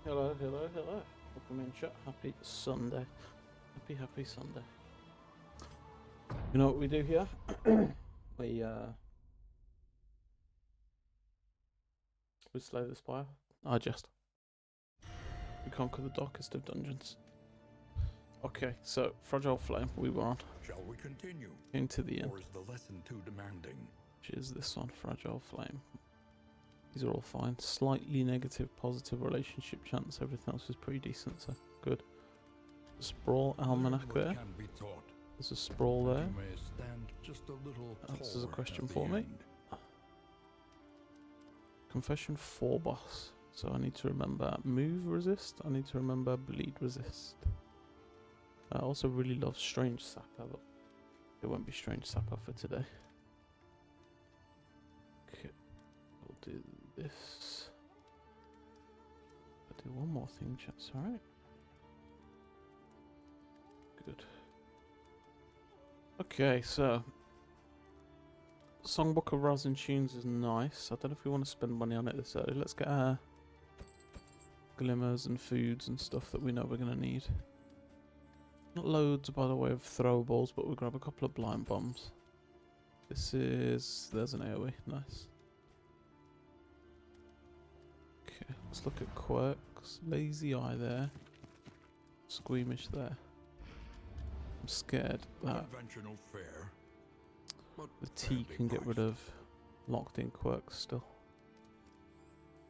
Hello, hello, hello. Welcome in, chat. Happy Sunday. Happy Sunday. You know what we do here? we slay the spire. We conquer the darkest of dungeons. Okay, so Fragile Flame we were on. Shall we continue? Into the end. Or is the lesson too demanding? Which is this one, Fragile Flame. These are all fine. Slightly negative, positive relationship chance. Everything else is pretty decent, so good. Sprawl Almanac there. There's a Sprawl there. This is a question for me. Confession 4 boss. So I need to remember move resist. I need to remember bleed resist. I also really love Strange Sapper, but it won't be Strange Sapper for today. Okay, we'll do this. I'll do one more thing, chat's alright. Good. Okay, so Songbook of Raz and Tunes is nice. I don't know if we want to spend money on it this early. Let's get our glimmers and foods and stuff that we know we're going to need. Not loads, by the way, of throwables, but we'll grab a couple of blind bombs. This is... there's an AoE. Nice. Okay, let's look at quirks. Lazy Eye there. Squeamish there. I'm scared that the T can get rid of locked in quirks still.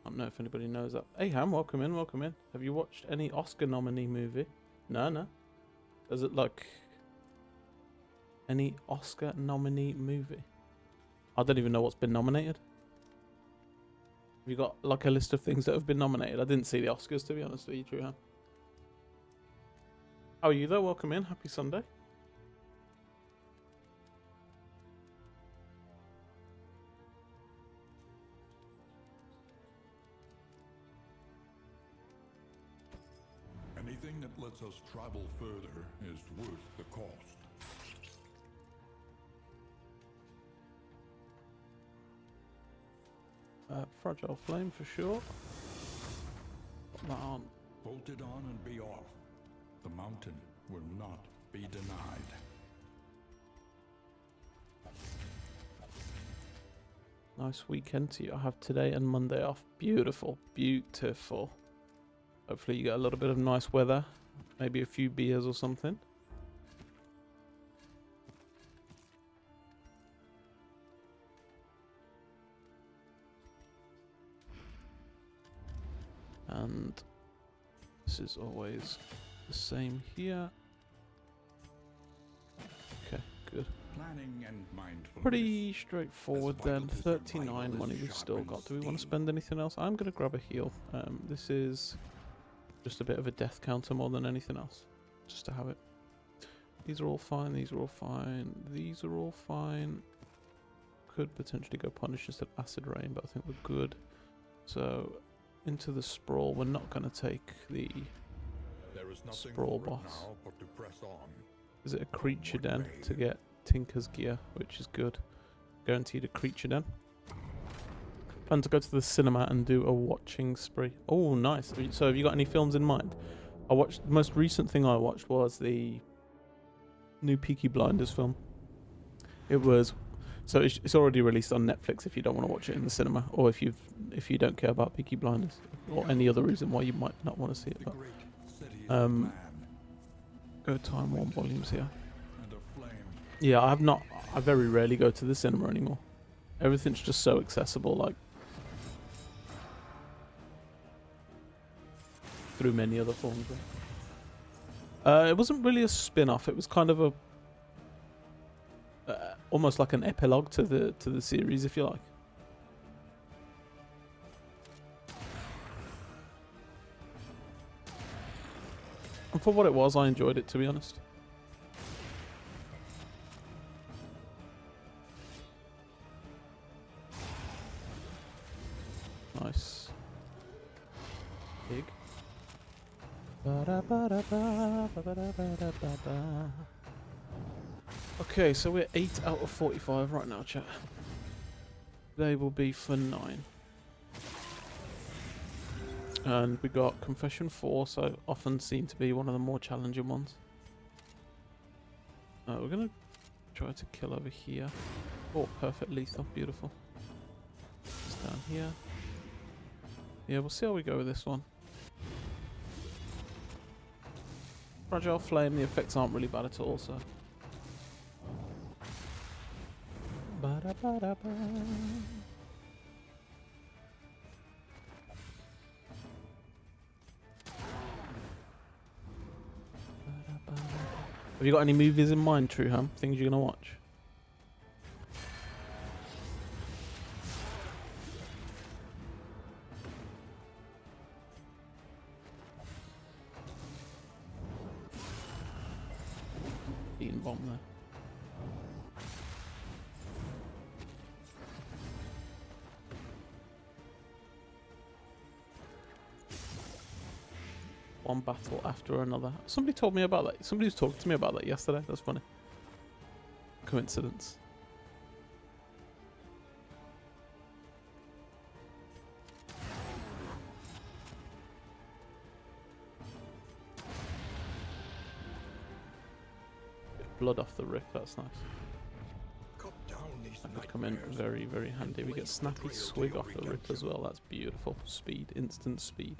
I don't know if anybody knows that. Hey Ham, welcome in, welcome in. Have you watched any Oscar nominee movie? No. Is it like any Oscar nominee movie? I don't even know what's been nominated. Have you got like a list of things that have been nominated? I didn't see the Oscars, to be honest with you, True Ham. How are you though? Welcome in. Happy Sunday. Anything that lets us travel further is worth the cost. Fragile Flame for sure. Put that on. Bolt it on and be off. The mountain will not be denied. Nice weekend to you. I have today and Monday off. Beautiful, beautiful. Hopefully you get a little bit of nice weather. Maybe a few beers or something. And this is always the same here. Okay, good. Planning and mindfulness. Pretty straightforward then. 39 money we've still got. Do we want to spend anything else? I'm going to grab a heal. This is just a bit of a death counter more than anything else. Just to have it. These are all fine. These are all fine. These are all fine. Could potentially go punish instead of acid rain, but I think we're good. So into the sprawl. We're not going to take the sprawl boss. Now, but to press on. Is it a creature den to get Tinker's gear, which is good. Guaranteed a creature den. Plan to go to the cinema and do a watching spree. Oh, nice. So have you got any films in mind? The most recent thing I watched was the new Peaky Blinders film. It was... so it's already released on Netflix if you don't want to watch it in the cinema, or if you don't care about Peaky Blinders, or any other reason why you might not want to see it. But, go time 1 volumes here. Yeah, I very rarely go to the cinema anymore. Everything's just so accessible, like through many other forms. It wasn't really a spin-off. It was kind of a almost like an epilogue to the series, if you like. And for what it was, I enjoyed it, to be honest. Nice. Big. Okay, so we're 8 out of 45 right now, chat. Today will be for 9. And we got Confession 4, so often seen to be one of the more challenging ones. We're going to try to kill over here. Oh, perfect lethal. Beautiful. It's down here. Yeah, we'll see how we go with this one. Fragile Flame, the effects aren't really bad at all, so... Ba-da-ba-da-ba. Have you got any movies in mind, Trueham? Things you're going to watch? Bean bomb there. One battle after another. Somebody told me about that. Somebody was talking to me about that yesterday. That's funny. Coincidence. Blood off the rip. That's nice. That could come in very, very handy. We get Snappy Swig off the rip as well. That's beautiful. Speed. Instant speed.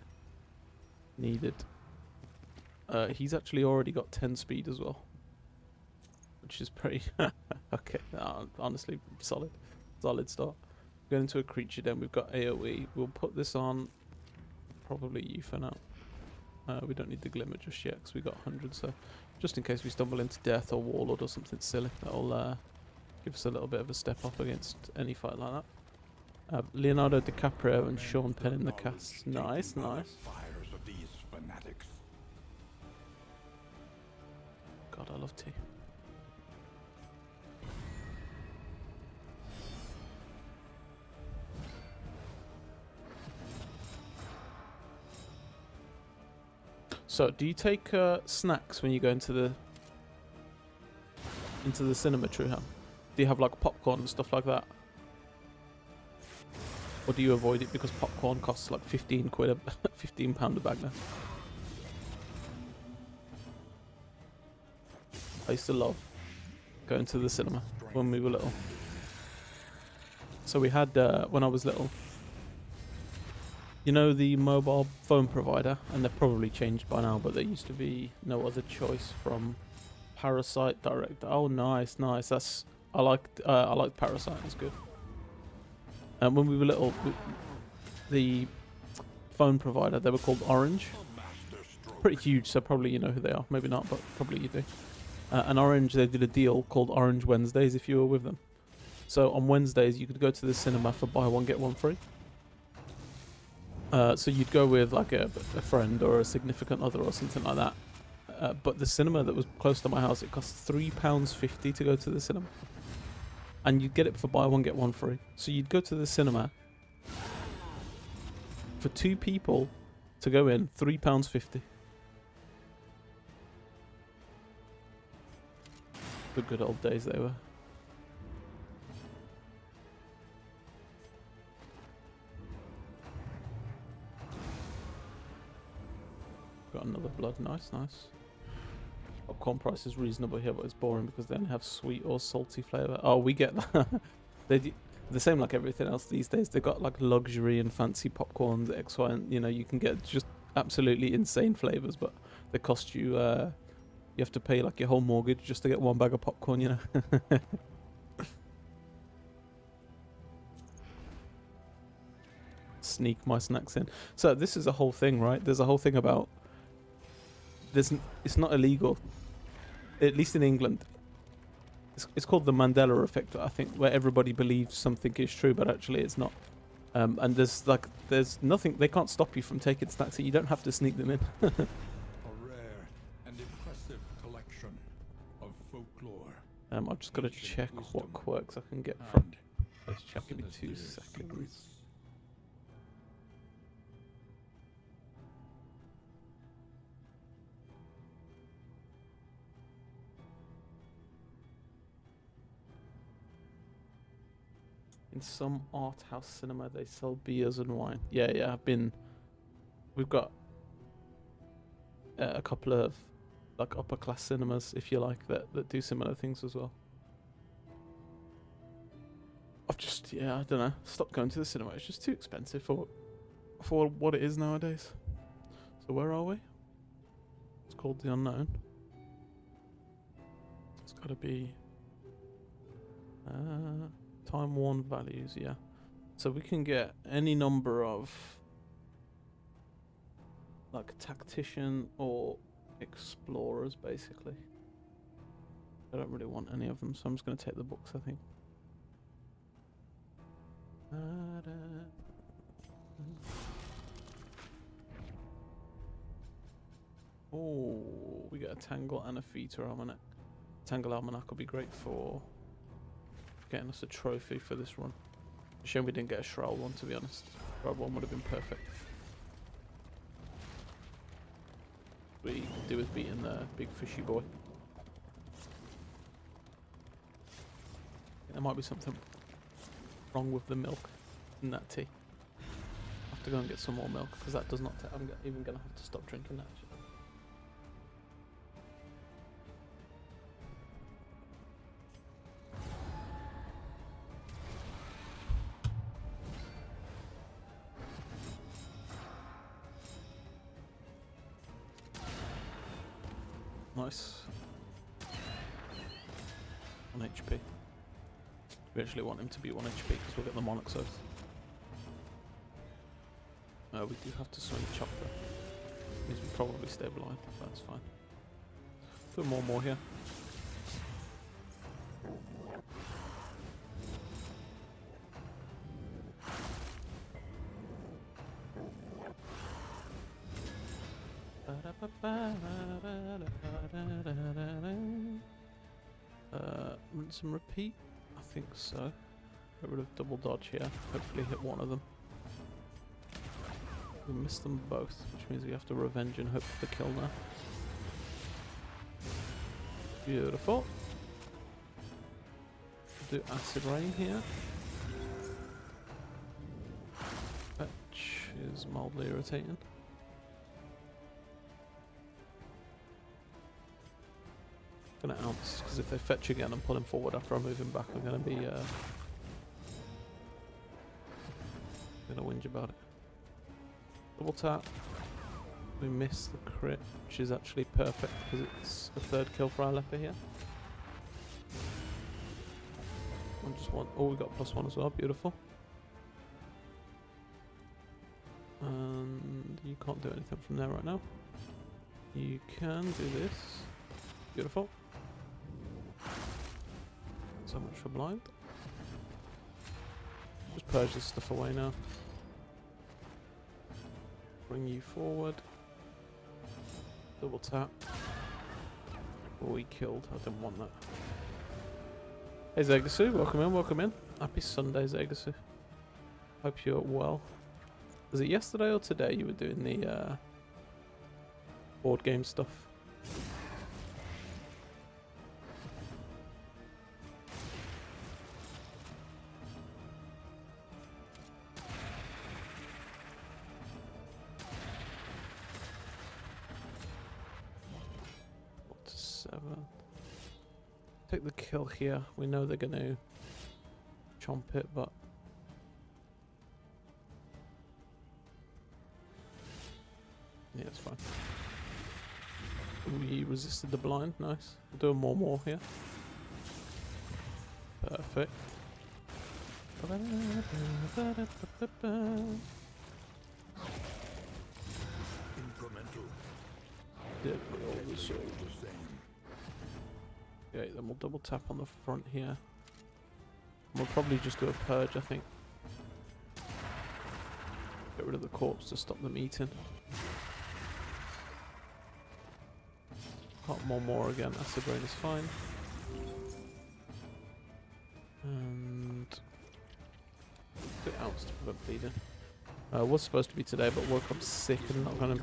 Needed. He's actually already got 10 speed as well, which is pretty okay. Honestly, solid start. Going into a creature den, we've got AoE. We'll put this on probably you for now. We don't need the glimmer just yet because we got 100, so just in case we stumble into death or warlord or something silly, that'll give us a little bit of a step up against any fight like that. Leonardo DiCaprio and Sean Penn in the cast. Nice. God, I love tea. So, do you take snacks when you go into the cinema, Trueham? Do you have like popcorn and stuff like that? Or do you avoid it because popcorn costs like 15 quid, £15 a bag now? I used to love going to the cinema when we were little. So we had, when I was little, you know the mobile phone provider, and they've probably changed by now, but there used to be no other choice from Parasite Direct. Oh, nice. That's I liked Parasite. It's good. And when we were little, the phone provider, they were called Orange. Pretty huge, so probably you know who they are. Maybe not, but probably you do. And Orange, they did a deal called Orange Wednesdays if you were with them. So on Wednesdays, you could go to the cinema for buy one, get one free. So you'd go with like a friend or a significant other or something like that. But the cinema that was close to my house, it cost £3.50 to go to the cinema. And you'd get it for buy one, get one free. So you'd go to the cinema for 2 people to go in, £3.50. The good old days they were. Got another blood. Nice. Popcorn price is reasonable here, but it's boring because they only have sweet or salty flavour. Oh, we get that. The same like everything else these days. They got like luxury and fancy popcorns, X, Y, and you can get just absolutely insane flavours, but they cost you. You have to pay like your whole mortgage just to get one bag of popcorn. Sneak my snacks in. So this is a whole thing, right? There's a whole thing about. It's not illegal, at least in England. It's called the Mandela effect, I think, where everybody believes something is true, but actually it's not. And there's nothing. They can't stop you from taking snacks. You don't have to sneak them in. A rare and impressive collection of folklore. I've just got to check what quirks I can get from. Let's check. Give me 2 seconds. In some art house cinema, they sell beers and wine. Yeah, I've been we've got a couple of like upper class cinemas, if you like, that do similar things as well. I've just, yeah, I don't know, stopped going to the cinema. It's just too expensive for what it is nowadays. So where are we? It's called The Unknown. It's got to be time worn values, yeah. So we can get any number of like tactician or explorers, basically. I don't really want any of them, so I'm just going to take the books, I think. Oh, we get a Tangle and a Feature Almanac. Tangle Almanac will be great for getting us a trophy for this run. Shame we didn't get a Shroud one, to be honest. Shroud one would have been perfect. We could do with beating the big fishy boy. There might be something wrong with the milk in that tea. I have to go and get some more milk because that does not. I'm even gonna have to stop drinking that. Actually. Nice. 1 HP. We actually want him to be 1 HP because we'll get the Monarch's Oath. We do have to swing chop though. Means we probably stay blind, but that's fine. Do more here. Rinse and repeat? I think so. Get rid of double dodge here. Hopefully hit one of them. We missed them both, which means we have to revenge and hope for the kill now. Beautiful. Do acid rain here. Fetch is mildly irritating. Gonna ounce, because if they fetch again and pull him forward after I move him back, I'm gonna be gonna whinge about it. Double tap. We miss the crit, which is actually perfect because it's a 3rd kill for our leper here. I just want. Oh, we got +1 as well. Beautiful. And you can't do anything from there right now. You can do this. Beautiful. So much for blind. Just purge this stuff away now. Bring you forward. Double tap. Oh, he killed. I didn't want that. Hey Zegasu, welcome in, welcome in. Happy Sunday, Zegasu. Hope you're well. Was it yesterday or today you were doing the board game stuff? Take the kill here. We know they're going to chomp it, but yeah, it's fine. We resisted the blind. Nice. We'll do more here. Perfect. Incremental. Did we all the same? Okay, then we'll double tap on the front here. We'll probably just do a purge, I think. Get rid of the corpse to stop them eating. Can't more again. Acid rain is fine. And the ounce to prevent bleeding. Was supposed to be today, but woke up sick and not gonna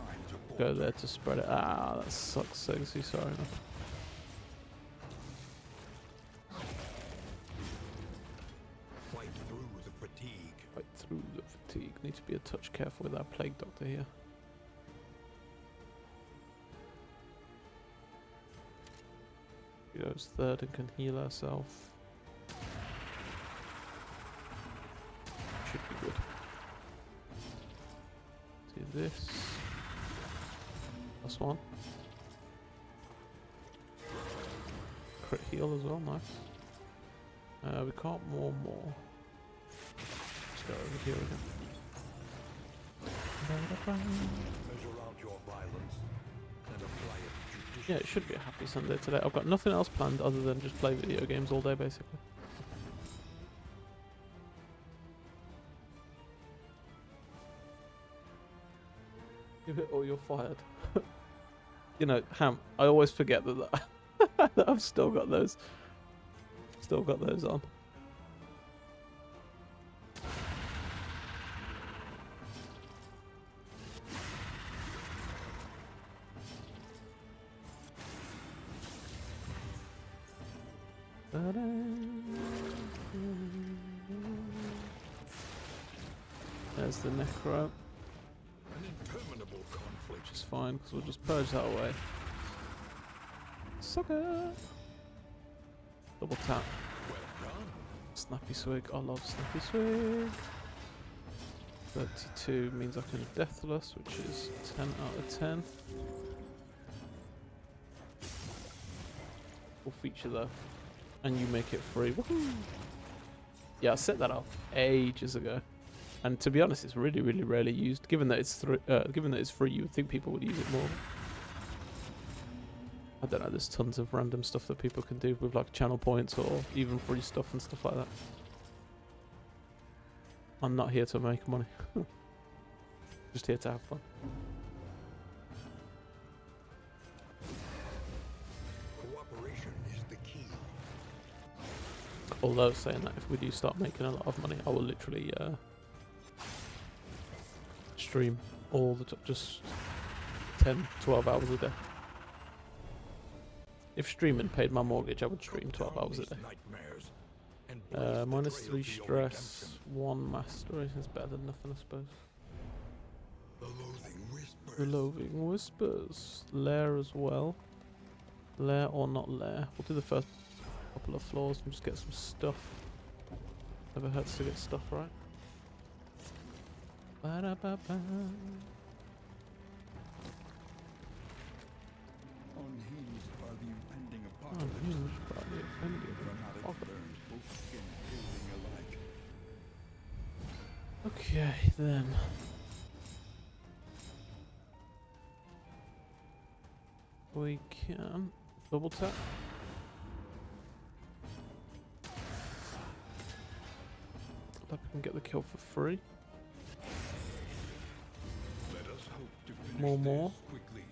go there to spread it. Ah, that sucks. So sorry. Man. Fatigue. Fight through the fatigue. Need to be a touch careful with our plague doctor here. She goes third and can heal herself. Should be good. Do this. Plus one. Crit heal as well, nice. We can't more. Let's go over here again. Measure out your violence and apply it judiciously. Yeah, it should be a happy Sunday today. I've got nothing else planned other than just play video games all day, basically. Give it or you're fired. You know, Ham, I always forget that that I've still got those. Still got those on. There's the necro. An interminable conflict. Which is fine, because we'll just purge that away. Sucker! Double tap. Well done. Snappy swig. I love snappy swig. 32 means I can deathless, which is 10 out of 10. Full feature though. And you make it free. Woohoo! Yeah, I set that up ages ago. And to be honest, it's really, really rarely used. Given that it's free, you would think people would use it more. I don't know. There's tons of random stuff that people can do with like channel points or even free stuff and stuff like that. I'm not here to make money. Just here to have fun. Cooperation is the key. Although saying that, if we do start making a lot of money, I will literally stream all the just 10, 12 hours a day. If streaming paid my mortgage, I would stream 12 hours a day. Minus 3 stress, 1 mastery. That's better than nothing, I suppose. The loathing whispers. The loathing whispers. Lair as well. Lair or not lair. We'll do the first couple of floors and just get some stuff. Never hurts to get stuff right. Ba-da-ba-ba. Unhinged by the impending apocalypse. Unhinged by the impending Fanatics apocalypse. burned both skin and clothing alike. Okay, then. We can double tap. Hope we can get the kill for free. Let us hope to finish More. this quickly.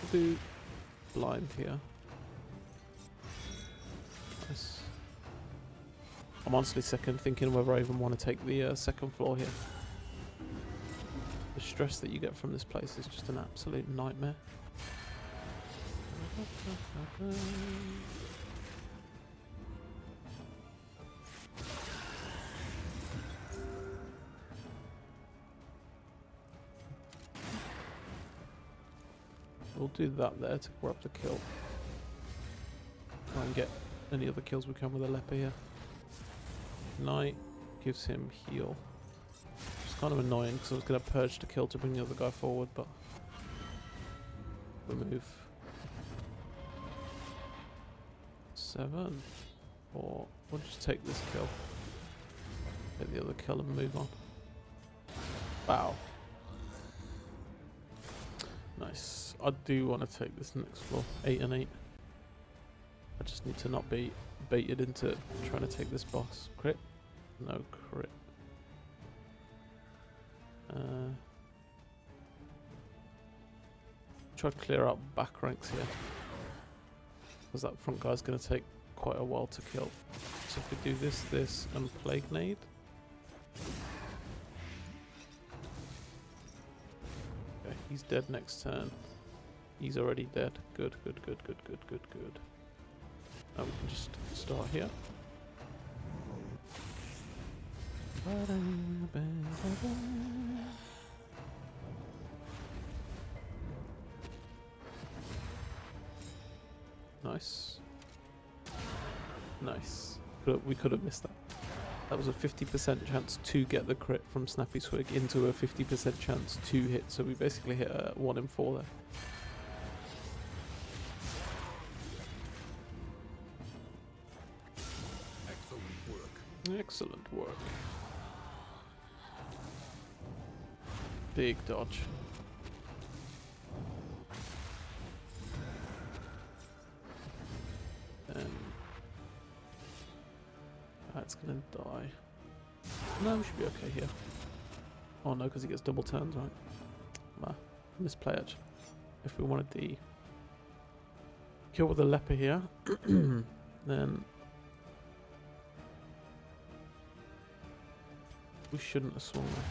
We'll do blind here. Nice. I'm honestly second thinking whether I even want to take the second floor here. The stress that you get from this place is just an absolute nightmare. We'll do that there to grab the kill. Try and get any other kills we can with a leper here. Knight gives him heal. It's kind of annoying because I was going to purge the kill to bring the other guy forward, but remove 7 or we'll just take this kill, take the other kill and move on. Wow, nice. I do want to take this next floor, 8 and 8. I just need to not be baited into trying to take this boss. Crit? No crit. Try to clear out back ranks here, because that front guy's going to take quite a while to kill. So if we do this, and Plague Nade. Okay, he's dead next turn. He's already dead. Good. Now we can just start here. Nice. Nice. We could have missed that. That was a 50% chance to get the crit from Snappy Swig into a 50% chance to hit. So we basically hit a 1 in 4 there. Excellent work. Excellent work. Big dodge. That's gonna die. No, we should be okay here. Oh no, because he gets double turns, right? Nah, misplay edge. If we wanted the kill with the leper here, then we shouldn't have swung there.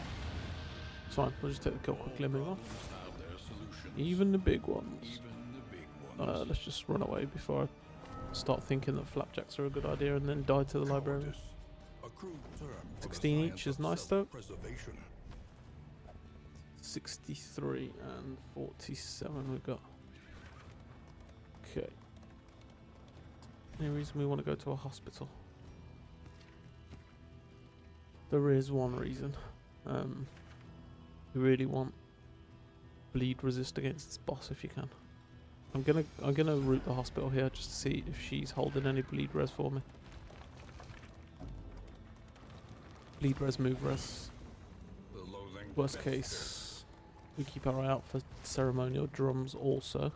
It's fine, we'll just take the kill quickly and move on. Even the big ones. Let's just run away before I start thinking that flapjacks are a good idea and then die to the librarian. 16 each is nice though. 63 and 47 we got. Okay. Any reason we want to go to a hospital? There is one reason. We really want bleed resist against this boss if you can. I'm gonna route the hospital here just to see if she's holding any bleed res for me. Bleed res, move res. Worst case, we keep our eye out for ceremonial drums also.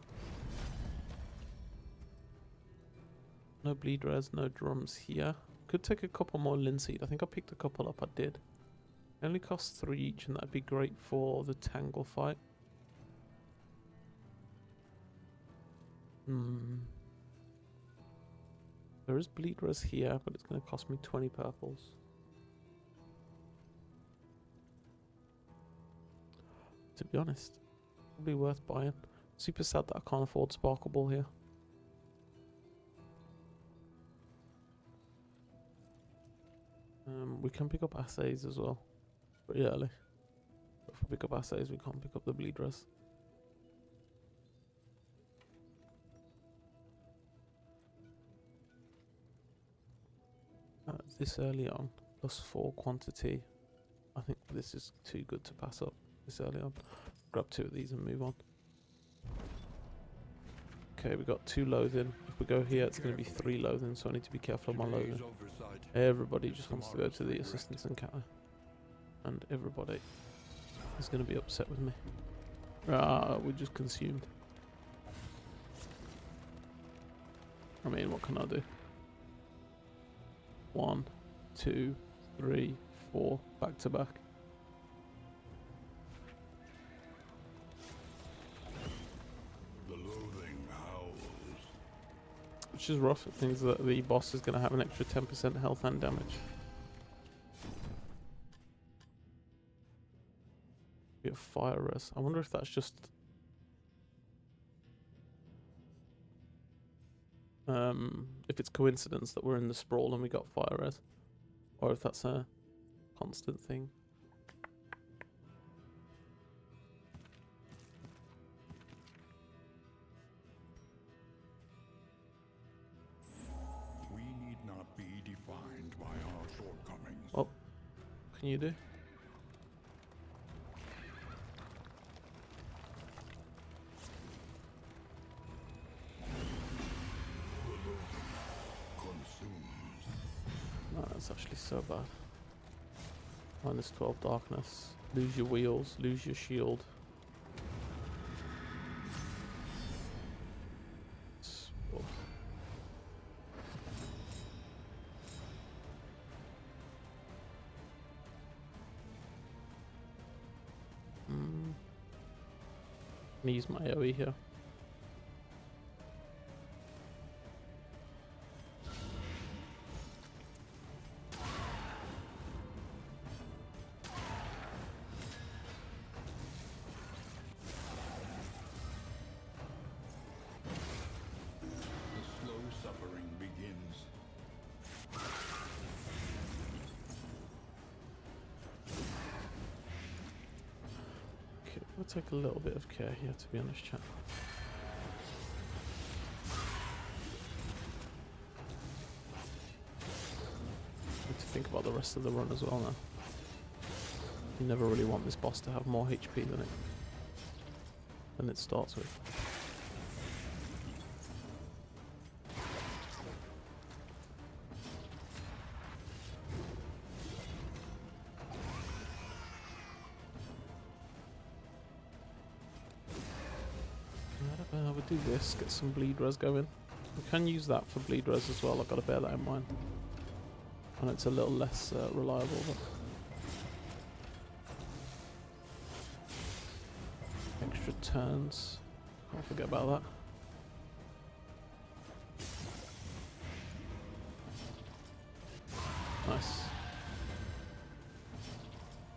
No bleed res, no drums here. Could take a couple more linseed. I think I picked a couple up. I did. It only costs 3 each, and that'd be great for the tangle fight. There is bleed res here, but it's going to cost me 20 purples. To be honest, probably worth buying. Super sad that I can't afford Sparkle Ball here. We can pick up assays as well, pretty early. But if we pick up assays, we can't pick up the bleed res. This early on, +4 quantity. I think this is too good to pass up this early on. Grab 2 of these and move on. Okay, we got 2 loathing. If we go here, it's going to be 3 loathing, so I need to be careful of my loathing. Everybody just wants to go to the assistance encounter, and everybody is going to be upset with me. We just consumed. I mean, what can I do? 1, 2, 3, 4, back to back. The loathing howls. Which is rough. It means that the boss is going to have an extra 10% health and damage. We have fire res. I wonder if that's just if it's coincidence that we're in the sprawl and we got fire res, or if that's a constant thing. We need not be defined by our shortcomings. What can you do? No, that's actually so bad. -12 darkness. Lose your wheels, lose your shield. Oh. I'm gonna use my AoE here. We'll take a little bit of care here, to be honest, chat. rest of the run as well now. You never really want this boss to have more HP than it starts with. We'll do this, get some bleed res going. We can use that for bleed res as well, I've got to bear that in mind. And it's a little less reliable, but extra turns, can't forget about that. Nice.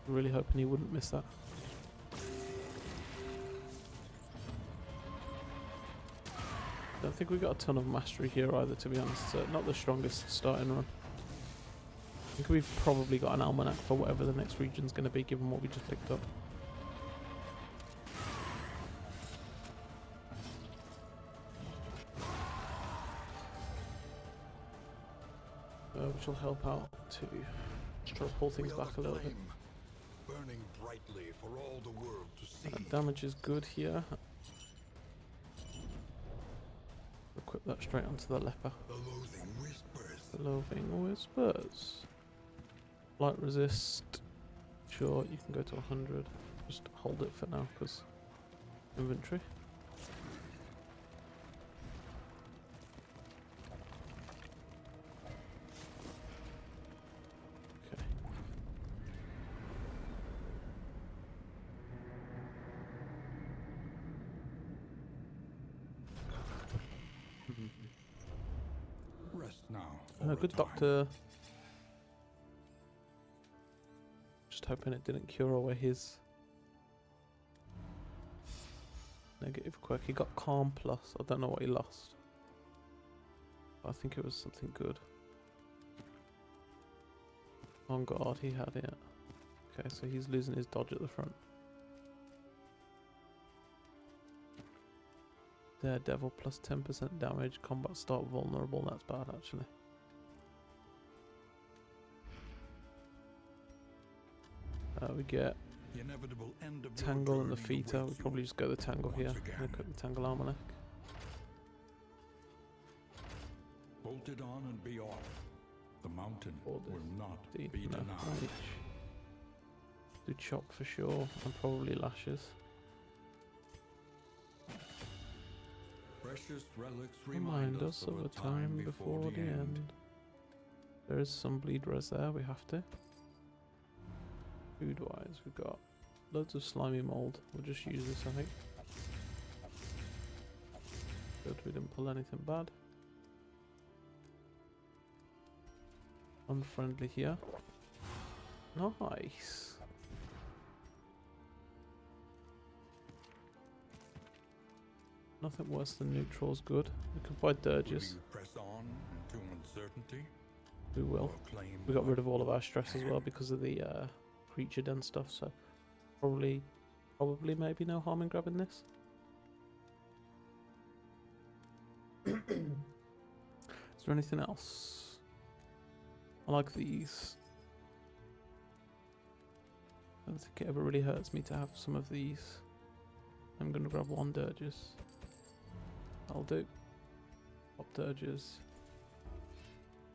Really hoping he wouldn't miss that. Don't think we got a ton of mastery here either, to be honest. Not the strongest starting run. I think we've probably got an almanac for whatever the next region's going to be, given what we just picked up. Which will help out to try to pull things back a little bit. Burning brightly for all the world to see. Damage is good here. Equip that straight onto the leper. The loathing whispers. The loathing whispers. Light resist. Sure, you can go to 100. Just hold it for now, because inventory. Okay. Rest now. Good doctor. Just hoping it didn't cure away his negative quirk. He got calm plus. I don't know what he lost, but I think it was something good. On guard, he had it. Okay, so he's losing his dodge at the front. Daredevil plus 10% damage. Combat start vulnerable. That's bad actually. We get The inevitable end of Tangle and the journey Feeder. awaits We probably you. just go the Tangle here. Once again. Look at the Tangle Almanac. Bolted on and be off. The mountain Or will not the be no, denied. reach. Do chop for sure, and probably lashes. Precious relics Remind us of a time before the end. There is some bleed res there, we have to. Food wise, we've got loads of slimy mold. We'll just use this, I think. Good, we didn't pull anything bad. Unfriendly here. Nice. Nothing worse than neutral's good. We could buy Will dirges. you press on into uncertainty? We will. Or claim We got rid of all of what our stress as well because of the creature den stuff, so probably maybe no harm in grabbing this. Is there anything else? I like these. I don't think it ever really hurts me to have some of these. I'm gonna grab one dirges. I'll do. Pop dirges.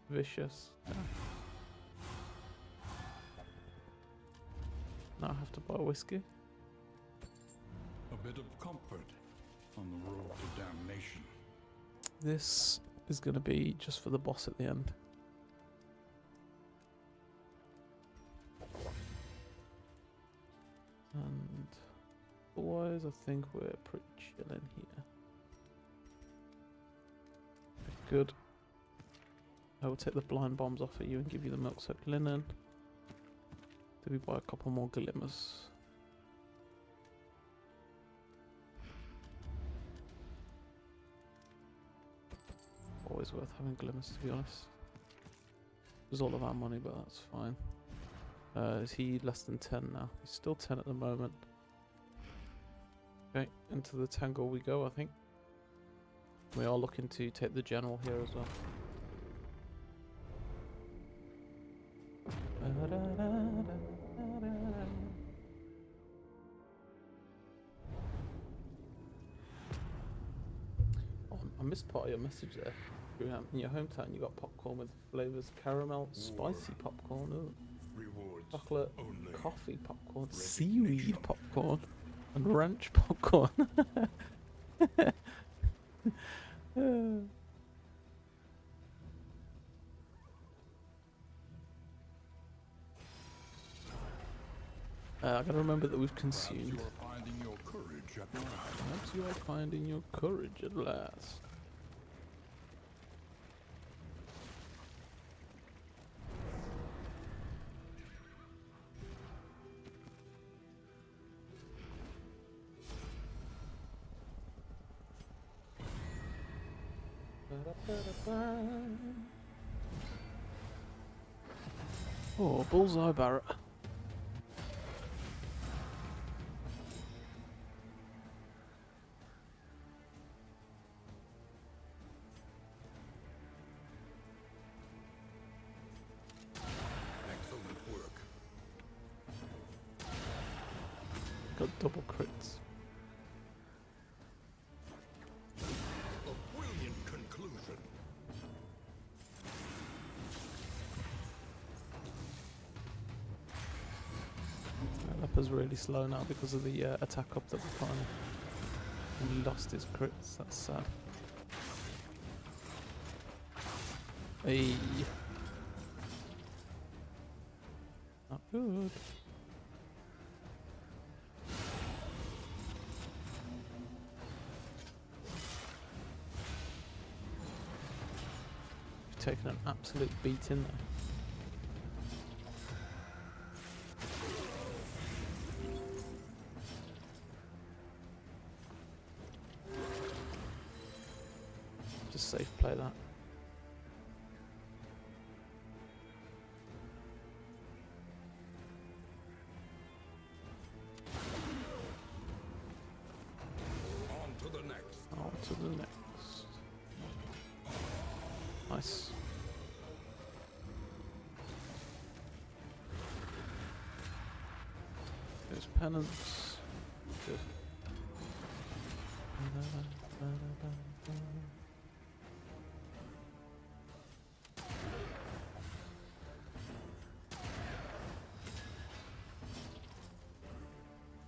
Vicious. Yeah. Now I have to buy whiskey. A bit of comfort on the road to damnation. This is going to be just for the boss at the end. And otherwise, I think we're pretty chilling here. Good. I will take the blind bombs off of you and give you the milk soaked linen. Do we buy a couple more glimmers? Always worth having glimmers, to be honest. It was all of our money, but that's fine. Is he less than 10 now? He's still 10 at the moment. Okay, into the Tangle we go, I think. We are looking to take the general here as well. I missed part of your message there. In your hometown, you got popcorn with flavors: caramel, spicy popcorn, ooh, Rewards chocolate, only. coffee popcorn, Resignation. seaweed popcorn, and ranch popcorn. I gotta remember that we've Perhaps consumed. you are finding your courage at last. Perhaps you are finding your courage at last. Oh, bullseye Barrett. Excellent work. Got double crits. A brilliant conclusion. Leper's really slow now because of the attack up that we put on him. And he lost his crits, that's sad. Hey. Not good. We've taken an absolute beating there. Just safe play that. On to the next. On to the next. Nice. There's penance. Good.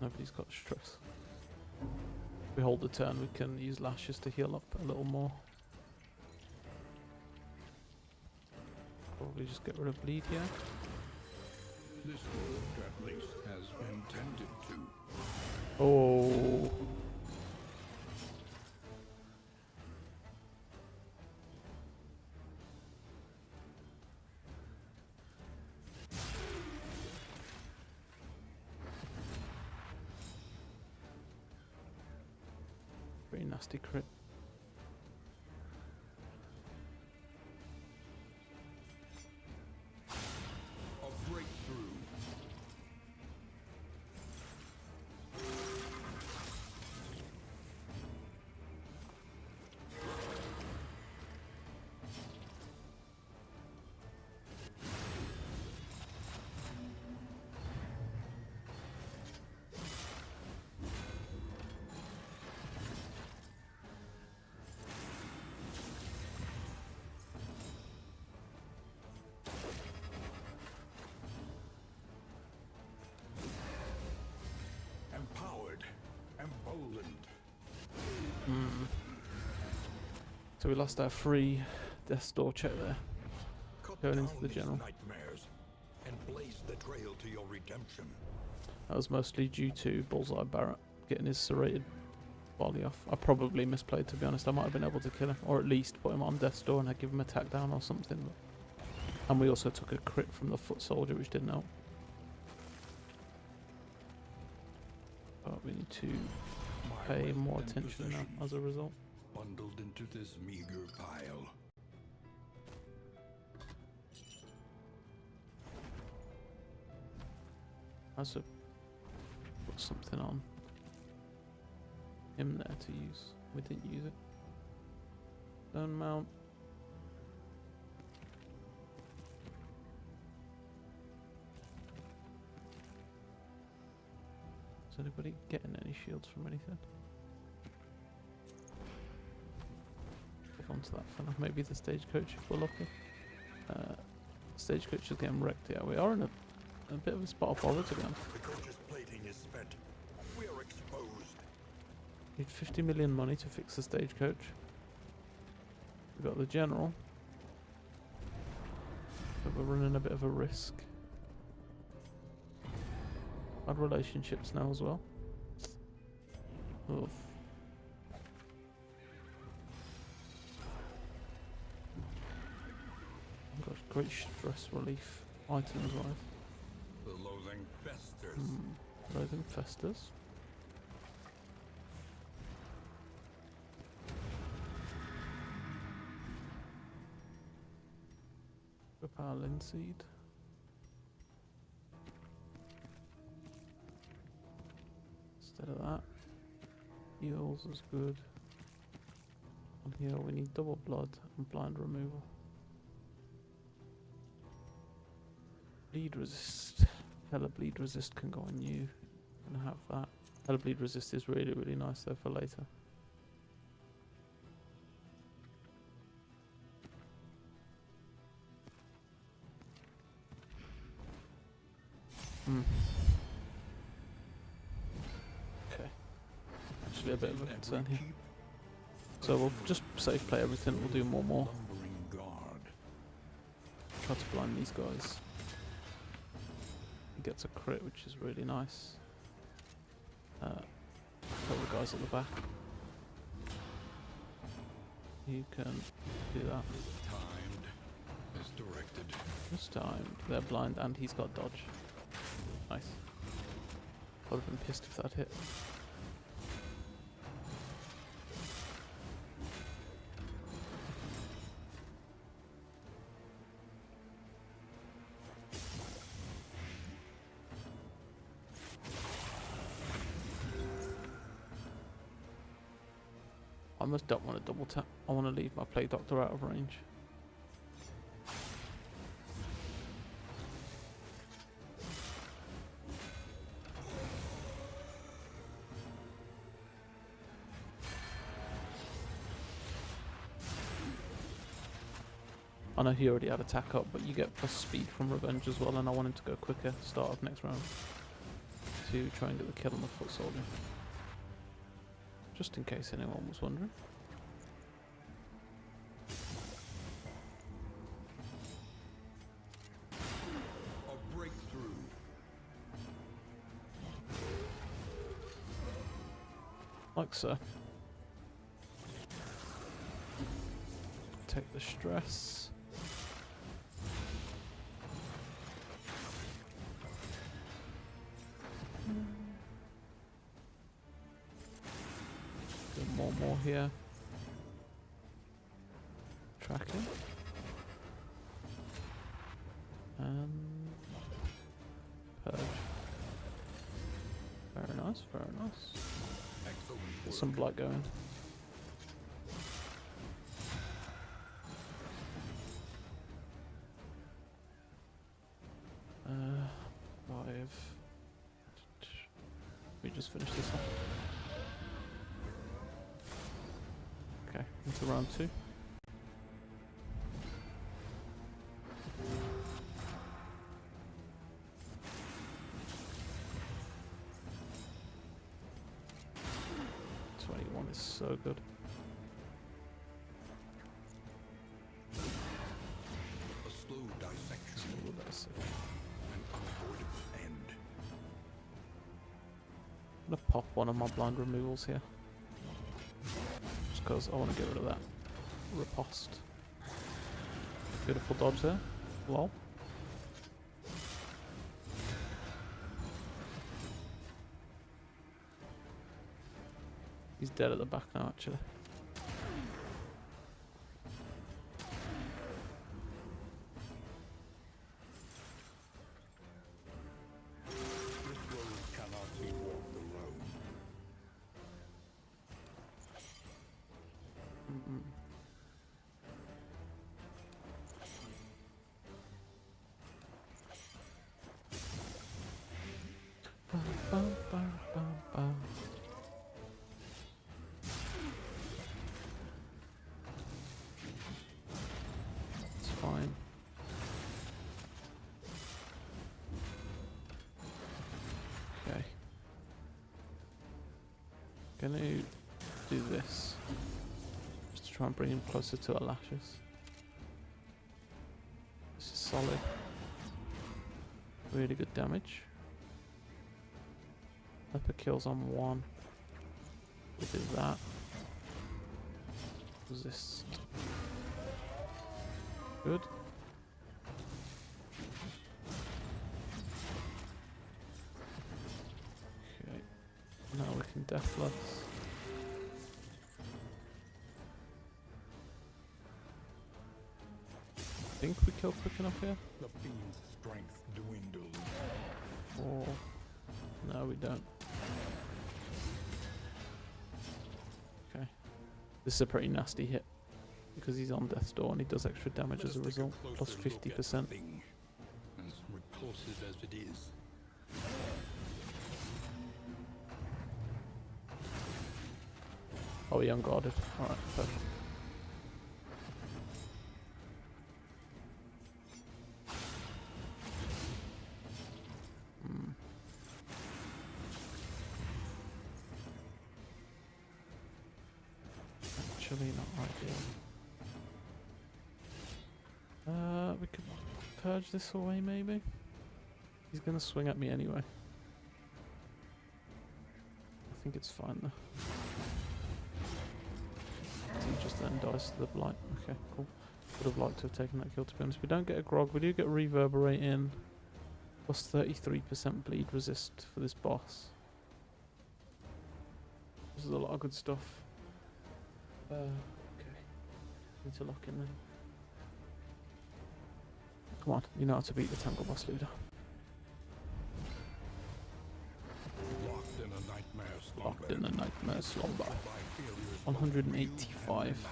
Nobody's got stress. If we hold the turn, we can use lashes to heal up a little more. Probably just get rid of bleed here. This world, at least, has intended to. Oh. Very nasty crit. A breakthrough. Empowered. Emboldened. So we lost our free death store check there. Cut Going down into the these general. nightmares and blaze the trail to your redemption. That was mostly due to Bullseye Barrett getting his serrated body off. I probably misplayed, to be honest. I might have been able to kill him, or at least put him on death's door and I'd give him attack down or something. And we also took a crit from the foot soldier, which didn't help. But we need to My pay wealth more and attention now possessions as a result. bundled into this meager pile. I also put something on him there to use. We didn't use it. Stone mount. Is anybody getting any shields from anything? onto that for now. Maybe the stagecoach if we're lucky. Stagecoach is getting wrecked. Yeah, we are in a bit of a spot of bother to be honest. The coach's plating is spent. We are exposed. Need 50 million money to fix the stagecoach. We've got the general. But we're running a bit of a risk. Bad relationships now as well. Oof. Got great stress relief items, right? The loathing festers. Loathing festers. Our linseed. Instead of that, heals is good. On here we need double blood and blind removal. Bleed resist. Hella bleed resist can go on you. Gonna have that. Hella bleed resist is really, really nice though for later. Okay. Actually a bit of a concern here. So we'll just safe play everything, we'll do more. Lumbering guard. Try to blind these guys. He gets a crit, which is really nice. Kill the guys at the back. You can do that. Timed as directed. This time they're blind and he's got dodge. Nice. Would have been pissed if that hit. I almost don't want to double tap. I want to leave my Plague Doctor out of range. I know he already had attack up, but you get plus speed from revenge as well, and I want him to go quicker start of next round to try and get the kill on the foot soldier. Just in case anyone was wondering. A breakthrough. Like so. Take the stress. Do more here. Tracking. And purge. Very nice, very nice. Get some blood going. We just finished this up. Okay, into round 2. Is so good. A slow dissection. An unavoidable end. I'm gonna pop one of my blind removals here. Just because I want to get rid of that riposte. Beautiful dodge there. Lol. He's dead at the back now, actually. This road cannot be walked alone. Okay. Gonna do this. Just to try and bring him closer to our lashes. This is solid. Really good damage. Leper kills on 1. We'll do that. Resist. Good. Okay. Now we can deathless. I think we killed quick enough here. The fiend's strength dwindles. Or no, we don't. Okay. This is a pretty nasty hit because he's on death's door and he does extra damage as a result. Plus 50%. As repulsive as it is. Oh, he unguarded. Alright, perfect. Actually not ideal. We could purge this away maybe? He's gonna swing at me anyway. I think it's fine though. He just then dies to the blight. Okay, cool. Would have liked to have taken that kill to be honest. We don't get a grog, we do get reverberate in. Plus 33% bleed resist for this boss. This is a lot of good stuff. Okay. Need to lock in then. Come on, you know how to beat the Tangle boss leader. Locked in a nightmare slumber. Locked in a nightmare slumber. 185.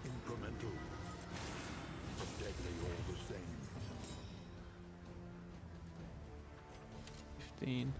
Incremental, but deadly all the same. 15.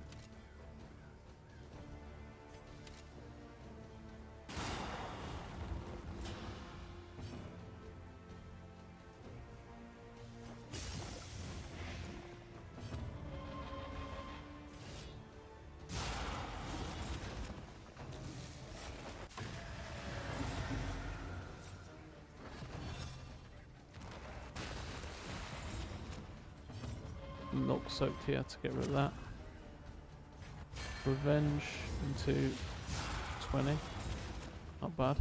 Milk soaked here to get rid of that. Revenge into 20. Not bad.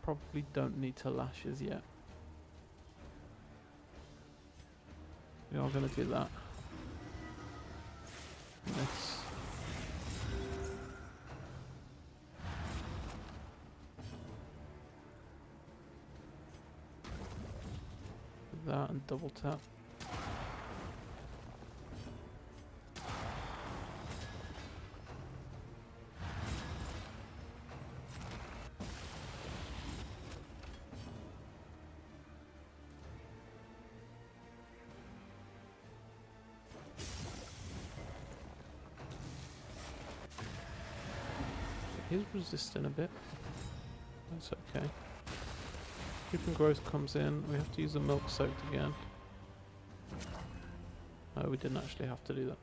Probably don't need to lashes yet. We are going to do that. This. That and double tap. He's resisting a bit. That's okay. Creeping growth comes in. We have to use the milk soaked again. No, we didn't actually have to do that.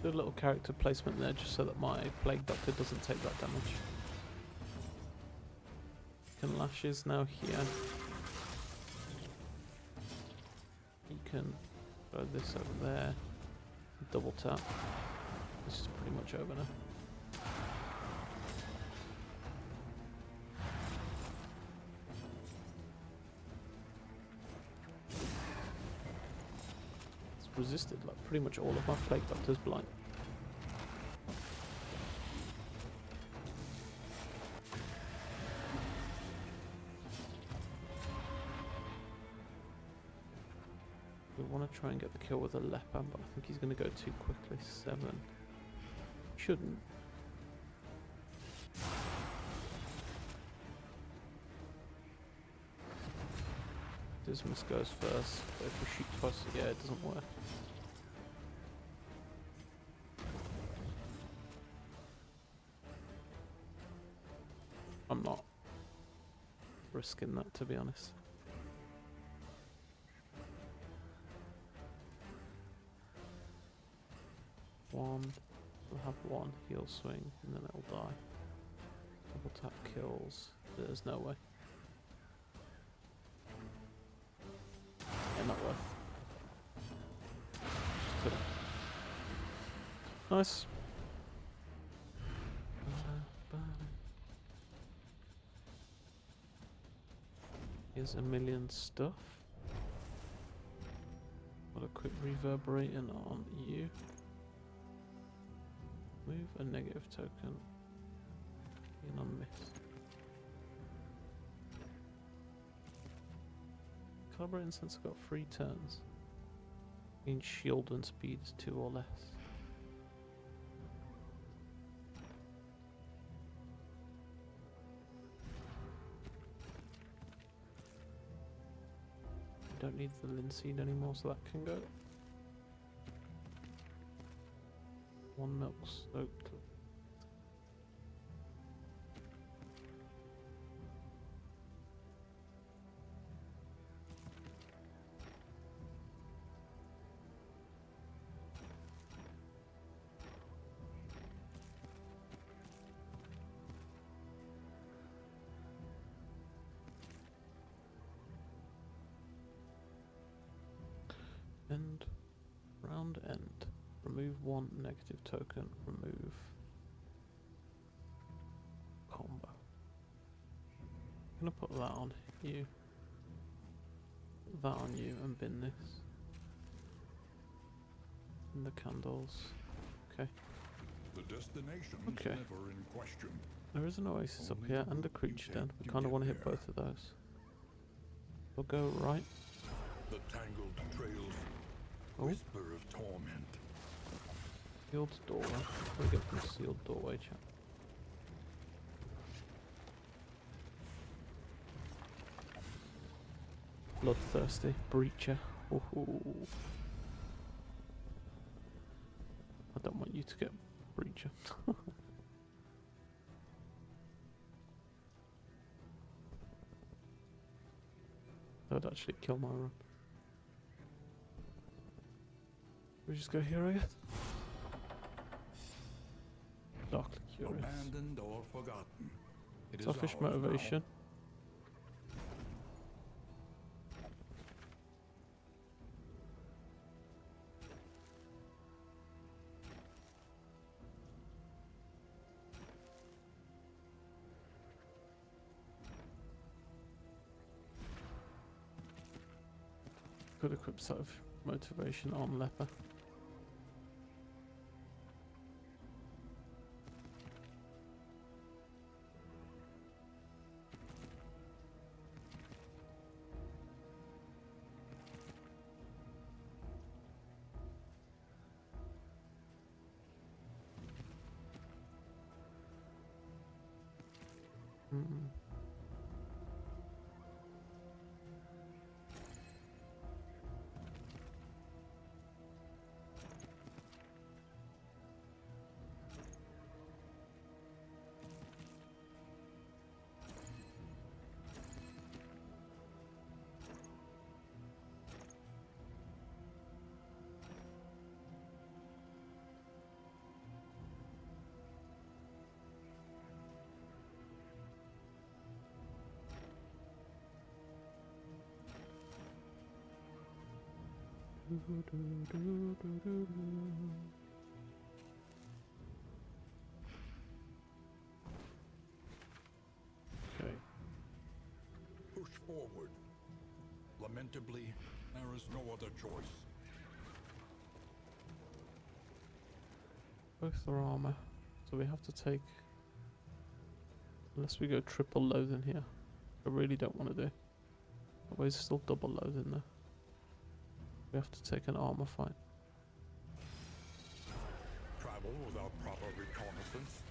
Do a little character placement there just so that my Plague Doctor doesn't take that damage. Can lashes now here. can throw this over there. Double tap. This is pretty much over now. It's resisted like pretty much all of my Plague Doctor's blight. We want to try and get the kill with a leper, but I think he's going to go too quickly. 7. Shouldn't. Dismas goes first, but if we shoot twice, yeah, it doesn't work. I'm not risking that, to be honest. We'll have one heal swing and then it'll die. Double tap kills. There's no way. Yeah, not worth. Good. Nice. Here's a million stuff. Got a quick reverberating on you. Move a negative token in on miss. Calibrating since I've got 3 turns. Means shield and speed is 2 or less. Don't need the linseed anymore, so that can go. 1 milk soaked. End. Round end. Remove 1 negative token. Remove combo. I'm gonna put that on you. Put that on you and bin this. And the candles. Okay. The destination's Okay. never in question. There is an oasis up Only here the and a route you creature take den. We to kind of get want to hit there. both of those. We'll go right. The tangled trails Oh, whisper of torment. sealed doorway. What do we get from a sealed doorway, chat? Bloodthirsty breacher. Ooh. I don't want you to get breacher. That would actually kill my run. We just go here, I guess. Darkly curious. Abandoned or forgotten. It is Selfish ours now. motivation. Could equip sort of motivation on leper. Okay. Push forward. Lamentably, there is no other choice. Both are armor, so we have to take. Unless we go triple load in here, I really don't want to do. Otherwise, still double load in there. We have to take an armor fight. Travel without proper reconnaissance.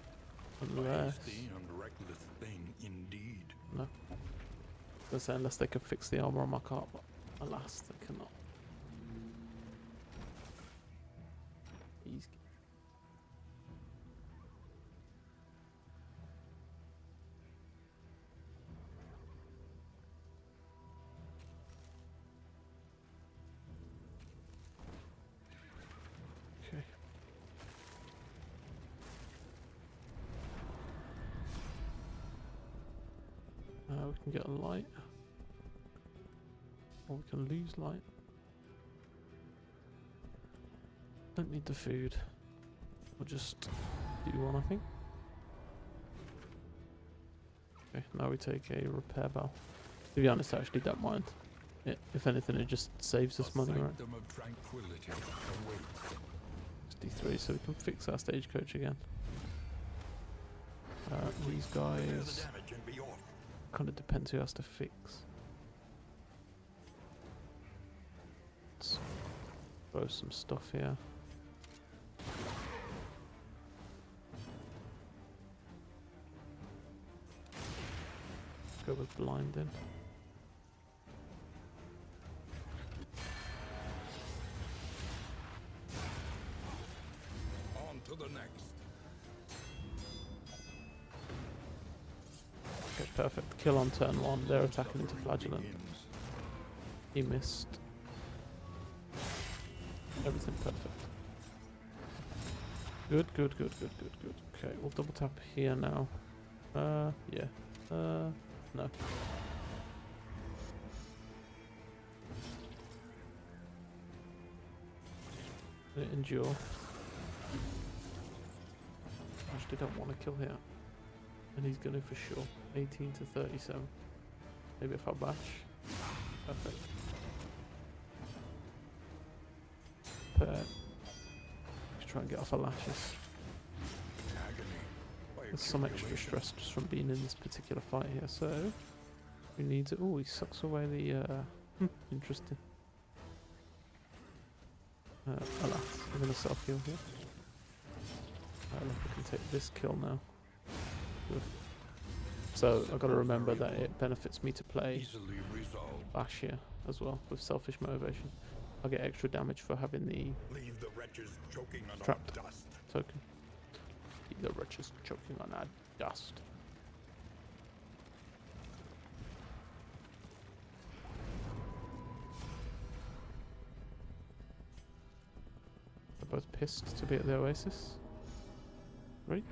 Unless. A hasty and reckless thing indeed. No. I was gonna say, unless they can fix the armor on my cart, but alas, they cannot. Easy. Okay. We can get a light. Or we can lose light. Don't need the food. We'll just do one, I think. Okay, now we take a repair bell. To be honest, I actually don't mind. If anything, it just saves us money, right? Sanctum of tranquility awaits. It's D3, so we can fix our stagecoach again. These Repair the guys damage and be off. kind of depends who has to fix. Let's throw some stuff here. Go with blinding. On to the next. Okay, perfect. Kill on turn 1. They're attacking into flagellant. Begins. He missed. Everything perfect. Good, good, good, good, good, good. Okay, we'll double tap here now. Yeah. No. Endure. Actually don't want to kill here. And he's gonna for sure. 18 to 37. Maybe if I bash. Perfect. Let's try and get off our lashes. Agony. By There's some extra accumulation. stress just from being in this particular fight here, so we need to. Oh, he sucks away the. Interesting. Alas, I'm gonna self heal here. Look, I can take this kill now. Good. So I've got to remember that it benefits me to play Easily resolved. bash here as well with selfish motivation. I'll get extra damage for having the Leave the wretches choking on our Trapped. dust. token. The rich is choking on our dust. They're both pissed to be at the oasis. Great.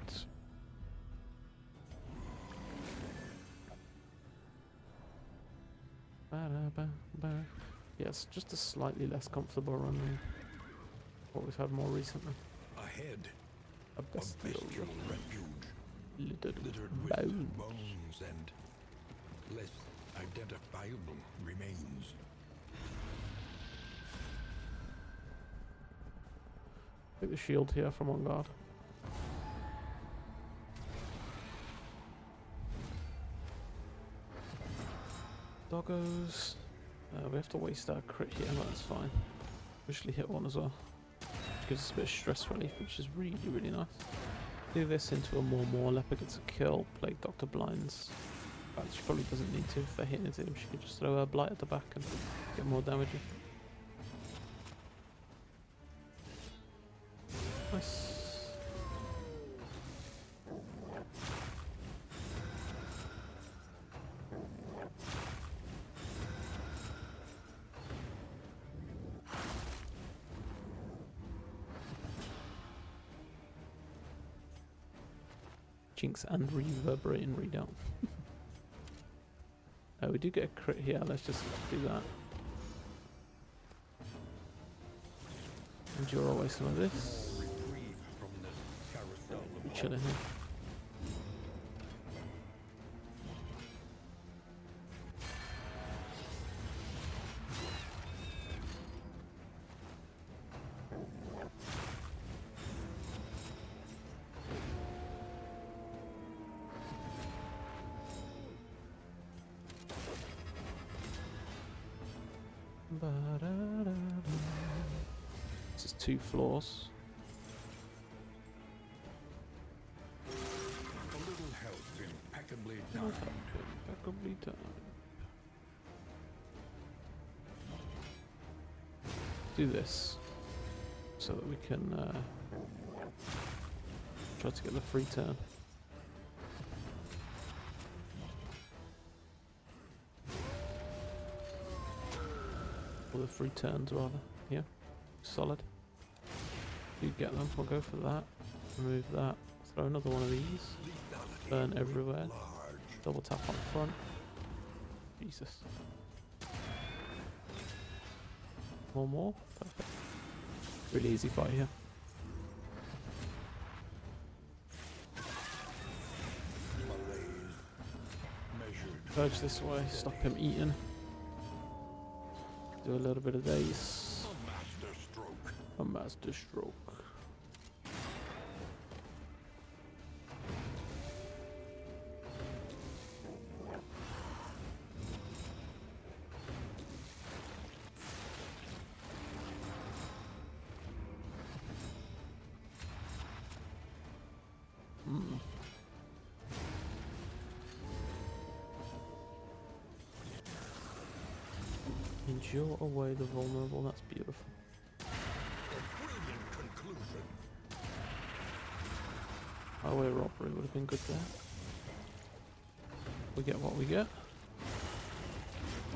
Ba-da-ba-ba. Yes, just a slightly less comfortable run than what we've had more recently. Ahead, A a bestial bestial refuge, littered littered with bones. bones and less identifiable remains. Take the shield here from on guard. Doggos. We have to waste our crit here, but that's fine. Actually hit one as well. Which gives us a bit of stress relief, which is really, really nice. Do this into a more leopard gets a kill, Plague Doctor blinds. But she probably doesn't need to if they're hitting into him. She can just throw her blight at the back and get more damage in. Nice. Jinx and reverberate and readout. We do get a crit here, let's just do that. Endure away some of this. Reprieve from this carousel We're of chilling here. This is 2 floors. a little help impeccably done. Impeccably done. Do this so that we can try to get the free turn. Or the free turns rather. Yeah, solid. You get them, we'll go for that. Remove that. Throw another one of these. Burn everywhere. Double tap on front. Jesus. One more. Perfect. Really easy fight here. Purge this way, stop him eating. Do a little bit of this. A master stroke. Endure away the vulnerable, that's beautiful. Highway robbery would have been good there. We get what we get.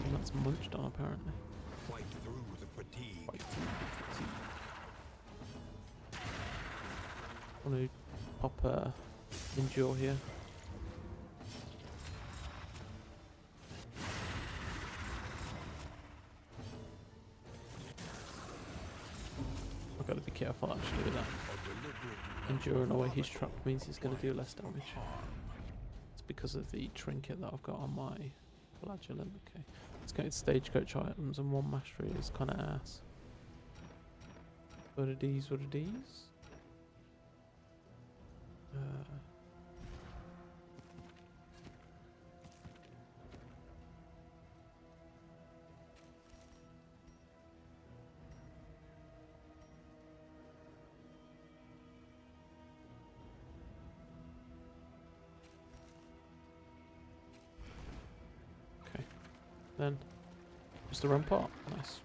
And that's munched on apparently. Fight through the fatigue. Fight through the fatigue. Want to pop endure here. I've got to be careful actually with that. Enduring away his trap means he's going to do less damage. It's because of the trinket that I've got on my flagellant. Okay, let's get stagecoach items, and 1 mastery is kind of ass. What are these? What are these? Then just a rampart. Nice.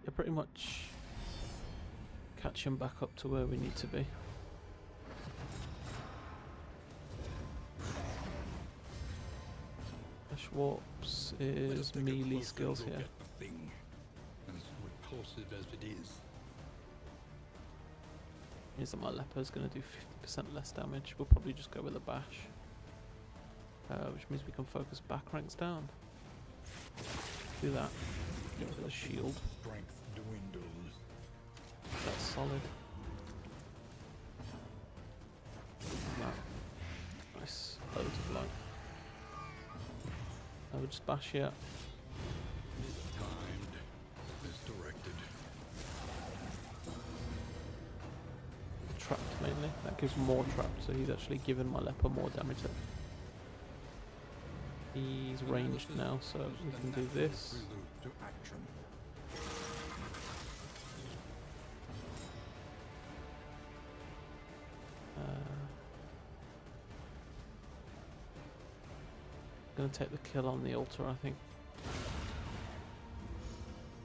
Yeah, pretty much catch him back up to where we need to be. Flash warps is melee skills here. As repulsive as it is. Means that my leper is going to do 50% less damage. We'll probably just go with a bash, which means we can focus back ranks down. Do that. Go with a shield. Strength dwindles. That's solid. No. Nice. Loads of light. I would just bash here. Timed. Misdirected. Trapped mainly. That gives more trapped, so he's actually given my leper more damage there. He's ranged now, so we can do this. To action. Gonna take the kill on the altar, I think.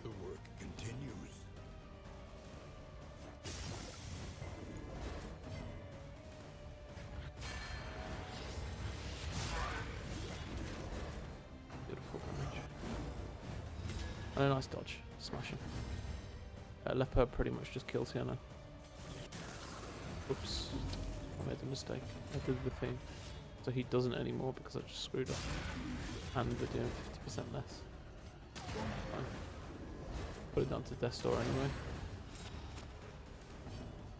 The work continues. Beautiful damage. And a nice dodge. Smashing. Leper pretty much just kills here now. Oops. I made a mistake. I did the thing. So he doesn't anymore because I just screwed up. And we're doing 50% less. Fine. Put it down to death store anyway.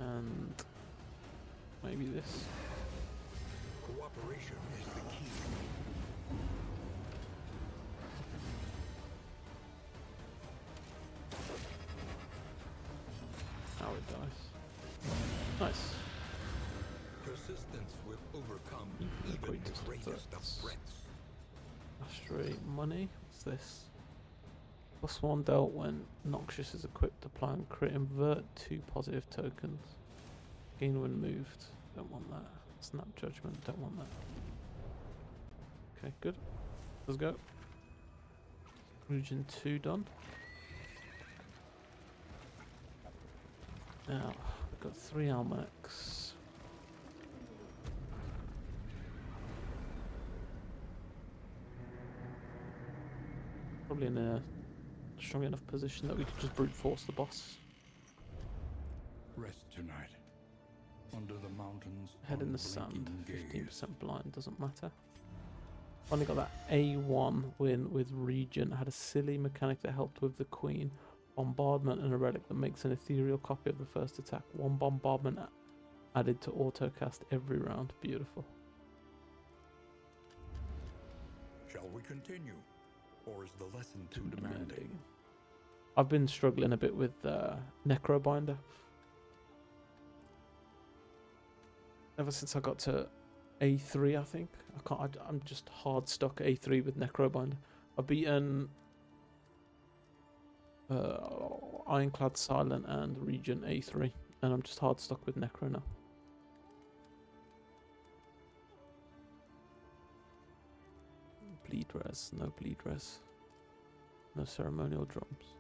And maybe this. Cooperation is the key. Now it dies. Nice. Persistence will overcome The even greatest the of greatest of threats. threats. Mastery money. What's this? +1 dealt when Noxious is equipped. Apply and crit. Invert 2 positive tokens. Gain when moved. Don't want that. Snap judgment. Don't want that. Okay, good. Let's go. Region 2 done. Now, we've got 3 almanacs. Probably in a strong enough position that we could just brute force the boss. Rest tonight. Under the mountains. Head in the sand. unblinking gaze. 15% blind. Doesn't matter. Finally got that A1 win with Regent. Had a silly mechanic that helped with the Queen. Bombardment and a relic that makes an ethereal copy of the first attack. 1 bombardment added to autocast every round. Beautiful. Shall we continue? Or is the lesson too demanding? I've been struggling a bit with Necrobinder. Ever since I got to A3, I think. I'm just hard stuck at A3 with Necrobinder. I've beaten Ironclad, Silent, and Regent A3, and I'm just hard stuck with Necro now. Bleed res, no bleed res. No ceremonial drums.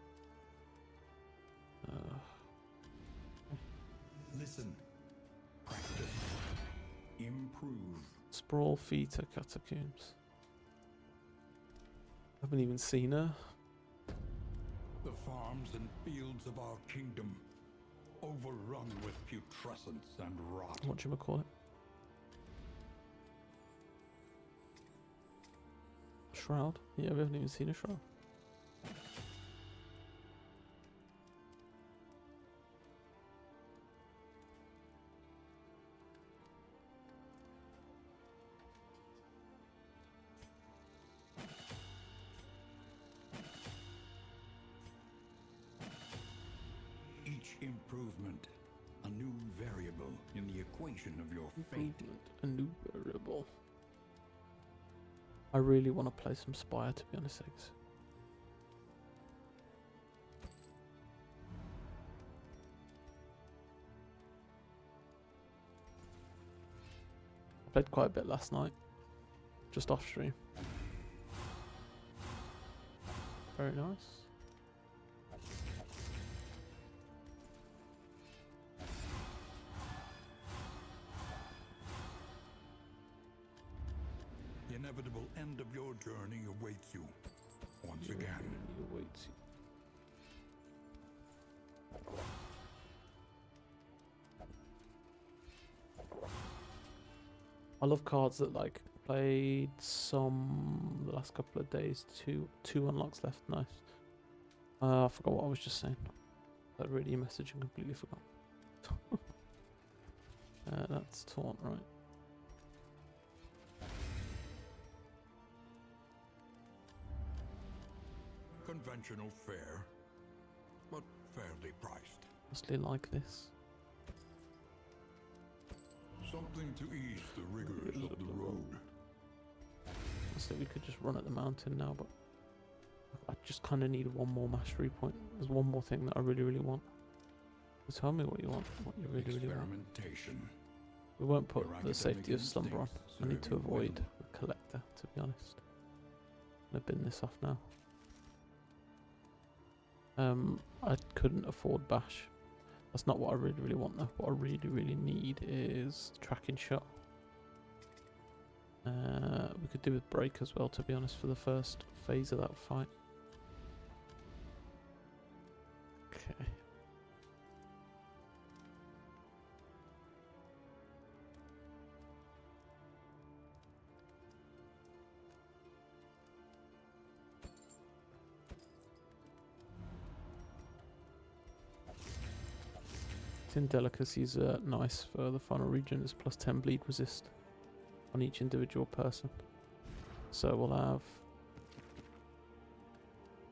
Listen. Practice. Improve. Sprawl Feeder Catacombs. Haven't even seen her. The farms and fields of our kingdom, overrun with putrescence and rot. Whatchamacallit? Shroud? Yeah, we haven't even seen a shroud. Each improvement, a new variable in the equation of your fate. Improvement, a new variable. I really want to play some Spire, to be honest, Eggs. I played quite a bit last night, just off stream. Very nice. The inevitable end of your journey awaits you once again. I love cards that like played some the last couple of days. Two unlocks left. Nice. I forgot what I was just saying. I read your message and completely forgot. That's taunt, right? Conventional fare, but fairly priced. Mostly like this. Something to ease the rigors of the road. Honestly, we could just run at the mountain now, but I just kind of need one more mastery point. There's one more thing that I really, really want. So tell me what you want, what you really, really want. Experimentation. We won't put Your the safety of academic slumber on. instincts I need serve to you avoid well. the collector, to be honest. I'm gonna bin this off now. I couldn't afford bash. That's not what I really, really want though. What I really, really need is tracking shot. We could do with break as well, to be honest, for the first phase of that fight. Okay. Tin delicacies are nice for the final region. It's plus 10 bleed resist on each individual person. So we'll have...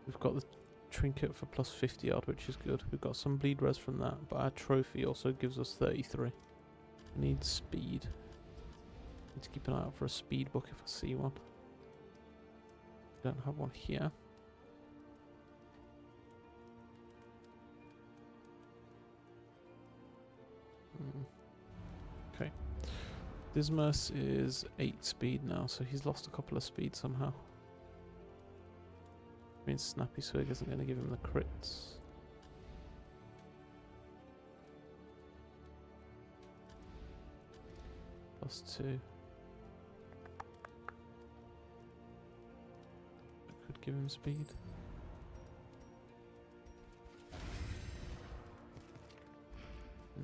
We've got the trinket for plus 50 odd, which is good. We've got some bleed res from that, but our trophy also gives us 33. I need speed. Need to keep an eye out for a speed book if I see one. Don't have one here. Okay. Dismas is 8 speed now, so he's lost a couple of speed somehow. Means Snappy Swig isn't going to give him the crits. Plus 2. That could give him speed.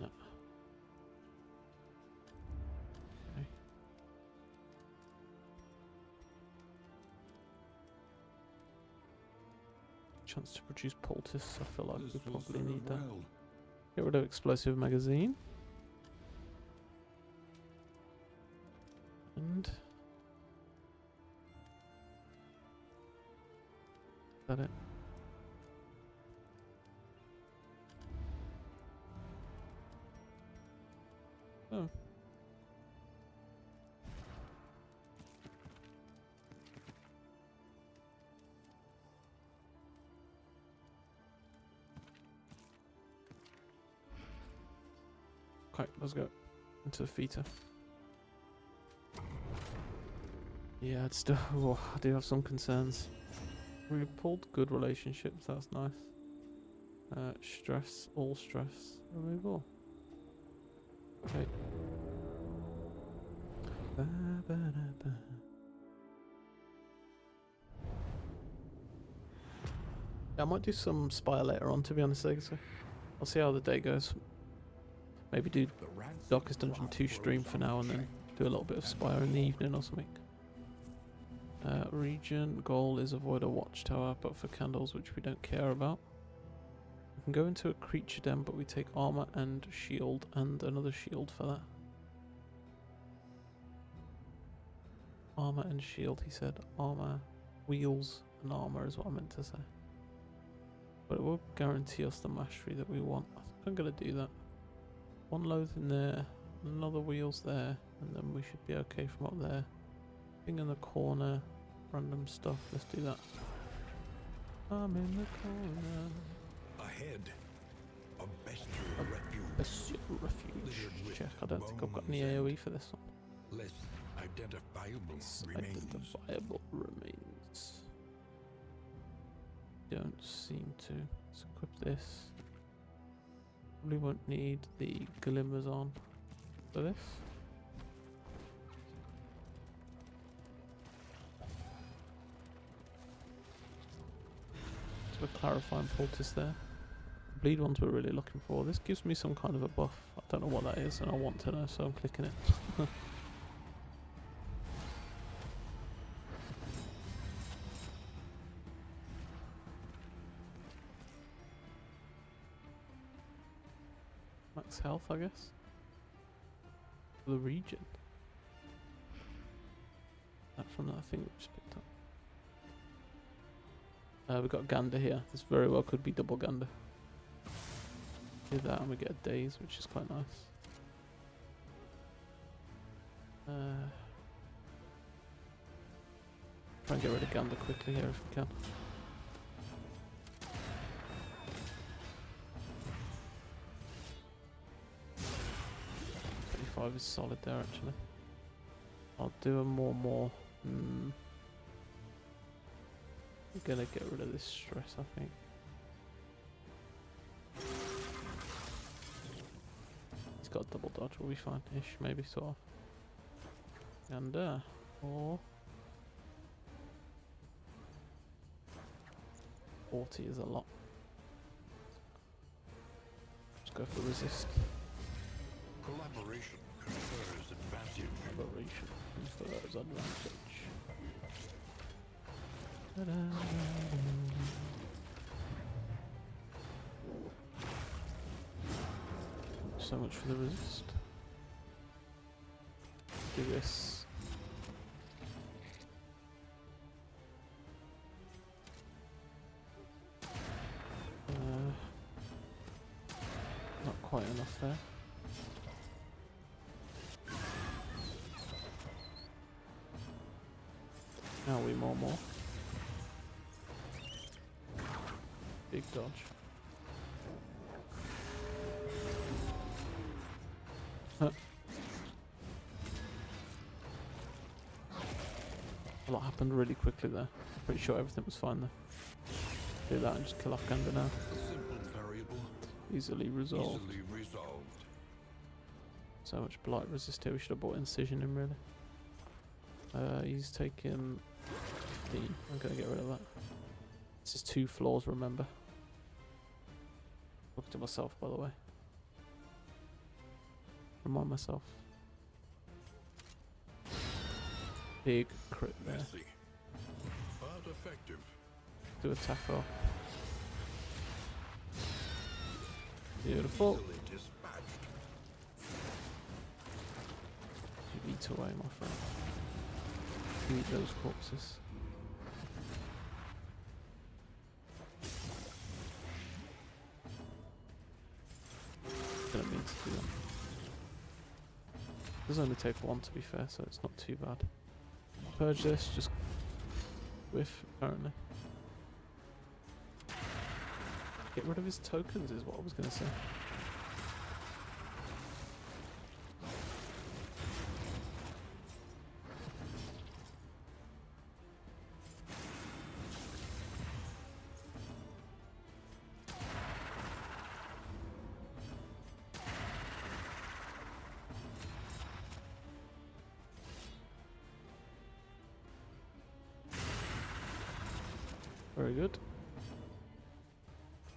No. Okay. Chance to produce poultice. I feel like we probably need that. Get rid of explosive magazine. And... is that it? Oh. Okay, let's go into the Theta. Yeah, it's still. Oh, I do have some concerns. We pulled good relationships. That's nice. Stress, all stress removal. Okay. Yeah, I might do some Spire later on, to be honest. So I'll see how the day goes. Maybe do Darkest Dungeon 2 stream for now and then do a little bit of Spire in the evening or something. Region goal is avoid a watchtower, but for candles, which we don't care about. We can go into a creature den, but we take armor and shield and another shield for that. Armor and shield, he said. Armor, wheels and armor is what I meant to say. But it will guarantee us the mastery that we want. I think I'm going to do that. One loath in there, another wheels there, and then we should be okay from up there. Thing in the corner, random stuff, let's do that. I'm in the corner. Ahead, a bestial refuge. Bestial refuge. Check, I don't think I've got any AoE for this one. Less identifiable remains. Identifiable remains. Don't seem to. Let's equip this. Probably won't need the glimmers on for this. So we're clarifying poultice there. The bleed ones we're really looking for. This gives me some kind of a buff. I don't know what that is and I want to know, so I'm clicking it. Max health, I guess. For the region. That from that thing we just picked up. We've got Gander here. This very well could be double Gander. Do that and we get a daze, which is quite nice. Try and get rid of Gander quickly here if we can. Is solid there actually. I'll do a more. We're gonna get rid of this stress, I think. He's got double dodge, we'll be fine-ish, maybe sort of. And or 40 is a lot. Let's go for resist. Collaboration confers advantage. Collaboration confers advantage. so much for the resist. Do this. Not quite enough there. Now we more. Big dodge. Huh. A lot happened really quickly there. Pretty sure everything was fine there. Do that and just kill off Gander now. A simple variable, Easily resolved. easily resolved. So much blight resist here. We should have bought incision in really. He's taking 15. I'm gonna get rid of that. This is 2 floors, remember. Look to myself, by the way. Remind myself. Big crit there. Messy, but effective. Do attack roll. Beautiful. Easily dispatched. You eat away, my friend. You eat those corpses. Didn't mean to do that. Does only take 1 to be fair, so it's not too bad. Purge this, just whiff apparently. Get rid of his tokens is what I was going to say. Very good.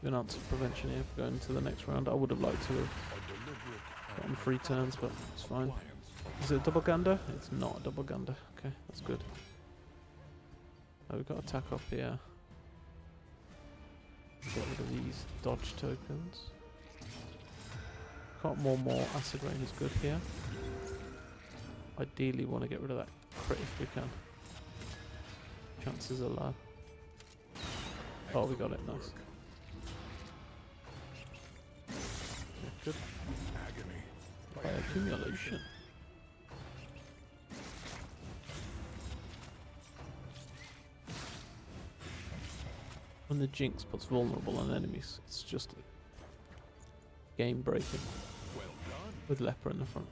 Been answered prevention here for going to the next round. I would have liked to have A deliberate gotten 3 turns, but it's fine. compliance. Is it a double gander? It's not a double gander. Okay, that's good. Oh, we've got attack up here. Get rid of these dodge tokens. Can't more acid rain is good here. Ideally want to get rid of that crit if we can. Chances are low. Oh, we got it, nice. Yeah, good. Agony. By accumulation. When the Jinx puts vulnerable on enemies, it's just game breaking Well done. with Leper in the front.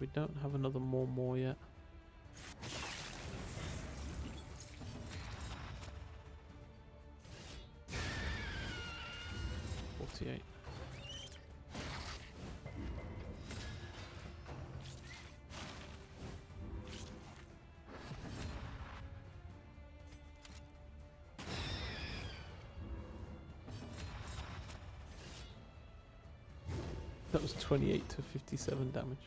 We don't have another more yet. $48. That was 28 to 57 damage.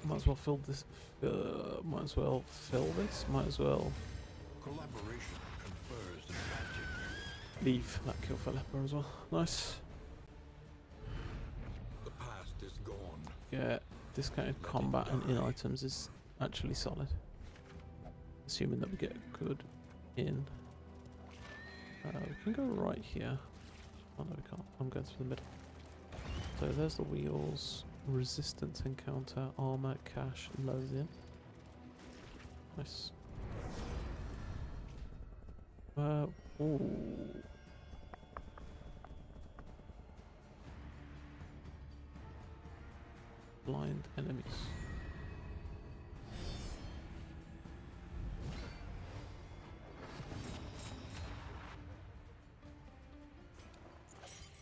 Might as well fill this. Might as well fill this. Might as well Collaboration confers advantage. leave that kill for Leper as well. Nice. The past is gone. Yeah, discounted combat and in items is actually solid. Assuming that we get good in. We can go right here. Oh no, we can't. I'm going through the middle. So there's the wheels. Resistance encounter, armor, cash, loathing. Nice. Ooh. Blind enemies.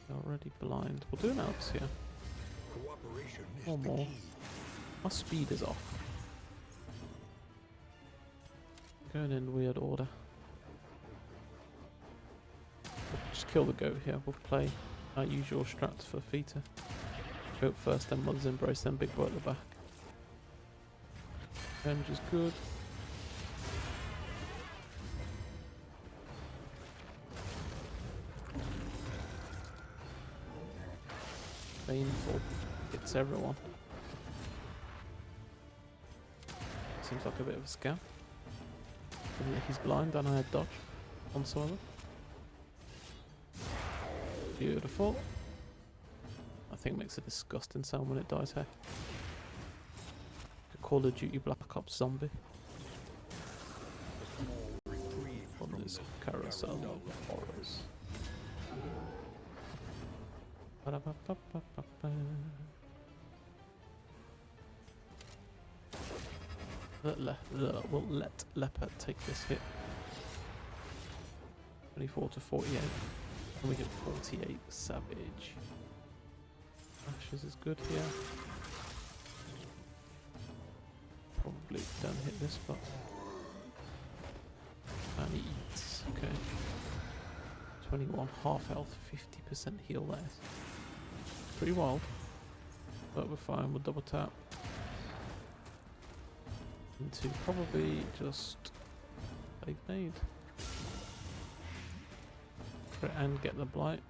They're already blind. We'll do an Alps here. Cooperation is One the more. key. My speed is off. Going in weird order. We'll just kill the goat here. We'll play our usual strats for Feta. Goat first, then Mother's Embrace, then Big Boy at the back. Revenge is good. Painful. Hits everyone. Seems like a bit of a scam. Given that he's blind and I had dodge on some of them. Beautiful. I think it makes a disgusting sound when it dies here. A Call of Duty Black Ops zombie. On this carousel of horrors. We'll let Leopard take this hit. 24 to 48. And we get 48 Savage. Ashes is good here. Probably don't hit this, but. And he eats. Okay. 21, half health, 50% heal there. Pretty wild. But we're fine, we'll double tap. Into probably just Plague Nade. And get the blight.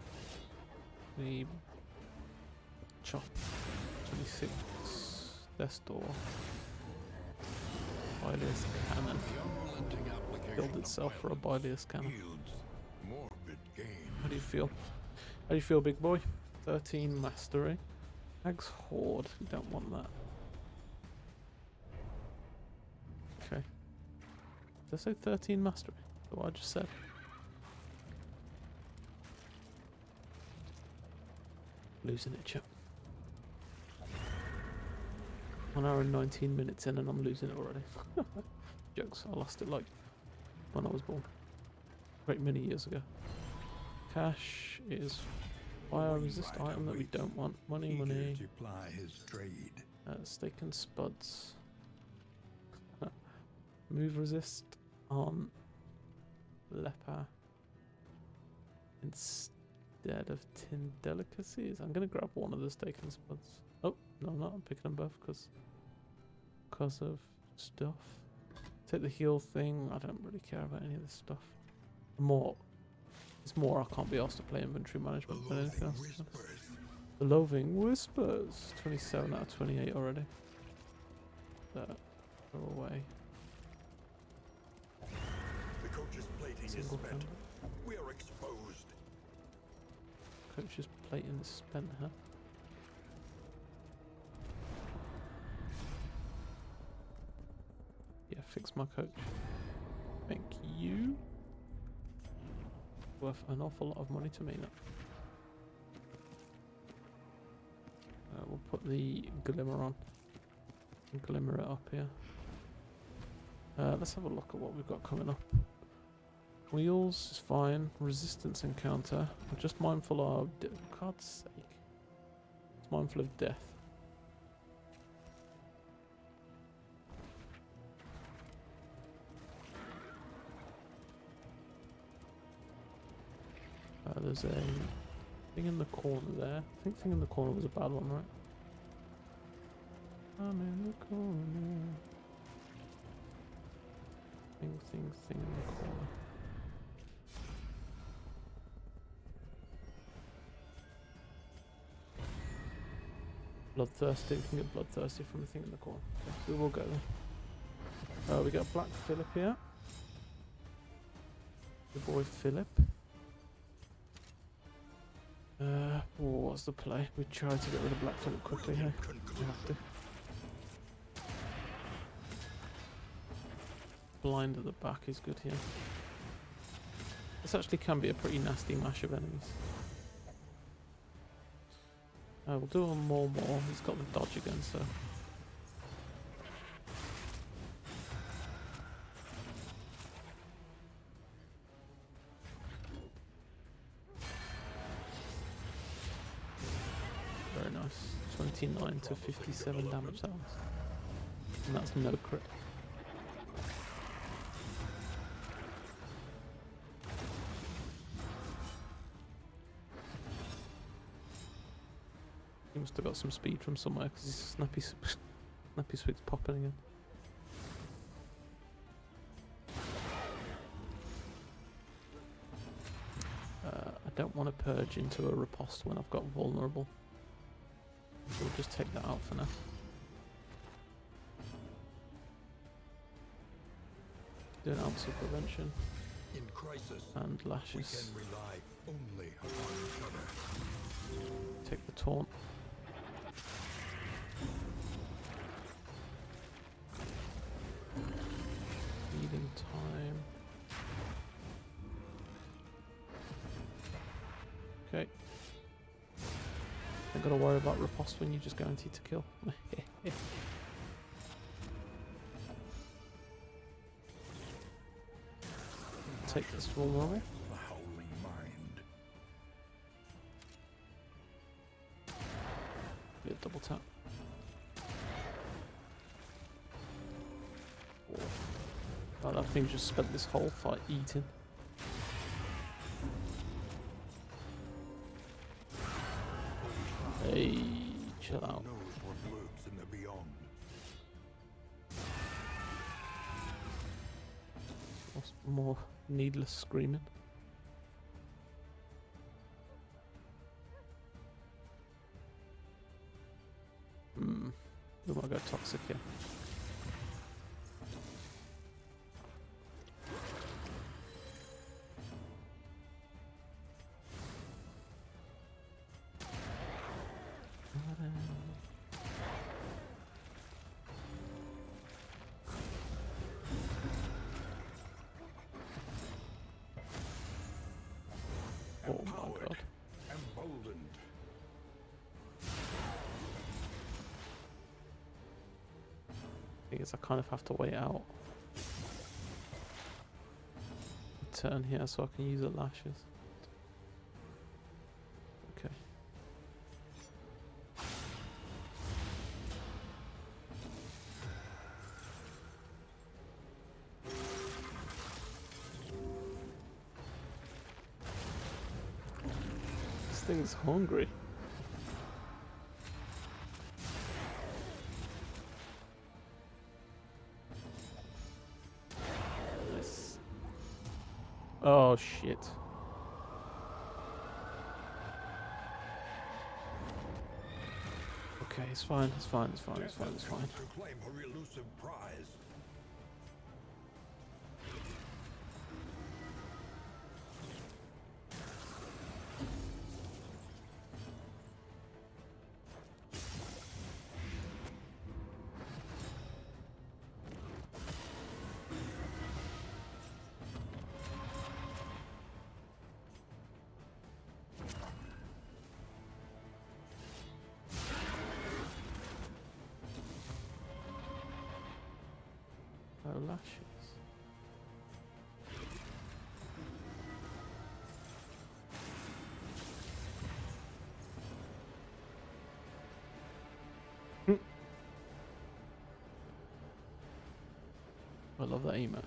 We chop 26 Death Door. Bilious Cannon. Build itself for a Bilious Cannon. How do you feel? How do you feel, big boy? 13 Mastery. Hag's Horde. You don't want that. Okay. Did I say 13 Mastery? That's what I just said. Losing it, chap. 1 hour and 19 minutes in and I'm losing it already. Jokes, I lost it like when I was born. Great many years ago. Cash is fire resist item that we don't want. Money. Steak and spuds. Move resist on leper. Instead of tin delicacies. I'm gonna grab one of the steak and spuds. Oh, no I'm not. I'm picking them both because of stuff. Take the heal thing. I don't really care about any of this stuff. It's more I can't be asked to play inventory management than anything else. The Loathing Whispers. 27 out of 28 already. That go away. The coach's plating is Single spent. hand. We are exposed. Coach's plating is spent, huh? Yeah, fix my coach. Thank you. Worth an awful lot of money to me now. We'll put the glimmer on. Glimmer it up here. Let's have a look at what we've got coming up. Wheels is fine. Resistance encounter. I'm just mindful of... For God's sake. It's mindful of death. There's a thing in the corner there. I think thing in the corner was a bad one, right? I'm in the corner. Thing in the corner. Bloodthirsty. We can get bloodthirsty from the thing in the corner. Okay, we will go there. We got Black Phillip here. The boy Philip. What's the play? We try to get rid of Black Phillip quickly here. We have to. Blind at the back is good here. This actually can be a pretty nasty mash of enemies. We'll do a more. He's got the dodge again, so. Very nice. 29 to 57 damage that was. And that's no crit. must have got some speed from somewhere because his snappy swig's popping again. I don't want to purge into a riposte when I've got vulnerable. We'll just take that out for now. Do an ounce of prevention. In crisis, And we lashes. can rely only upon each other. Take the taunt. Feeding time. Okay. Don't gotta worry about riposte when you're just guaranteed to kill. Take this vulnerable. The howling mind. Be a double tap. Oh, that thing just spent this whole fight eating. Hey, chill out. Who knows what lurks in the beyond? What's more needless screaming? We might go toxic here. Oh my god. Emboldened. I guess I kind of have to wait out a turn here so I can use the lashes. Okay. This thing's hungry. Nice. Oh shit. Okay, it's fine, it's fine, it's fine, it's fine, it's fine. To claim her elusive prize. Oh, lashes. I love that emote.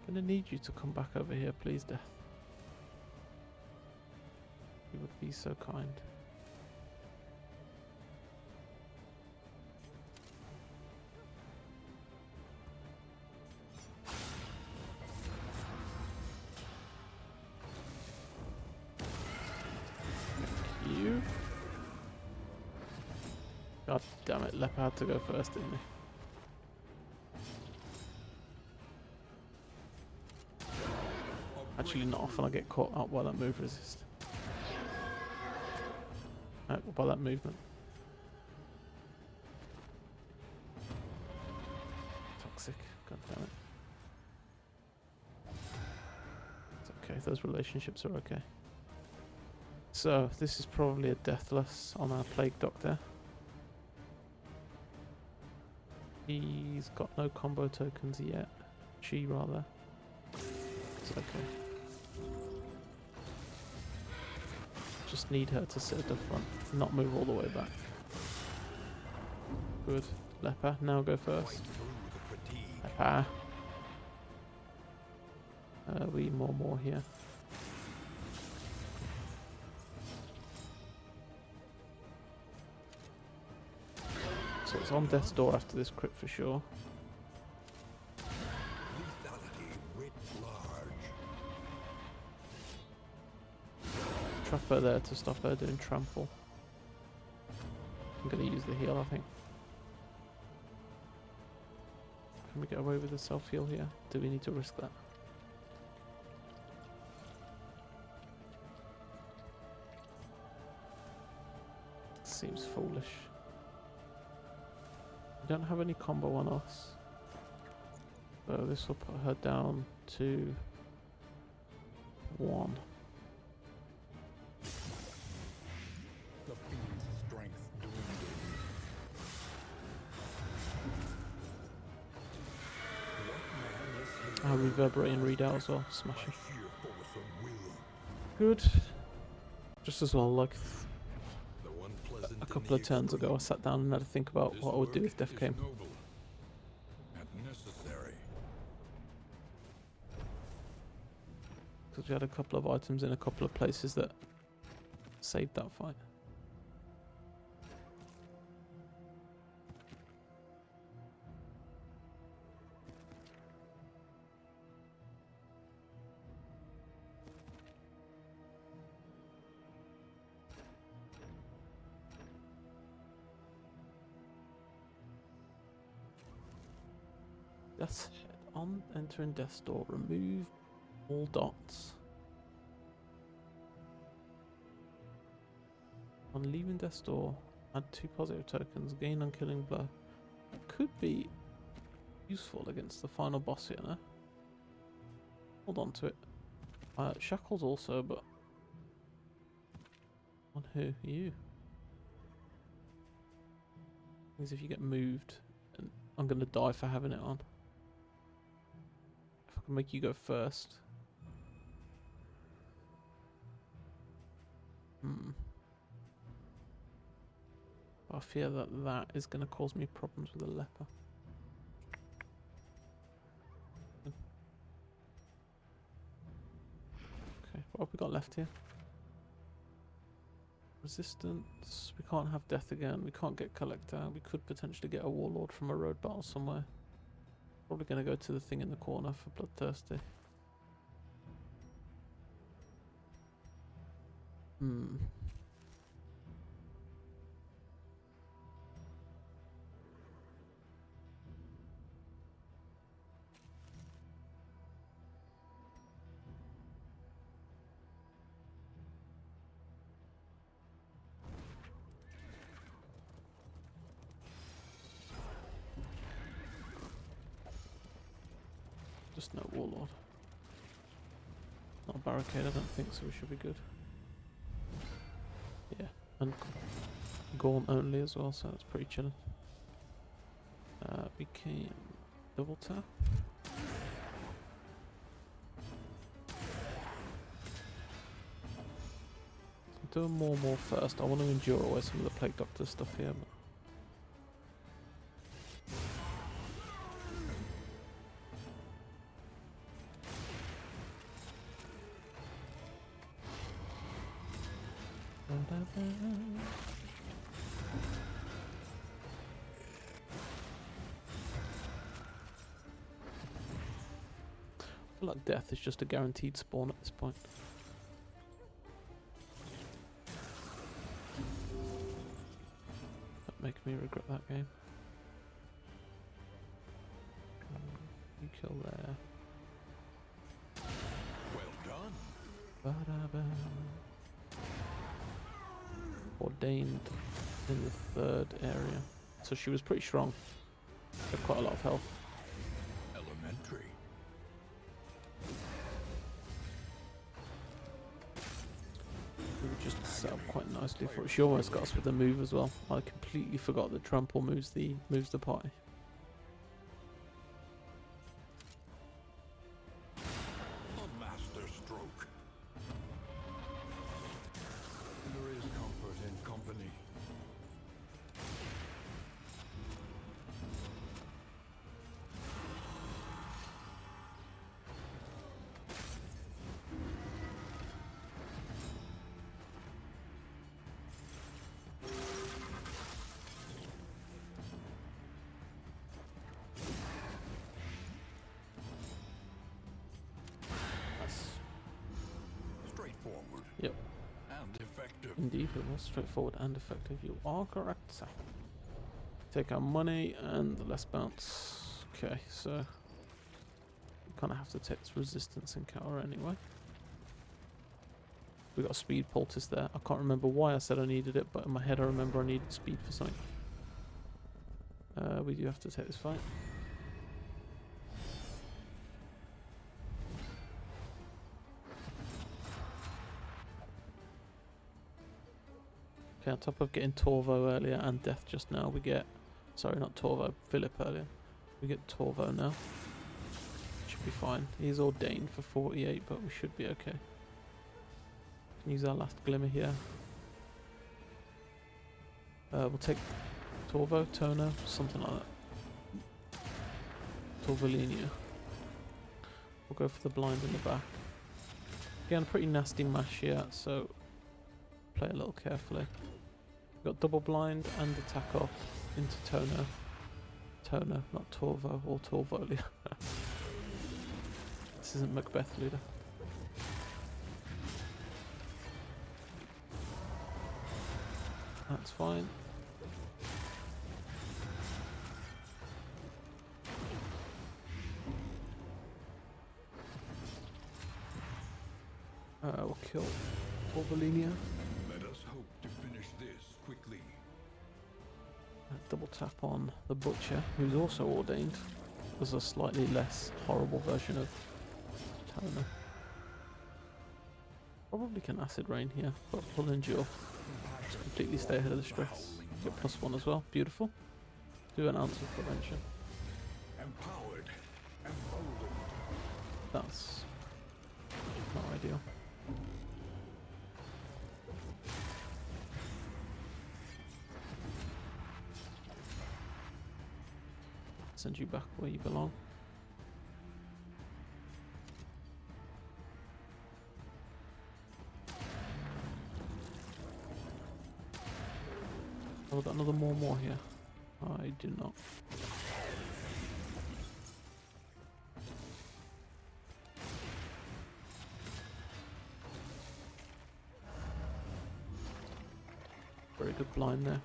Gonna need you to come back over here, please, Death. You would be so kind. Thank you. God damn it, Leper had to go first, didn't he? Actually, not often I get caught out by that move resist. By that movement. Toxic. God damn it. It's okay. Those relationships are okay. So, this is probably a Deathless on our Plague Doctor. He's got no combo tokens yet. She, rather. It's okay. Just need her to sit at the front, not move all the way back. Good. Leper, now go first. Fight through the fatigue. Leper. We more here. So it's on death's door after this crit for sure. Lethality writ large. Trap her there to stop her doing trample. I'm gonna use the heal, I think. Can we get away with the self-heal here? Do we need to risk that? Seems foolish. We don't have any combo on us. So this will put her down to 1. The fiend's strength dwindles. What man is here? Reverberating readout as well. Smashing. By sheer force of will. Good. Just as well, like The one pleasant a in couple of the turns ago, I extreme. sat down and had to think about This what I would do work if death is came. noble and necessary. Because we had a couple of items in a couple of places that saved that fight. Death's head. On entering death's door, remove all dots. On leaving death's door, add 2 positive tokens, gain on killing blow. That could be useful against the final boss here, no? Hold on to it. Shackles also, but on who? You. Because if you get moved, and I'm gonna die for having it on. If I can make you go first. I fear that that is going to cause me problems with the leper. Okay, what have we got left here? Resistance. We can't have death again. We can't get collector. We could potentially get a warlord from a road battle somewhere. Probably going to go to the thing in the corner for bloodthirsty. Just no warlord. Not a barricade, I don't think, so we should be good. Yeah, and Gaunt only as well, so that's pretty chilling. Became double tap. Do more first. I want to endure away some of the Plague Doctor stuff here. But I feel like death is just a guaranteed spawn at this point. That makes me regret that game. You kill there. Well done. Ba-da-ba. Ordained in the third area. So she was pretty strong. Had quite a lot of health. Elementary. We were just set up quite nicely for it. She almost got us with the move as well. I completely forgot that trample moves the party. A master stroke. There is comfort in company. Yep. And effective. Indeed, it was straightforward and effective. You are correct, sir. Take our money and less bounce. Okay, so we kind of have to take this resistance encounter anyway. We got a speed poultice there. I can't remember why I said I needed it, but in my head I remember I needed speed for something. We do have to take this fight. Okay, on top of getting Torvo earlier and Death just now, we get... Sorry, not Torvo, Philip earlier. We get Torvo now. Should be fine. He's ordained for 48, but we should be okay. Can use our last glimmer here. We'll take Torvo, Toner, something like that. Torvolinia. We'll go for the blind in the back. Again, pretty nasty mash here, so play a little carefully. We've got double blind and attack off into Toner. Toner, not Torvo or Torvolia. This isn't Macbeth, leader. That's fine. We'll kill Torvolinia. Let us hope to finish this quickly. Double tap on the Butcher, who's also ordained as a slightly less horrible version of Toner. Probably can acid rain here, but we'll endure. Just completely stay ahead of the stress. Get +1 as well. Beautiful. Do an ounce of prevention. Empowered, emboldened. That's not ideal. Send you back where you belong. Oh, we've got another more here. I do not. Very good blind there.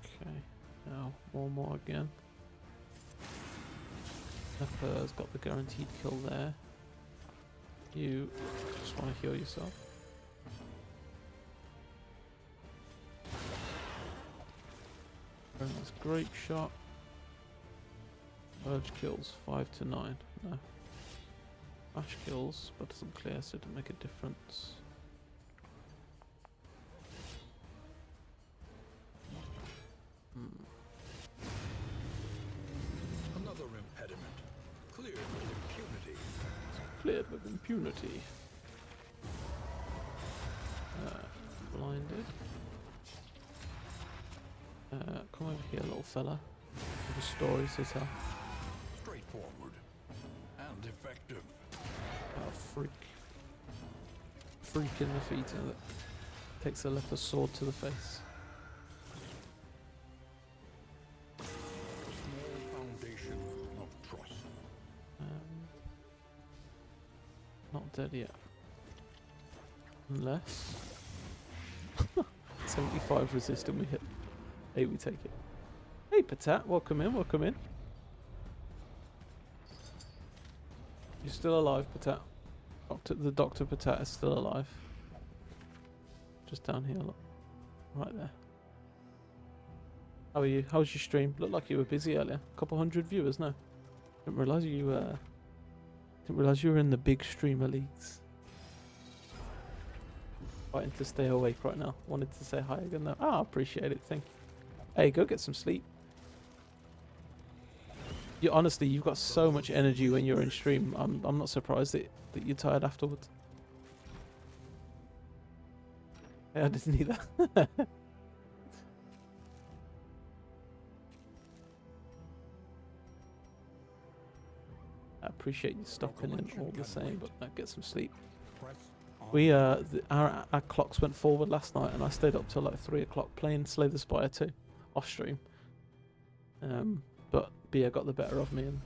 Okay, now more again. Pepper's got the guaranteed kill there. You just want to heal yourself. Very nice, great shot. Urge kills 5 to 9. No. Flash kills, but doesn't clear, so it doesn't make a difference. Another impediment. Cleared with impunity. Cleared with impunity. Blinded. Come over here, little fella. Have a story to tell. Straightforward. And effective. Freak. Freak in the feet that takes a leper's sword to the face. Small foundation of trust. Not dead yet. Unless 75 resist and we hit. Hey, we take it. Hey, Patat, welcome in, welcome in. You're still alive, Patat. The Dr. Patat is still alive. Just down here, look. Right there. How are you? How was your stream? Looked like you were busy earlier. A couple hundred viewers, no? Didn't realise you were in the big streamer leagues. Fighting to stay awake right now. Wanted to say hi again though. Ah, appreciate it, thank you. Hey, go get some sleep. Honestly, you've got so much energy when you're in stream. I'm not surprised that you're tired afterwards. Yeah, I didn't either. I appreciate you stopping in all the same, but get some sleep. We our clocks went forward last night, and I stayed up till like 3 o'clock playing Slay the Spire 2 off stream. But beer got the better of me and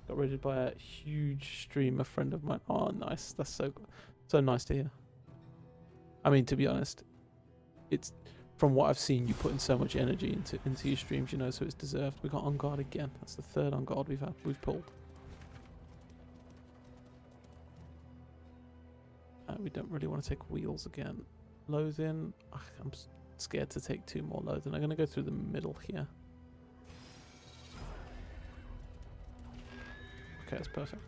got raided by a huge streamer friend of mine. Oh, nice. That's so nice to hear. I mean, to be honest, it's from what I've seen, you put in so much energy into your streams, you know, so it's deserved. We got on guard again. That's the third on guard we've pulled. We don't really want to take wheels again. Loathing. I'm scared to take 2 more loathing. I'm going to go through the middle here. Okay, that's perfect.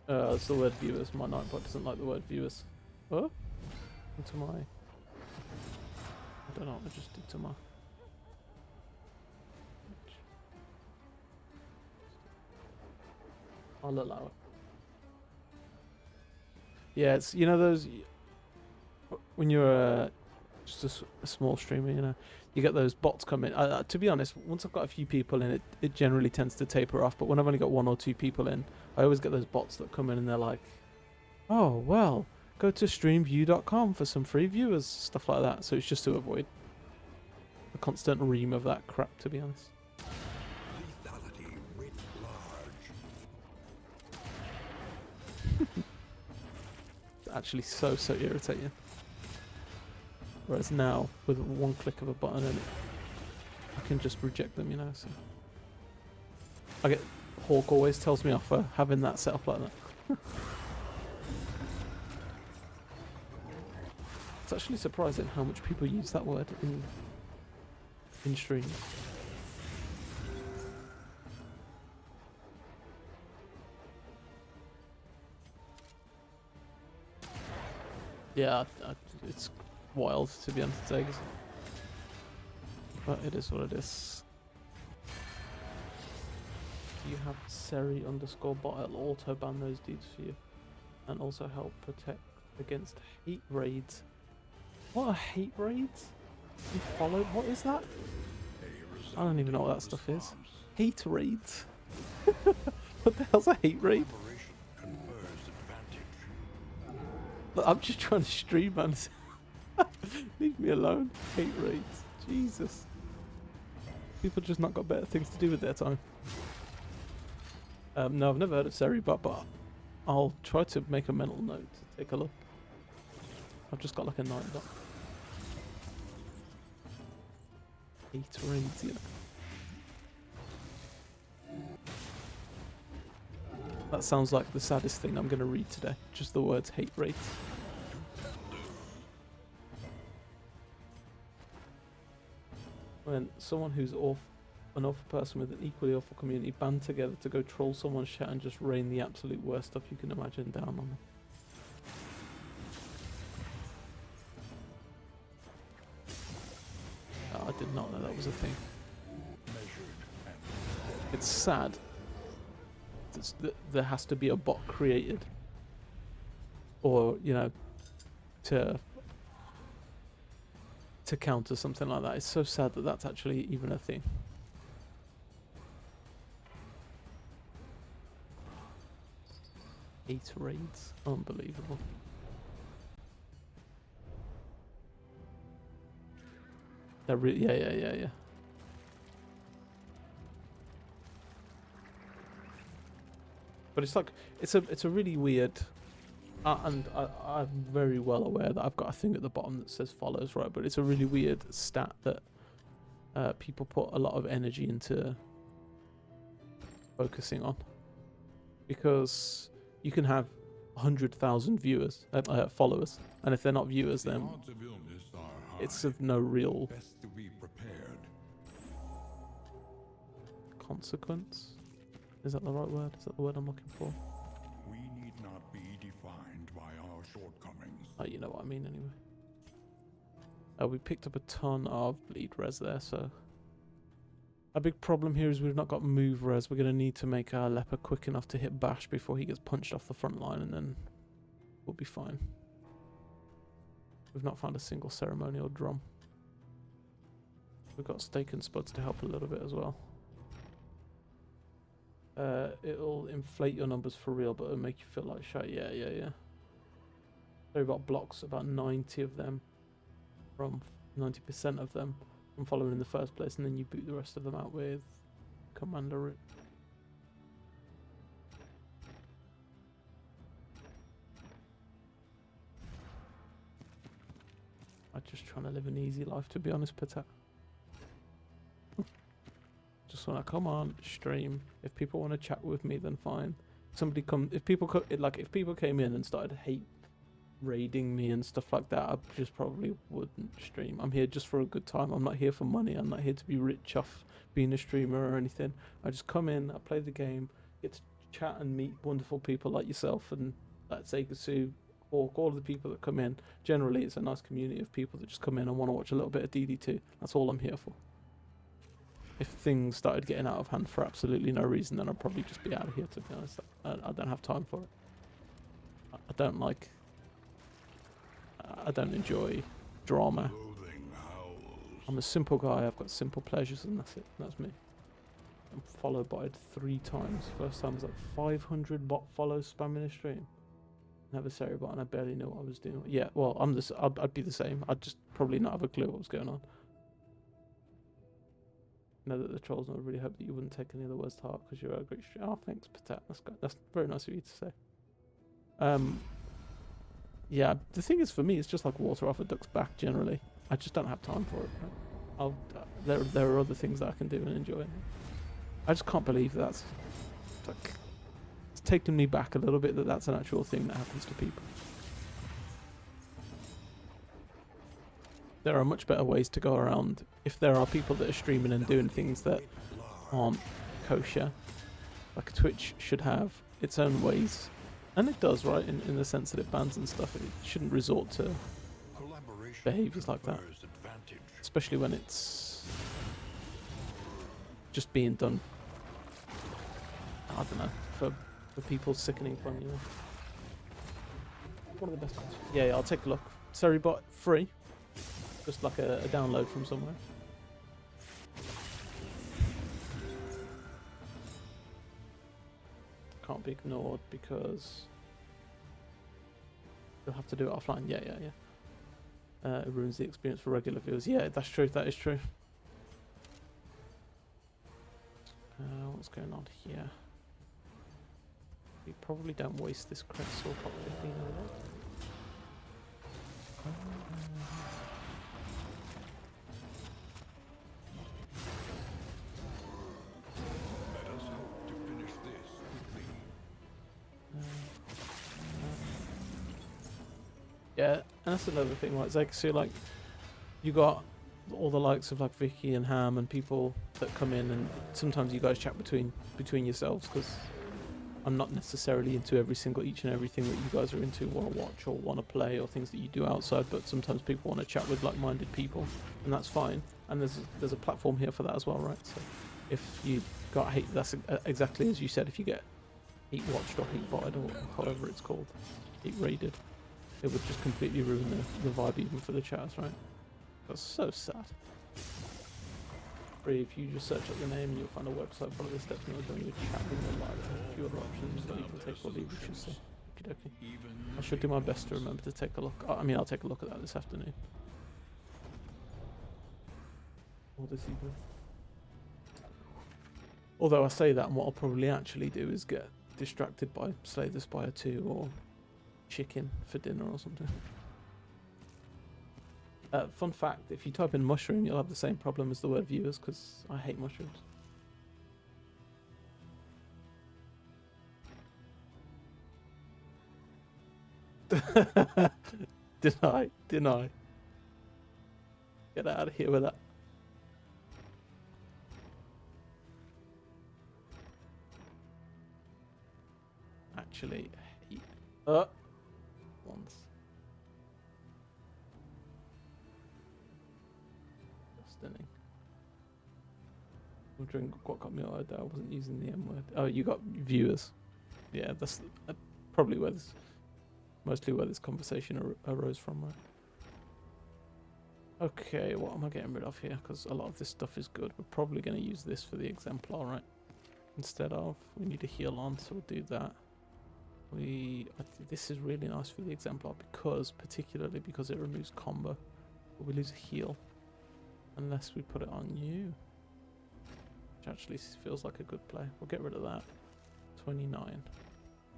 It's the word viewers. My Nightbot doesn't like the word viewers. Oh? Into my... I don't know what I just did to my... I'll allow it. Yeah, it's, you know, those... When you're just a small streamer, you know, you get those bots come in. To be honest, once I've got a few people in, it generally tends to taper off. But when I've only got 1 or 2 people in, I always get those bots that come in and they're like, oh, well, go to streamview.com for some free viewers, stuff like that. So it's just to avoid the constant ream of that crap, to be honest. Lethality writ large. It's actually so irritating. Whereas now, with 1 click of a button and I can just reject them, you know. So I get Hawk always tells me off for having that set up like that. It's actually surprising how much people use that word in streams. Yeah, it's wild to be honest, but it is what it is. You have Seri_bot, it'll auto ban those dudes for you, and also help protect against hate raids. What are hate raids? You followed? What is that? I don't even know what that stuff is. Hate raids. What the hell's a hate raid? Look, I'm just trying to stream, man. Leave me alone. Hate raids. Jesus. People just not got better things to do with their time. No, I've never heard of Seribot, but I'll try to make a mental note to take a look. I've just got like a night dot. Hate raids, yeah. That sounds like the saddest thing I'm going to read today. Just the words hate raids. When someone who's an awful person with an equally awful community band together to go troll someone's chat and just rain the absolute worst stuff you can imagine down on them. Oh, I did not know that was a thing. It's sad. There has to be a bot created, or you know, to counter something like that. It's so sad that that's actually even a thing. Eight raids, unbelievable. They're yeah. But it's like it's a really weird, and I'm very well aware that I've got a thing at the bottom that says follows, right? But it's a really weird stat that people put a lot of energy into focusing on, because you can have 100,000 viewers, followers, and if they're not viewers, then it's of no real Best to be prepared. consequence. Is that the right word? Is that the word I'm looking for? We need not be defined by our shortcomings. Oh, you know what I mean anyway. We picked up a ton of bleed res there, so... A big problem here is we've not got move res. We're going to need to make our leper quick enough to hit bash before he gets punched off the front line, and then we'll be fine. We've not found a single ceremonial drum. We've got steak and spuds to help a little bit as well. It'll inflate your numbers for real, but it'll make you feel like shit. Yeah. Sorry about blocks, about 90 of them, from 90% of them from following in the first place, and then you boot the rest of them out with Commander Root. I'm just trying to live an easy life, to be honest, Patat. Just want to come on, stream. If people want to chat with me, then fine. If people came in and started raiding me and stuff like that, I just probably wouldn't stream. I'm here just for a good time. I'm not here for money. I'm not here to be rich off being a streamer or anything. I just come in, I play the game, get to chat and meet wonderful people like yourself and like Seigasu, Hawk, all of the people that come in. Generally, it's a nice community of people that just come in and want to watch a little bit of DD2. That's all I'm here for. If things started getting out of hand for absolutely no reason, then I'd probably just be out of here, to be honest. I don't have time for it. I don't enjoy drama. I'm a simple guy, I've got simple pleasures, and that's it. That's me. I'm followed by it 3 times. First time was like 500 bot follows spamming a stream. Never sorry bot, and I barely knew what I was doing. Yeah, well, I'd be the same. I'd just probably not have a clue what was going on. Know that the trolls and I really hope that you wouldn't take any of the words to heart because you're a great streamer. Oh, thanks, Patat. That's very nice of you to say. Yeah, the thing is, for me, it's just like water off a duck's back. Generally, I just don't have time for it. Right? There are other things that I can do and enjoy. I just can't believe that's like, it's taken me back a little bit that that's an actual thing that happens to people. There are much better ways to go around. If there are people that are streaming and doing things that aren't kosher, like Twitch should have its own ways, and it does, right, in the sense that it bans and stuff. It shouldn't resort to behaviours like that, especially when it's just being done, I don't know, for people sickening fun, you know. One of the best ones. Yeah, I'll take a look. Seribot free. Just like a download from somewhere. Can't be ignored because you'll have to do it offline. Yeah. It ruins the experience for regular viewers. Yeah, that's true. That is true. What's going on here? We probably don't waste this crest or top 15 over there. Yeah, and that's another thing, right? Like, so like, you got all the likes of like Vicky and Ham and people that come in, and sometimes you guys chat between yourselves because I'm not necessarily into each and everything that you guys are into, want to watch or want to play, or things that you do outside. But sometimes people want to chat with like-minded people, and that's fine. And there's a platform here for that as well, right? So if you got hate, that's exactly as you said. If you get hate watched or hate botted or however it's called, hate raided, it would just completely ruin the vibe even for the chats, right? That's so sad. If you just search up the name and you'll find a website, follow the steps and it'll join your chat room or live. A few other options that you can take or leave, which is okie dokie. I should do my best to remember to take a look. I mean, I'll take a look at that this afternoon. Or this evening. Although I say that, and what I'll probably actually do is get distracted by Slay the Spire 2 or chicken for dinner or something. Fun fact, if you type in mushroom, you'll have the same problem as the word viewers, because I hate mushrooms. Deny. Get out of here with that. Actually, hate once. Stunning. I'm wondering what got me out there. I wasn't using the M word. Oh, you got viewers. Yeah, that's probably mostly where this conversation arose from, right? Okay, what am I getting rid of here? Because a lot of this stuff is good. We're probably going to use this for the exemplar, right? Instead of, we need a heal on, so we'll do that. This is really nice for the exemplar particularly because it removes combo. But we lose a heal. Unless we put it on you. Which actually feels like a good play. We'll get rid of that. 29.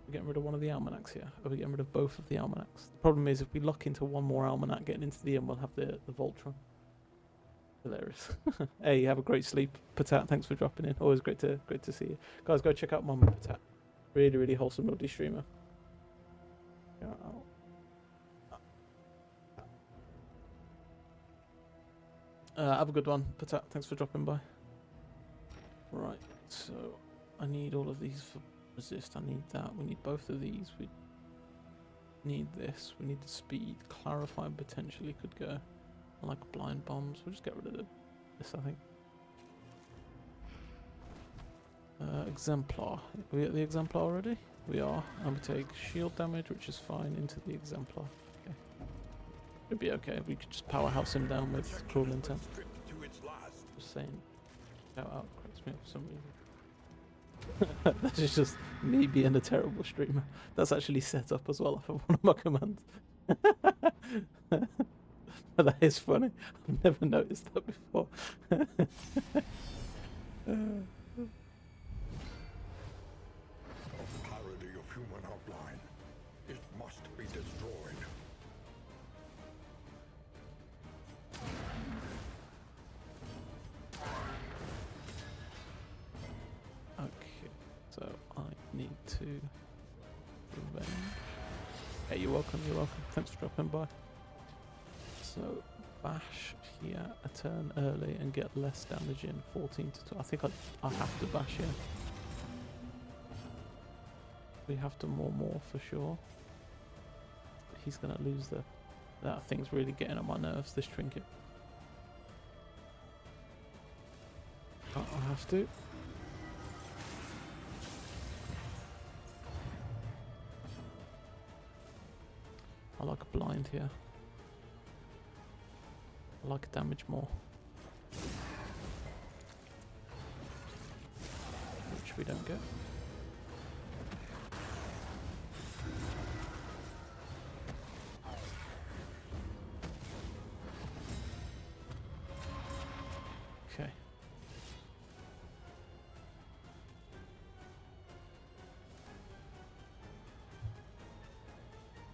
We're getting rid of one of the almanacs here. Are we getting rid of both of the almanacs? The problem is if we lock into one more almanac getting into the inn, we'll have the Voltron. Hilarious. Hey, have a great sleep. Patat, thanks for dropping in. Always great to see you. Guys, go check out Mum and Patat. Really, really wholesome, lovely streamer. Have a good one, Patat. Thanks for dropping by. Right, so I need all of these for resist. I need that. We need both of these. We need this. We need the speed. Clarify potentially could go. I like blind bombs. We'll just get rid of this, I think. Exemplar. Are we at the exemplar already? We are. And we take shield damage, which is fine, into the exemplar. Okay. It'd be okay. We could just powerhouse him down with cruel intent. Just saying. Shout out cracks me up for some reason. That is just me being a terrible streamer. That's actually set up as well off of one of my commands. But that is funny. I've never noticed that before. Parody of human outline. It must be destroyed. Okay, so I need to revenge. Hey, you're welcome, you're welcome. Thanks for dropping by. So, bash here a turn early and get less damage in. 14 to 12. I think I have to bash here. We have to more for sure. He's going to lose the... That thing's really getting on my nerves, this trinket. I have to. I like a blind here. I like damage more. Which we don't get. Okay.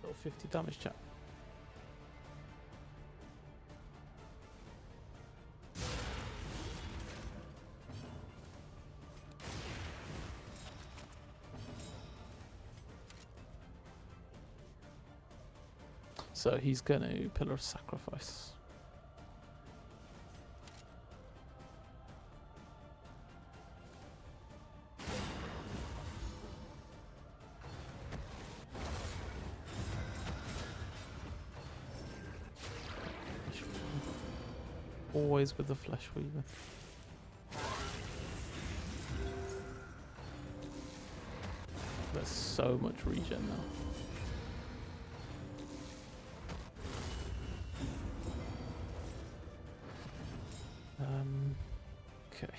Little 50 damage chat. So he's going to Pillar of Sacrifice. Always with the Flesh Weaver. There's so much regen now. Okay,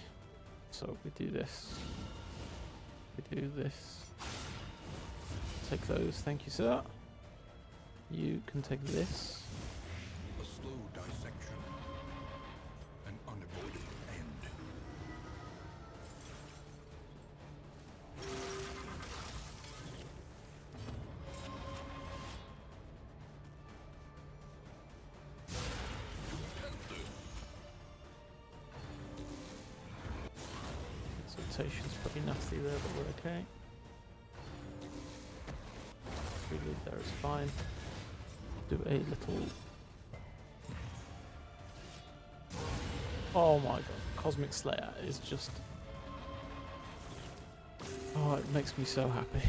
so we do this. We do this. Take those, thank you, sir. You can take this. A slow dissection. An unavoidable end. Exaltation's pretty nasty there, but we're okay. Reload there is fine. Do a little... Oh my god, Cosmic Slayer is just... Oh, it makes me so happy.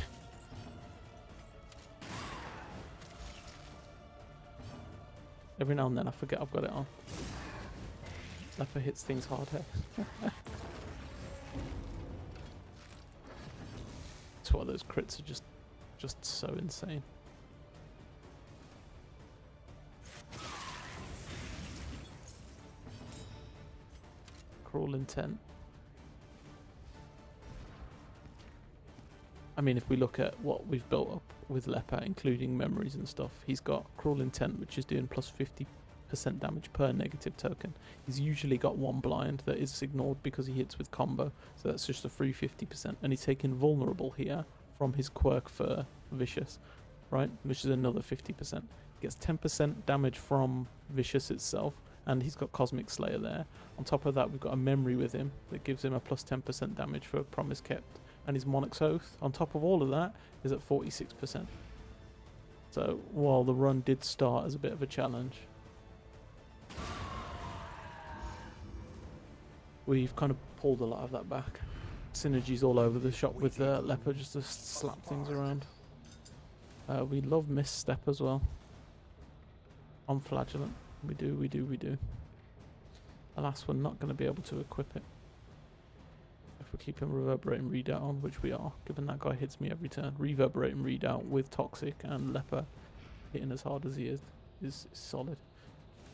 Every now and then I forget I've got it on. Leper hits things hard here. That's why those crits are just so insane. Cruel Intent. I mean, if we look at what we've built up with Leper, including memories and stuff, he's got Cruel Intent, which is doing plus 50 damage per negative token. He's usually got one blind that is ignored because he hits with combo, so that's just a free 50%. And he's taking vulnerable here from his quirk for Vicious, right? Which is another 50%. Gets 10% damage from Vicious itself, and he's got Cosmic Slayer there. On top of that, we've got a memory with him that gives him a plus 10% damage for Promise Kept, and his Monarch's Oath, on top of all of that, is at 46%. So, while the run did start as a bit of a challenge, we've kind of pulled a lot of that back. Synergies all over the shop with Leopard just to slap things around. We love Misstep as well. On Flagellant. We do. Alas, we're not going to be able to equip it. If we're keeping Reverberating Redoubt on, which we are, given that guy hits me every turn. Reverberating Redoubt with Toxic and Leper hitting as hard as he is solid.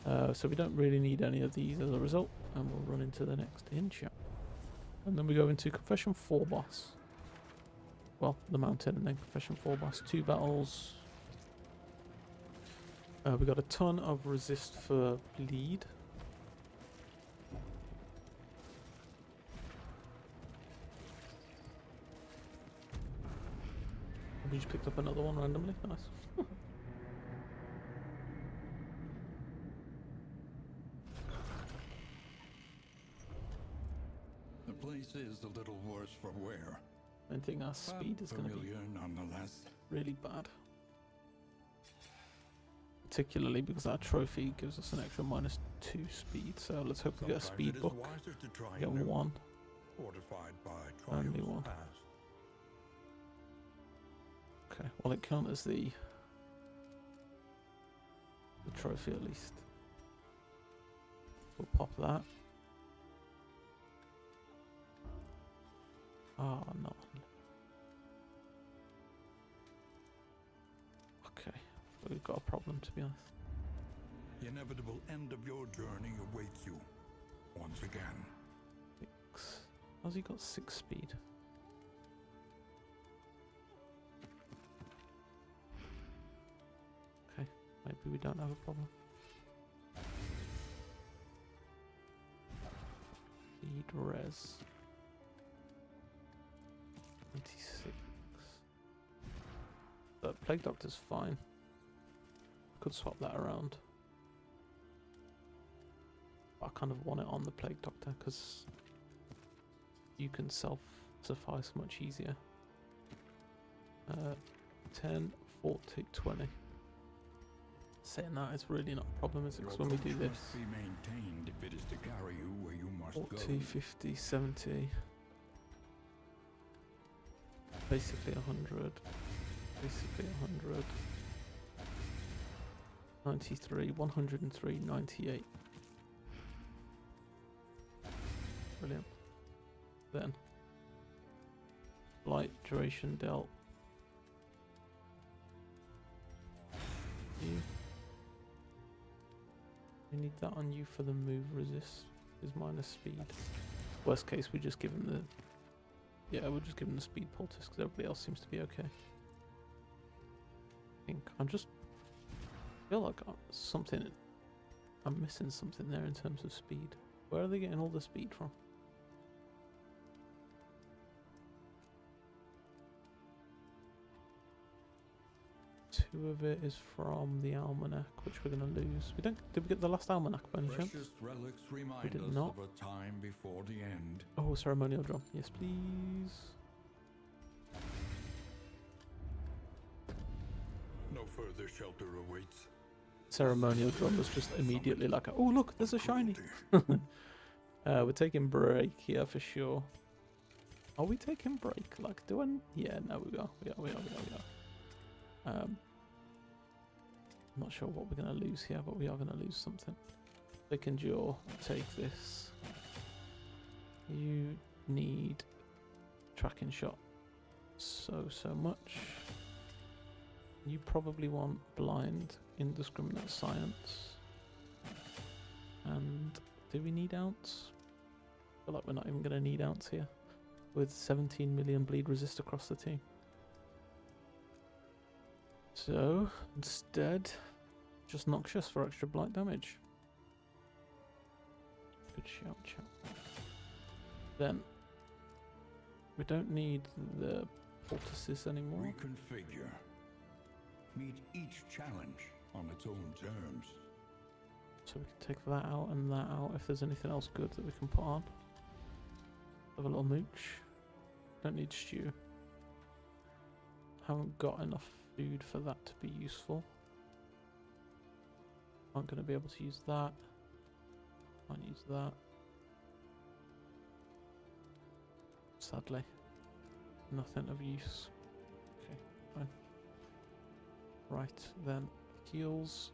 So we don't really need any of these as a result, and we'll run into the next Inch. And then we go into Confession 4 boss. Well, the mountain and then Confession 4 boss. 2 battles. We got a ton of resist for bleed. We just picked up another one randomly. Nice. The place is a little worse for wear. I think our speed is going to be Familiar nonetheless. really bad. Particularly because our trophy gives us an extra -2 speed. So let's hope we get a speed book. Get one. Fortified by Only trials one. past. Okay, well it counts as the trophy at least. We'll pop that. Oh no. Okay, we've got a problem to be honest. The inevitable end of your journey awaits you once again. 6. How's he got 6 speed? Okay, maybe we don't have a problem. Speed res. 26. But Plague Doctor's fine. Could swap that around. I kind of want it on the Plague Doctor because you can self-suffice much easier. 10, 40, 20. Saying that is really not a problem, is it? Because when we do this, Be maintained if it is to carry you where you must 40, go. 50, 70. Basically 100. Basically 100. 93, 103, 98. Brilliant. Then light duration dealt. We need that on you for the move resist. Is minus speed. Worst case, we just give him the. Yeah, we'll just give him the speed poultice because everybody else seems to be okay. I think I'm just feel like I'm missing something there in terms of speed. Where are they getting all the speed from? Two of it is from the almanac, which we're gonna lose. Did we get the last almanac by any chance? Precious relics remind We did us not. of a time before the end. Oh, ceremonial drum. Yes, please. No further shelter awaits. Ceremonial drum was just immediately like, oh look, there's a shiny. We're taking break here for sure. Are we taking break? Like, yeah, no, we are. We are. I'm not sure what we're going to lose here, but we are going to lose something. Click Endure, take this. You need tracking shot so much. You probably want blind, indiscriminate science. And do we need ounce? I feel like we're not even going to need ounce here. With 17 million bleed resist across the team. So, instead, just Noxious for extra blight damage. Good shout, chap. Then we don't need the poultices anymore. Reconfigure. Meet each challenge on its own terms. So we can take that out and that out if there's anything else good that we can put on. Have a little mooch. Don't need stew. Haven't got enough food for that to be useful. Aren't going to be able to use that. Can't use that. Sadly. Nothing of use. Okay, fine. Right, then heals.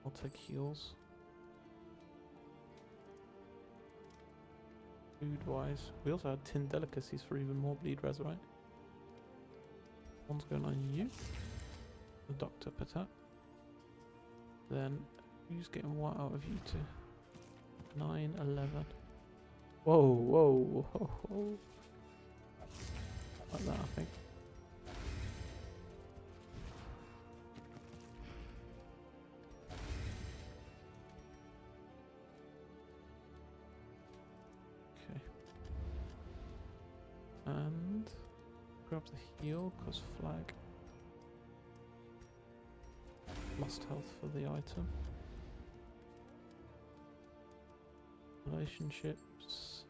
I'll take heals. Food-wise, we also had tin delicacies for even more bleed res, right? One's going on you, the Dr. Patat. Then, who's getting what out of you two? 9, 11. Whoa, whoa, whoa, whoa. Like that, I think. And grab the heal, cause flag. Lost health for the item. Relationships.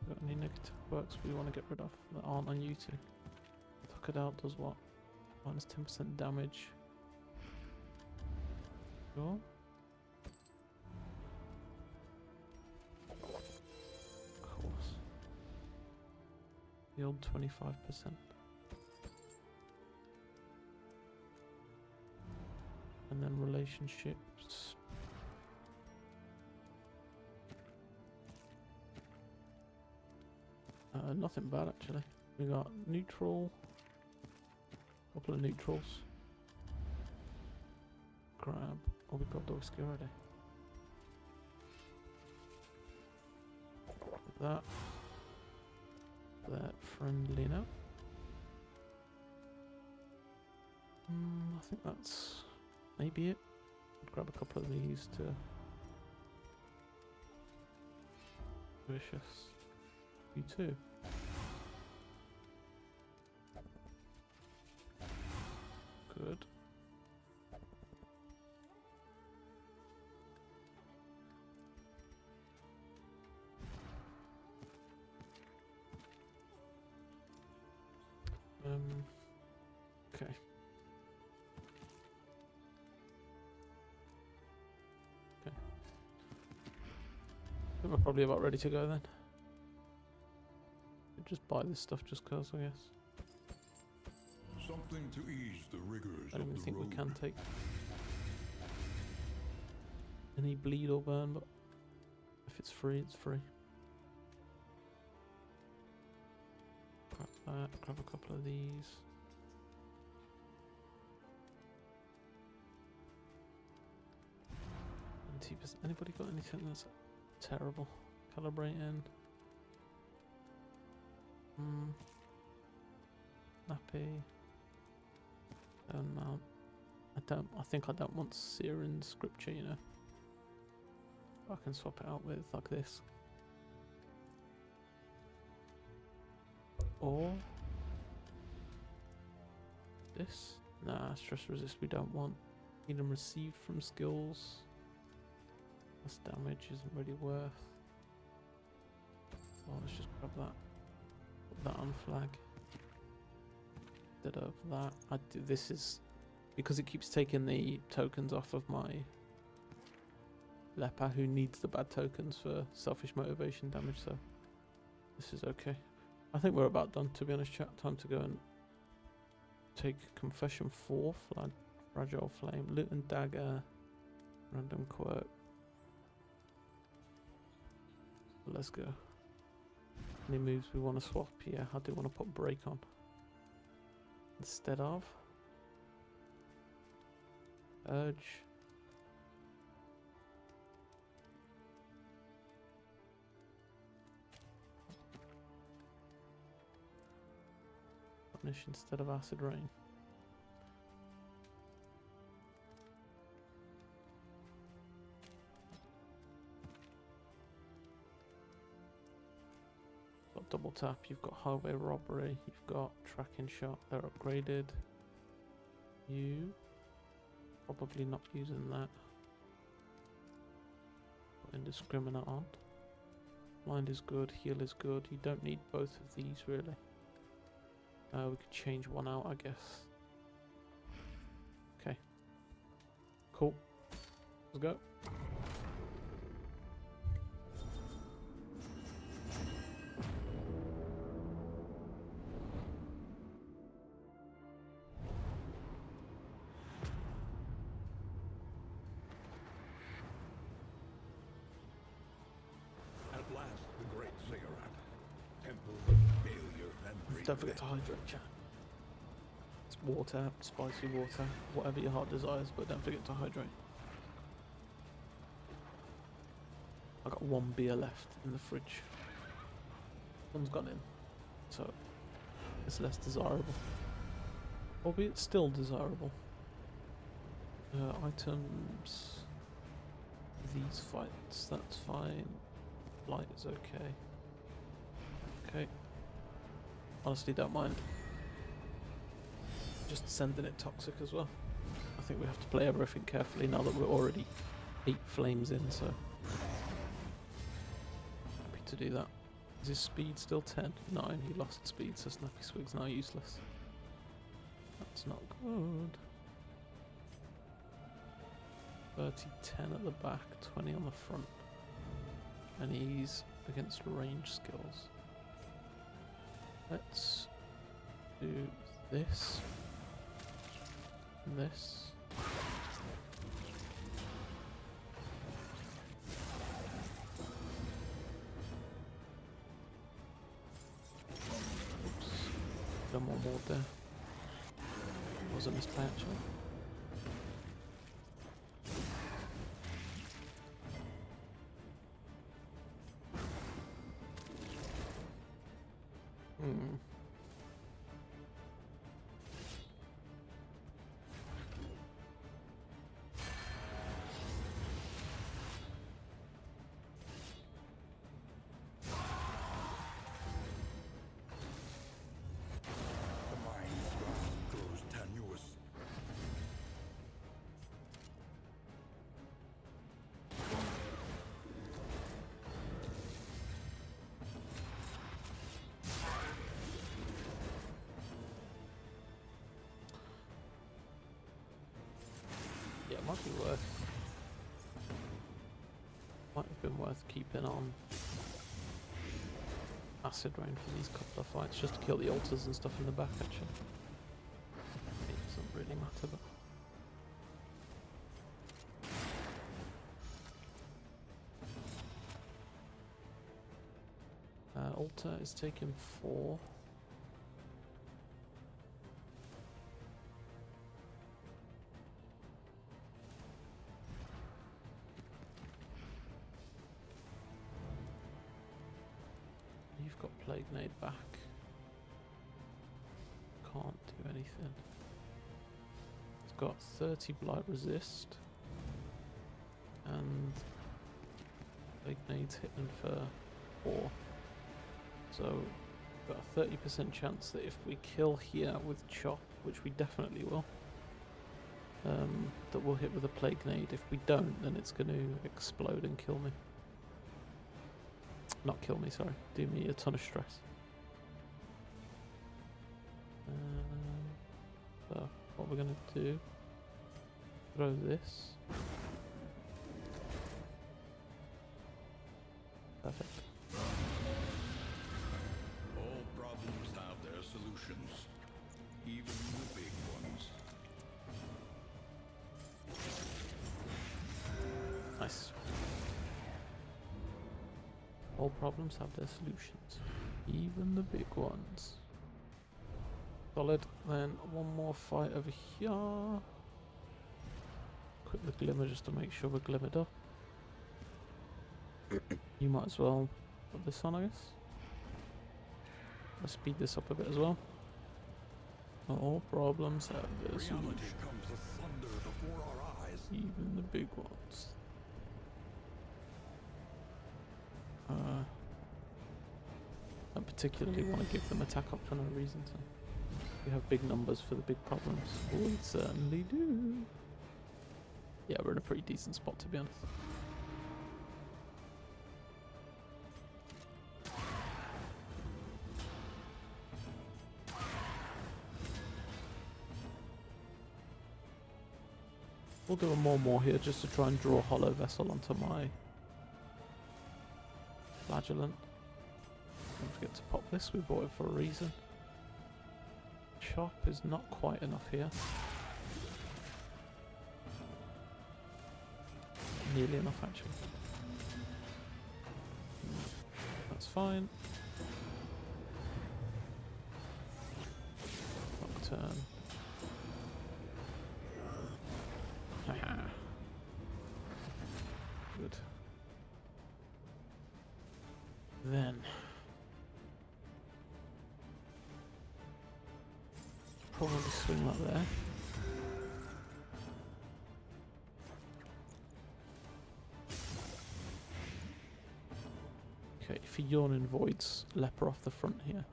Got any negative quirks we want to get rid of that aren't on you two? Tuck it out does what? Minus 10% damage. Sure. The old 25%. And then relationships. Nothing bad actually. We got neutral. Couple of neutrals. Grab. Oh, we got the whiskey already. That. They're friendly now. I think that's maybe it. Grab a couple of these to vicious. You too. Good. Okay. Okay. I think we're probably about ready to go then. Just buy this stuff just cause, I guess. Something to ease the rigors I don't even of the think road. we can take any bleed or burn, but if it's free, it's free. Grab that, grab a couple of these. 20%. Anybody got anything that's terrible? Calibrating. Nappy. Don't mount. I think I don't want Syrian scripture, you know. I can swap it out with like this. Or this. Nah, stress resist we don't want. Need them received from skills. Less damage isn't really worth. Oh, let's just grab that. Put that on flag. Instead of that, this is because it keeps taking the tokens off of my leper who needs the bad tokens for selfish motivation damage, so this is okay. I think we're about done, to be honest, chat. Time to go and take Confession 4, Fragile Flame, Loot and Dagger, Random Quirk. Let's go. Any moves we want to swap? Yeah, I do want to put Break on. Instead of Urge. Punish instead of Acid Rain. got double tap, you've got highway robbery, you've got tracking shot, they're upgraded. You probably not using that. Put indiscriminate on. Blind is good, heal is good. You don't need both of these really. We could change one out, I guess. Okay. Cool. Let's go. At last, the great Ziggurat. Temple of failure and Don't forget to hydrate, chat. It's water, spicy water, whatever your heart desires, but don't forget to hydrate. I got one beer left in the fridge. One's gone in, so it's less desirable. Albeit still desirable. Items. These fights, that's fine. Light is okay. Okay. Honestly, don't mind. Just sending it toxic as well. I think we have to play everything carefully now that we're already 8 flames in, so happy to do that. Is his speed still 10? 9, he lost speed, so Snappy Swig's now useless. That's not good. 30, 10 at the back, 20 on the front. And he's against range skills. Let's do this. And this. Oops. Done one more there. Was a misplay actually. the mind's grasp grows tenuous. Yeah, it might be worth. Might have been worth keeping on acid rain for these couple of fights, just to kill the altars and stuff in the back actually. It doesn't really matter, but altar is taking 4. You've got Plague Nade back. Can't do anything. It's got 30 Blight Resist. And Plague Nade's hitting for 4. So, got a 30% chance that if we kill here with Chop, which we definitely will, that we'll hit with a Plague Nade. If we don't, then it's going to explode and kill me. Not kill me, sorry. Do me a ton of stress. So, what we're going to do, throw this. Perfect. All problems have their solutions, even the big ones. Nice. All problems have their solutions, even the big ones. Solid. Then one more fight over here. Quick the glimmer just to make sure we're glimmered up. You might as well put this on, I guess. Let's speed this up a bit as well. All problems have their Reality solutions, comes asunder before our eyes. even the big ones. don't particularly want to give them attack up for no reason, so we have big numbers for the big problems. We certainly do. Yeah, we're in a pretty decent spot, to be honest. We'll do a more here just to try and draw a hollow vessel onto my flagellant. Don't forget to pop this, we bought it for a reason. Chop is not quite enough here. Nearly enough actually. That's fine. Nocturne. Haha. Good. Then probably swing that there. Okay, if he yawning voids leper off the front here,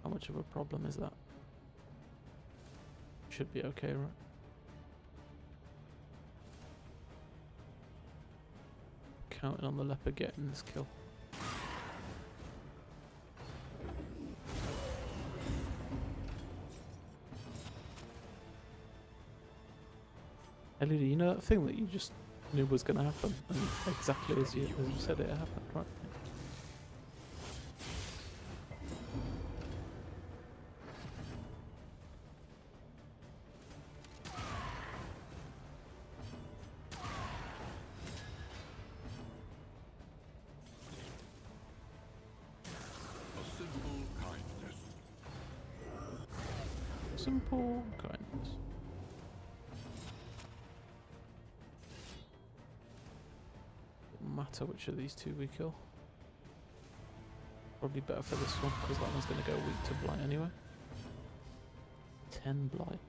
how much of a problem is that? Should be okay, right? Counting on the leper getting this kill. LED, you know that thing that you just knew was going to happen, and exactly as you said it happened, right? Simple kindness. Doesn't matter which of these two we kill. Probably better for this one, because that one's going to go weak to blight anyway. 10 blight.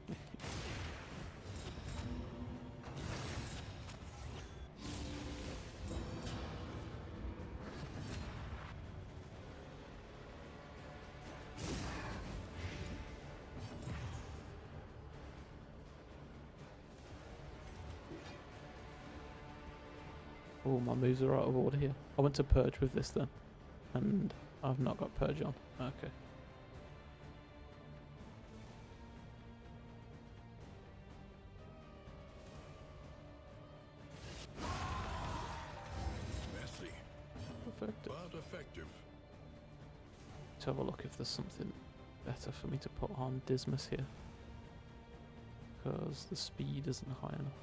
Oh, my moves are out of order here. I went to purge with this then, and I've not got purge on. Okay. Messy, Perfect. but effective. To have a look if there's something better for me to put on Dismas here, because the speed isn't high enough.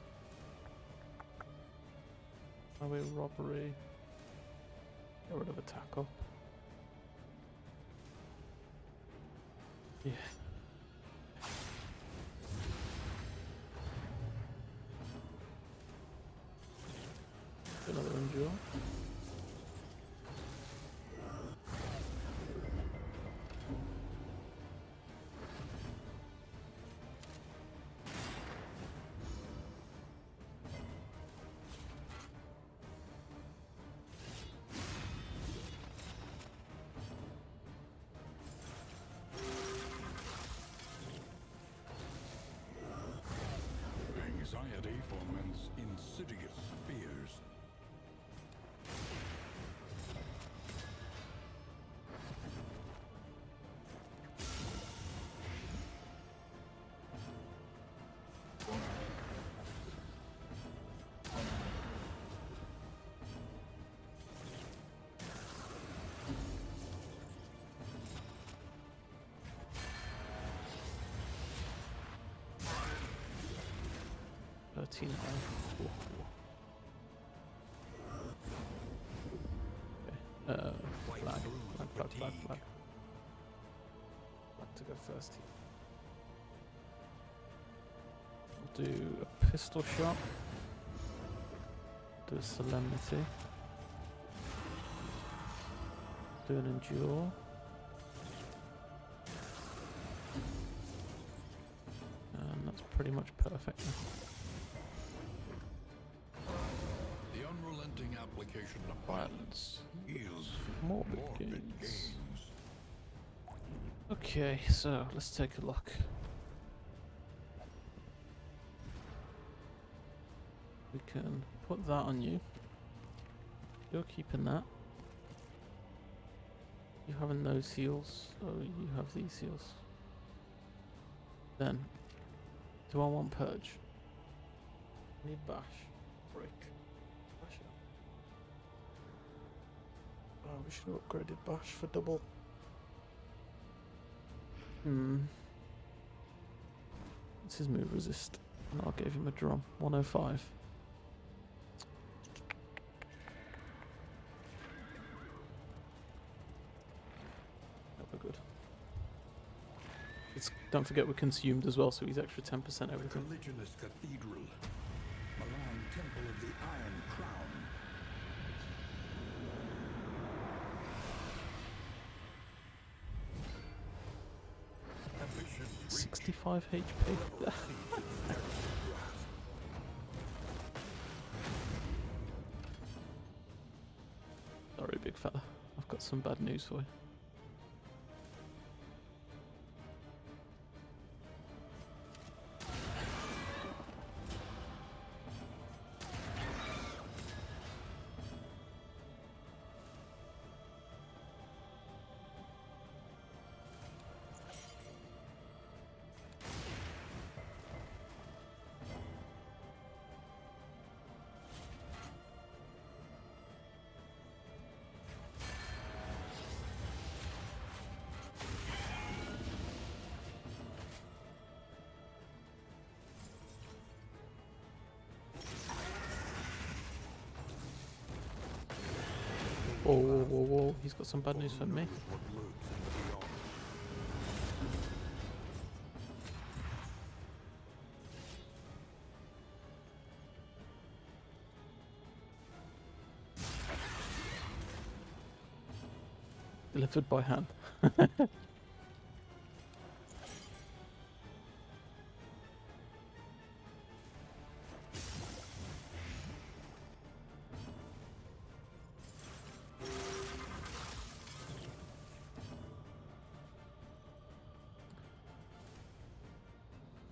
Highway robbery. Get rid of a tackle. Yeah. Another endure. Anxiety foments insidious fears. Okay. Flag. Flag to go first here. We'll do a pistol shot. Do a solemnity. Do an endure. And that's pretty much perfect now. The unrelenting wanting application of violence yields Morbid morbid gains. gains. Okay, so let's take a look. We can put that on you. You're keeping that. You having those heals? Oh, you have these heals. Then, do I want Purge? I need Bash. Break. Bash it. Oh, we should have upgraded Bash for double. What's his move? Resist. And I gave him a drum. 105. We're good. Don't forget we're consumed as well, so he's extra 10% The everything. religionist cathedral, Milan Temple of the Iron Crown. Ambition 65 HP. Sorry, big fella. I've got some bad news for you. Whoa, whoa, whoa, whoa. He's got some bad news for me. what lurks in the beyond. Delivered by hand.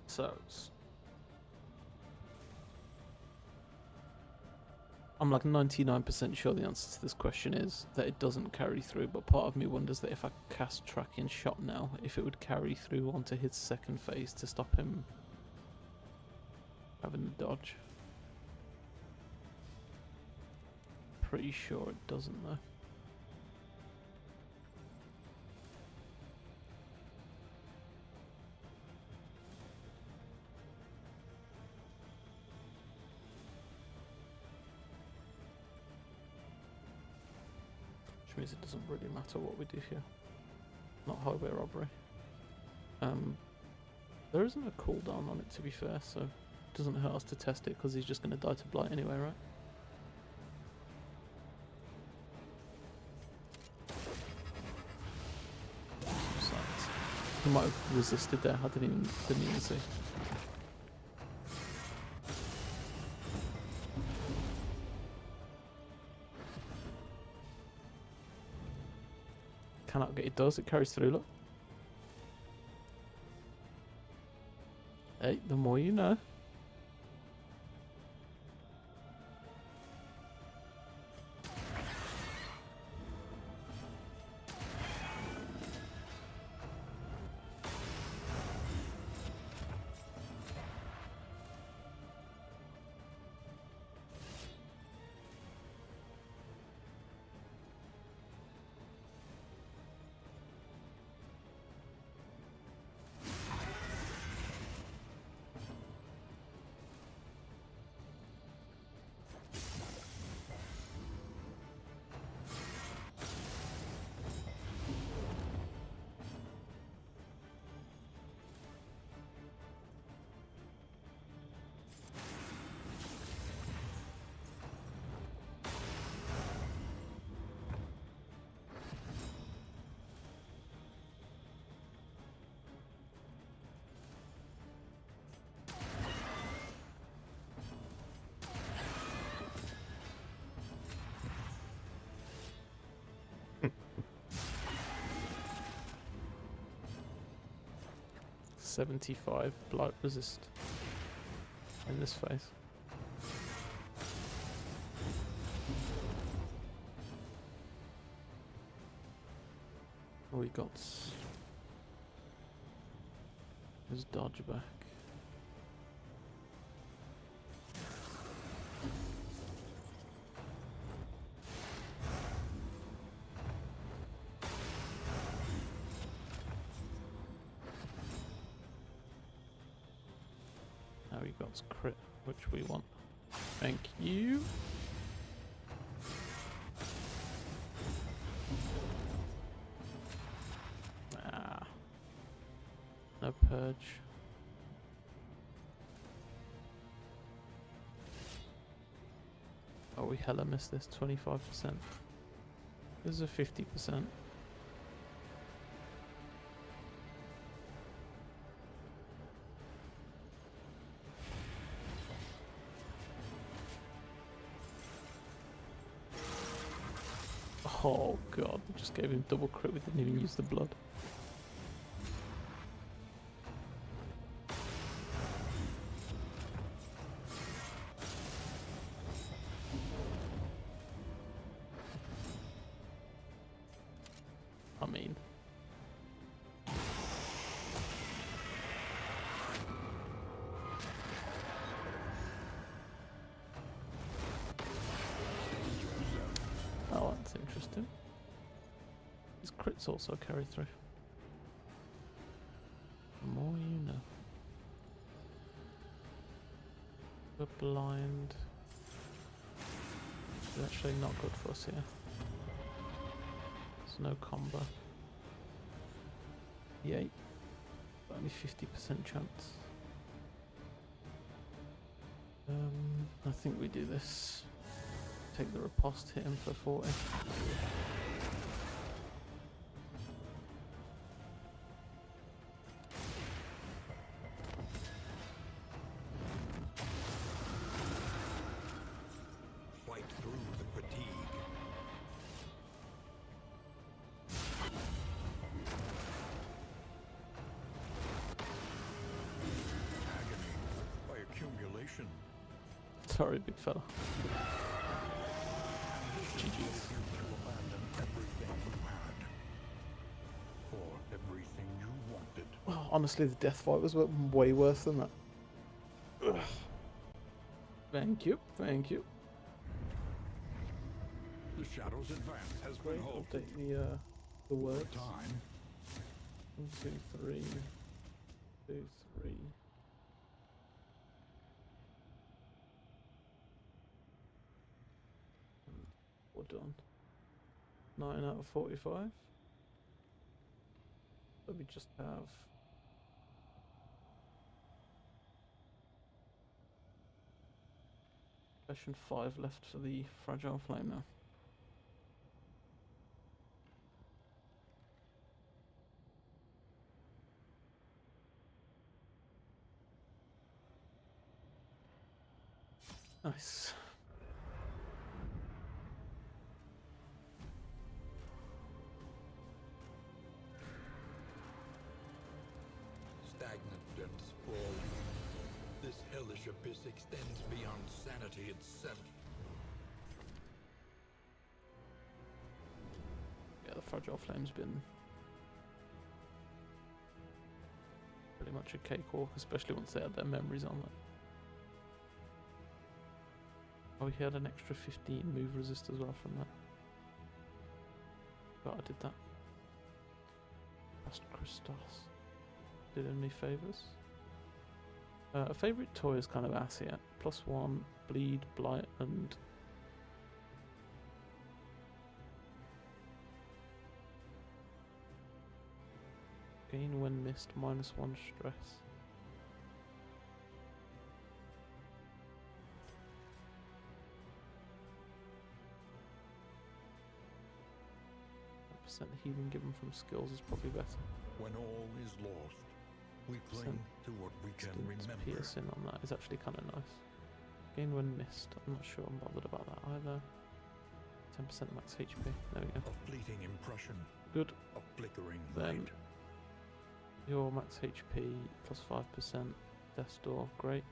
So, I'm like 99% sure the answer to this question is that it doesn't carry through, but part of me wonders that if I cast Tracking Shot now, if it would carry through onto his second phase to stop him having the dodge. Pretty sure it doesn't though. Which means it doesn't really matter what we do here. Not highway robbery. There isn't a cooldown on it to be fair, so it doesn't hurt us to test it because he's just going to die to blight anyway, right? Silence. He might have resisted there. I didn't even see. Cannot get it does, it carries through, look. Hey, the more you know. 75 blight resist in this phase. We got his dodge back. Now we got crit, which we want. Thank you. No purge. Oh, we hella missed this 25%. This is a 50%. Oh god, we just gave him double crit, we didn't even use the blood. I mean, oh, that's interesting. His crits also carry through. The more you know. We're blind. It's actually not good for us here. There's no combo. Yay. Only 50% chance. I think we do this. Take the riposte, hit him for 40. Fight through the fatigue. Agony by accumulation. Sorry, big fella. Ambition GG's. forced you to abandon everything you had. For everything you wanted. Oh, honestly, the death fight was way worse than that. Ugh. Thank you, thank you. The Shadow's advance has Great, been halted. update the words. Time. 1, 2, 3. 2, 3. We're done. 9 out of 45. So we just have session 5 left for the fragile flame now. Nice. Stagnant and sprawling. This hellish abyss extends beyond sanity itself. Yeah, the fragile flame's been pretty much a cakewalk, especially once they had their memories on it. Oh, he had an extra 15 move resist as well from that. But I did that. Past Christos. Did him any favours? A favourite toy is kind of assy at +1, bleed, blight, and gain when missed, -1 stress. % healing given from skills is probably better. When all is lost, we cling to what we can remember. Piercing on that is actually kind of nice. Gain when missed. I'm not sure I'm bothered about that either. 10% max HP. There we go. A fleeting impression. Good. A flickering Then light. Your max HP plus 5%. Death's Door, great.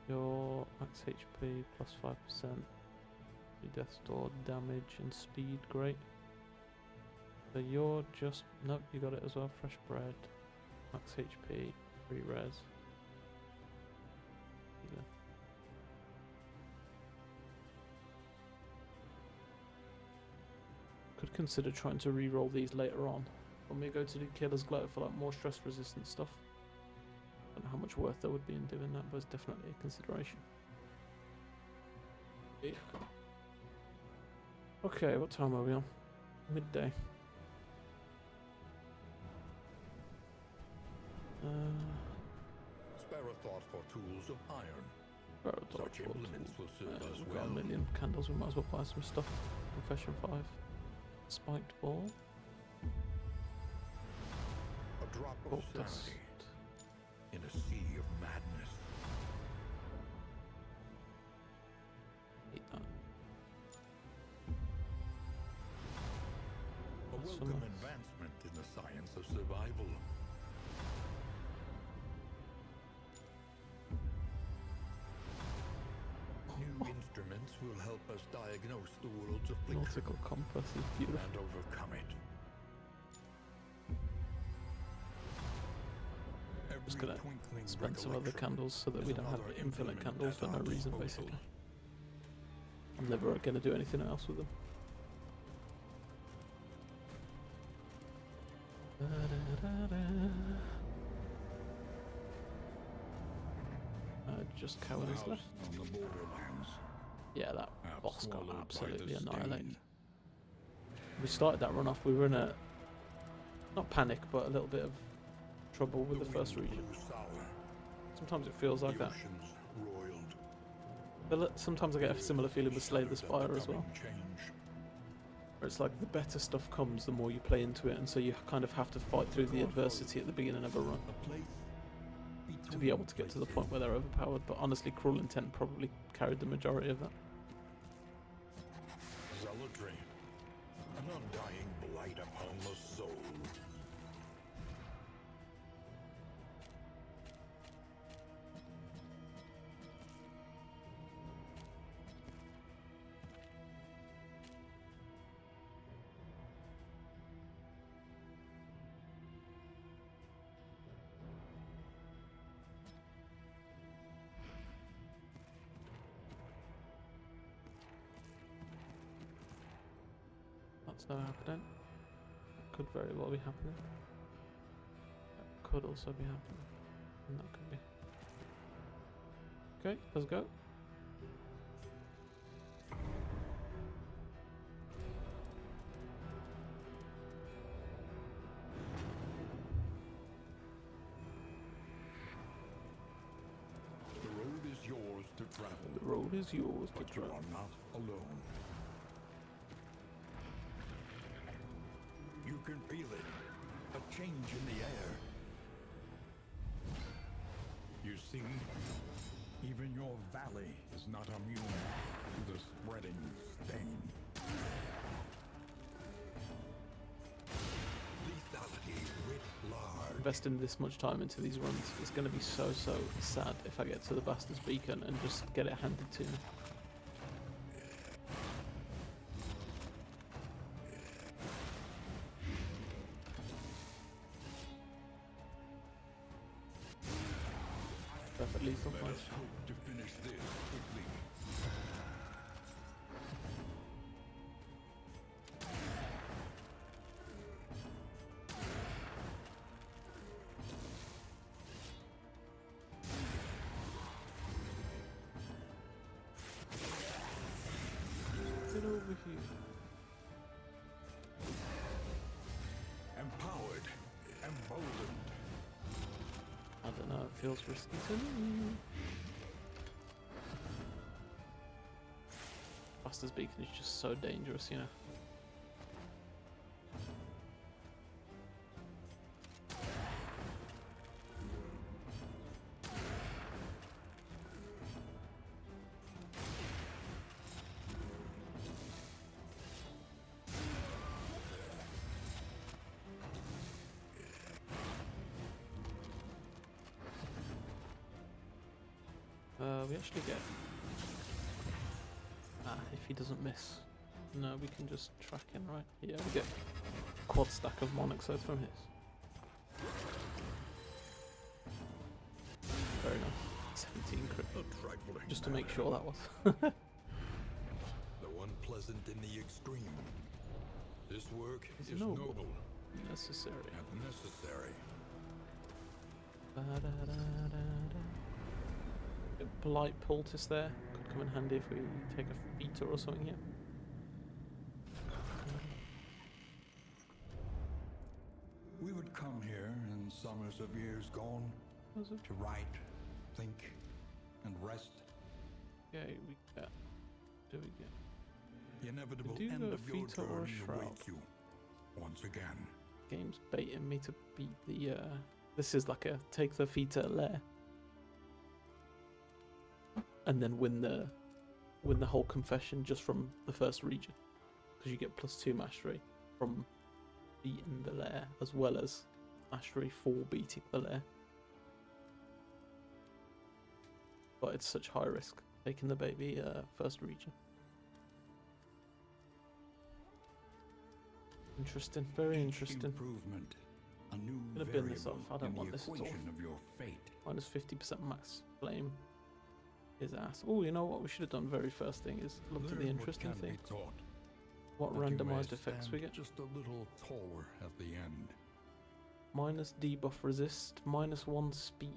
Your max HP plus 5%. Your Death's Door damage and speed, great. So you're just... Nope, you got it as well. Fresh bread. Max HP, 3 res. Healer. Could consider trying to re-roll these later on when we go to do Killer's Glow for like more stress resistant stuff. Don't know how much worth there would be in doing that, but it's definitely a consideration. Yeah. Okay, what time are we on? Midday. Spare a thought for tools of iron. Such implements will serve us We've well. got a million candles, we might as well buy some stuff. Confession 5. Spiked ball. A drop of Gold dust. sanity in a sea of madness. Eat that. A That's welcome nice. advancement in the science of survival. New instruments will help us diagnose the world's affliction Nautical compass is beautiful. and overcome it. Just Every gonna twinkling spend some other recollection candles so that is we don't have another infinite implement candles for at no our reason, disposal. basically. I'm never gonna do anything else with them. Just cowardice The house left. on the borderlands, Yeah, that half boss got swallowed by the absolutely stain. annihilated. We started that run off, we were in a, not panic, but a little bit of trouble with the first wind region. blew sour, Sometimes it feels like the that. oceans roiled. Sometimes I get a similar feeling with Slay the Shuddered at Spire as well. coming change. Where it's like the better stuff comes the more you play into it, and so you kind of have to fight through the adversity at the beginning of a run A place to be able to get to the point where they're overpowered. But honestly, Cruel Intent probably carried the majority of that. Zealotry, an undying blight upon the soul. That's not happening. That could very well be happening. That could also be happening. And that could be. Okay, let's go. The road is yours to travel, The road is yours to but you travel. are not alone. You can feel it, a change in the air. You see, even your valley is not immune to the spreading stain. Lethality writ large. Investing this much time into these runs is going to be so sad if I get to the Bastard's Beacon and just get it handed to me. Perfect lethal, Let nice. us hope to finish this quickly. Get over here. Empowered, emboldened. I don't know, it feels risky to me. Bastard's Beacon is just so dangerous, you know. we actually get... if he doesn't miss. No, we can just track in, right? Yeah, we get quad stack of Monix Oath from his. Very nice. 17 crit. Just to make sure that was. Though unpleasant in the extreme, this work It's is noble. noble Necessary. and necessary. A polite poultice there. Could come in handy if we take a feeder or something here. We would come here in summers of years gone Was it? to write, think, and rest. Okay, we get. Do we get? The inevitable do end a of your fetor or a journey shroud. awaits you once again. Game's baiting me to beat the. This is like a take the feeder lair, and then win the whole confession just from the first region, because you get +2 mastery from beating the lair as well as mastery for beating the lair. But it's such high risk taking the baby first region. Interesting, very Each interesting. improvement, a new Gonna bin this variable off. I don't in want the this at all. equation of your fate. Minus 50% max flame is ass. Oh, you know what we should have done very first thing is looked at the Learn what interesting can thing. be taught, What that you may randomized effects we stand get. just a little taller at the end. Minus debuff resist, -1 speed,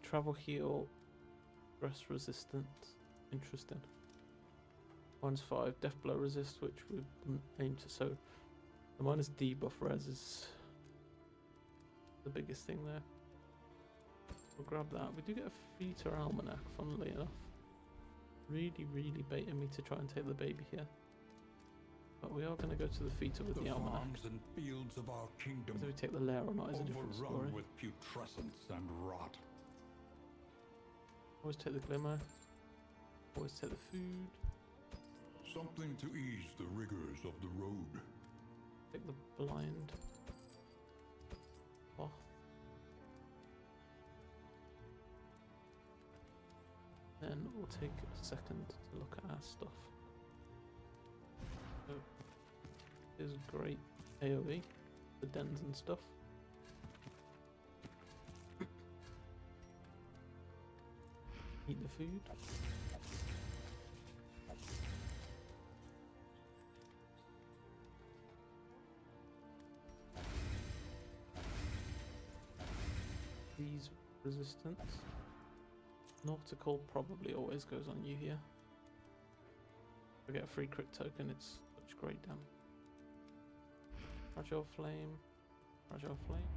travel heal, stress resistance. Interesting. -5 death blow resist, which we wouldn't aim to. So the minus debuff res is the biggest thing there. We'll grab that. We do get a feeder almanac, funnily enough. Really baiting me to try and take the baby here. But we are going to go to the feeder with the almanac. farms and fields of our kingdom Whether we take the lair or not is a different overrun story. with putrescence and rot. Always take the glimmer. Always take the food. Something to ease the rigors of the road. Take the blind. Oh. Then we'll take a second to look at our stuff. So, here's great AoE, the dens and stuff. Eat the food. Freeze resistance. Nautical probably always goes on you here. We get a free crit token, it's such great damage. Fragile flame. Fragile flame.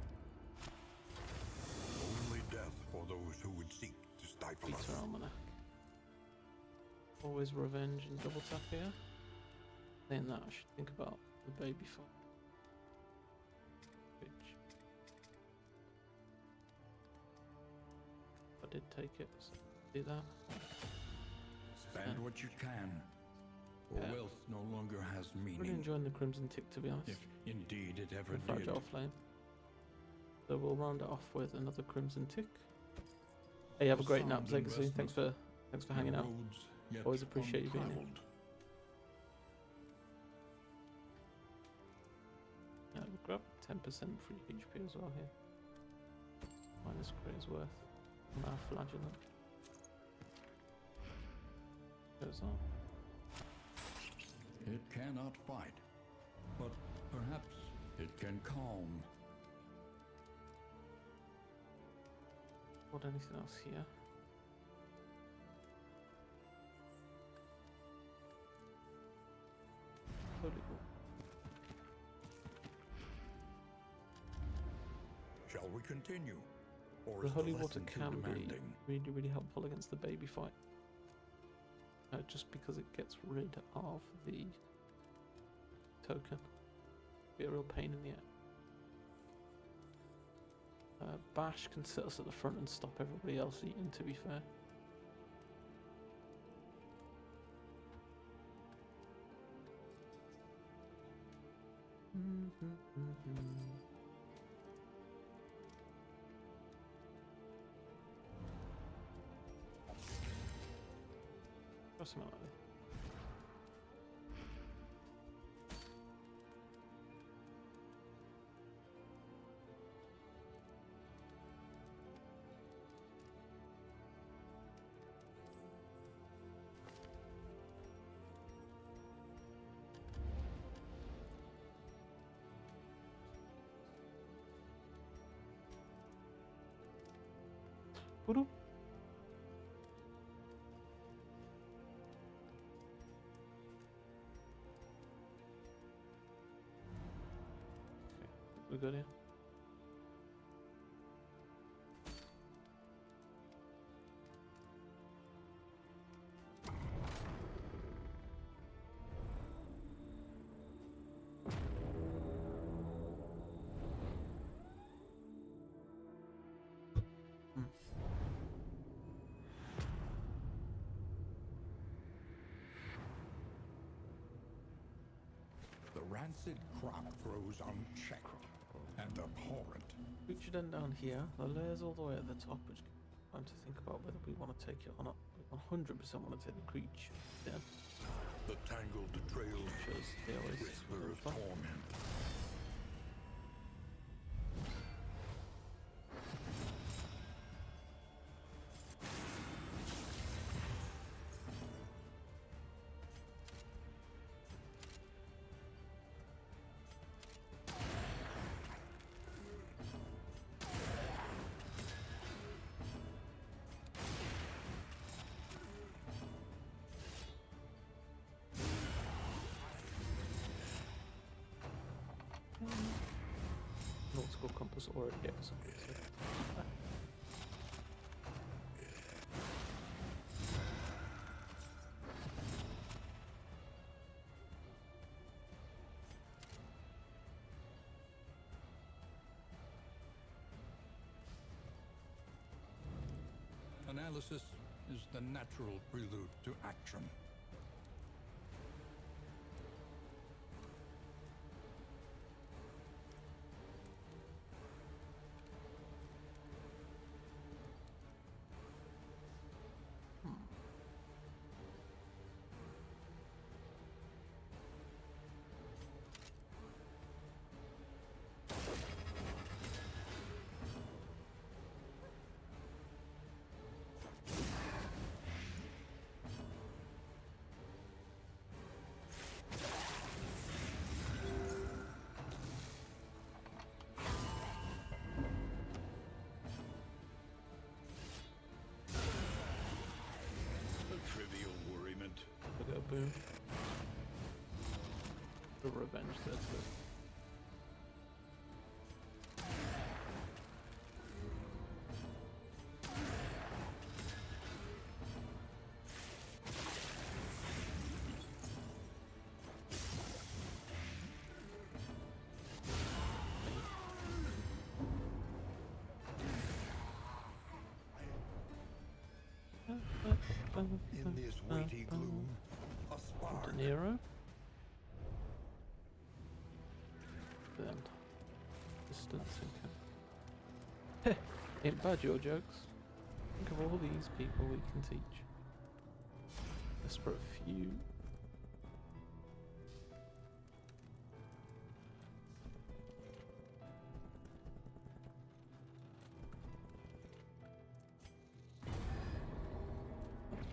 Only death for those who would seek to stifle us. Peter Almanac. Always revenge and double tap here. Saying that, I should think about the baby fight. Which I did take it, so do that. Spend what you can, or Yeah. wealth no longer has Really meaning. enjoying the Crimson Tick, to be honest. If indeed it ever And did. Fragile Flame. So we'll round it off with another Crimson Tick. Hey, have a great nap, Sound Legacy. Thanks for hanging out. Roads yet Always appreciate you being here. untraveled. Yeah, we'll grab 10% free HP as well here. Minus crit is worth on our flagellant. Goes on. It cannot fight, but perhaps it can calm. What anything else here? Holy War. Shall we continue? Or The is holy the water lesson too can demanding? be really helpful against the baby fight. Just because it gets rid of the token. Be a real pain in the ass. Bash can sit us at the front and stop everybody else eating, to be fair. Or something like that. Voodoo. We got here. The rancid crop grows unchecked and abhorrent. Reach den down here. The layer's all the way at the top, which time to think about whether we want to take it or not. We 100% want to take the creature den. The tangled trails Shows the oasis. whisper of torment. Nautical compass already gave us something. Analysis is the natural prelude to action. We got a boom. The revenge there too. In this weighty gloom, a spark. De Niro. Then distancing him. Heh, ain't bad your jokes. Think of all these people we can teach. Desperate few.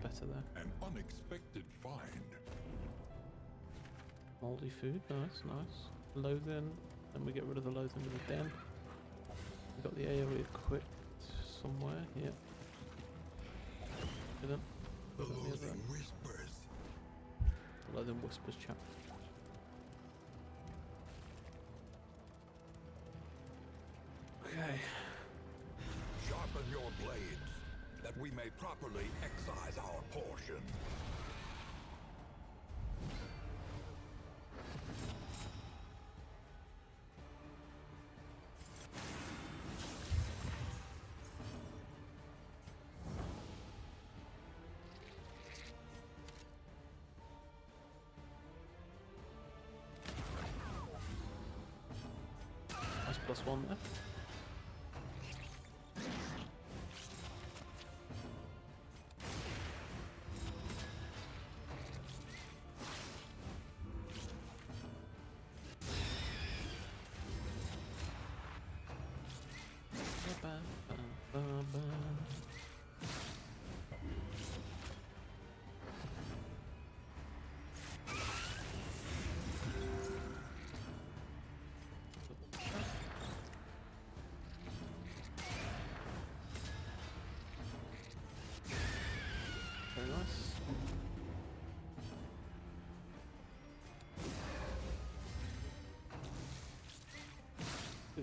That's better there. An unexpected find. Moldy food, nice, nice. Loathing, and we get rid of the loathing with the den. We got the AoE equipped somewhere, yeah. Didn't. The Put it on the other loathing end. whispers. Loathing whispers chat. Okay. Sharpen your blades, that we may properly excise our portion. Nice +1 there.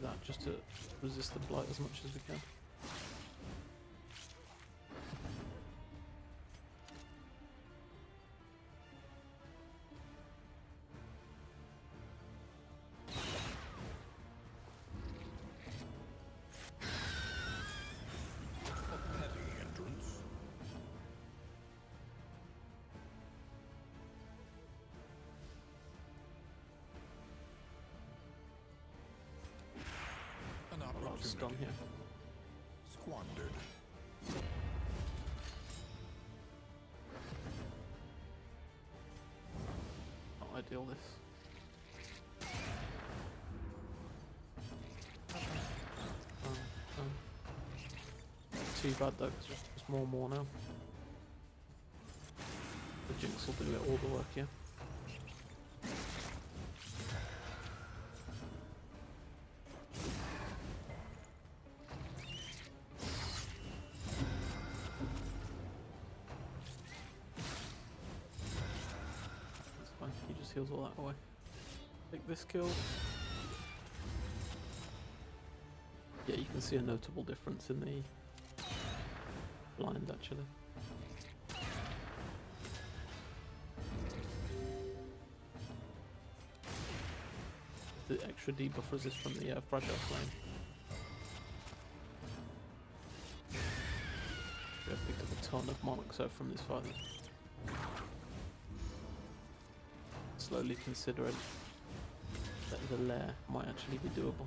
that just to resist the blight as much as we can. A petty entrance. An A lot of stun opportunity here. squandered. Not ideal this. Too bad though, because there's more and more now. The Jinx will do it all the work here. That's fine, he just heals all that away. Take this kill. Yeah, you can see a notable difference in the blind actually. The extra debuff resist from the fragile flame. We have picked up a ton of Monoxo from this fight. Slowly considering that the lair might actually be doable.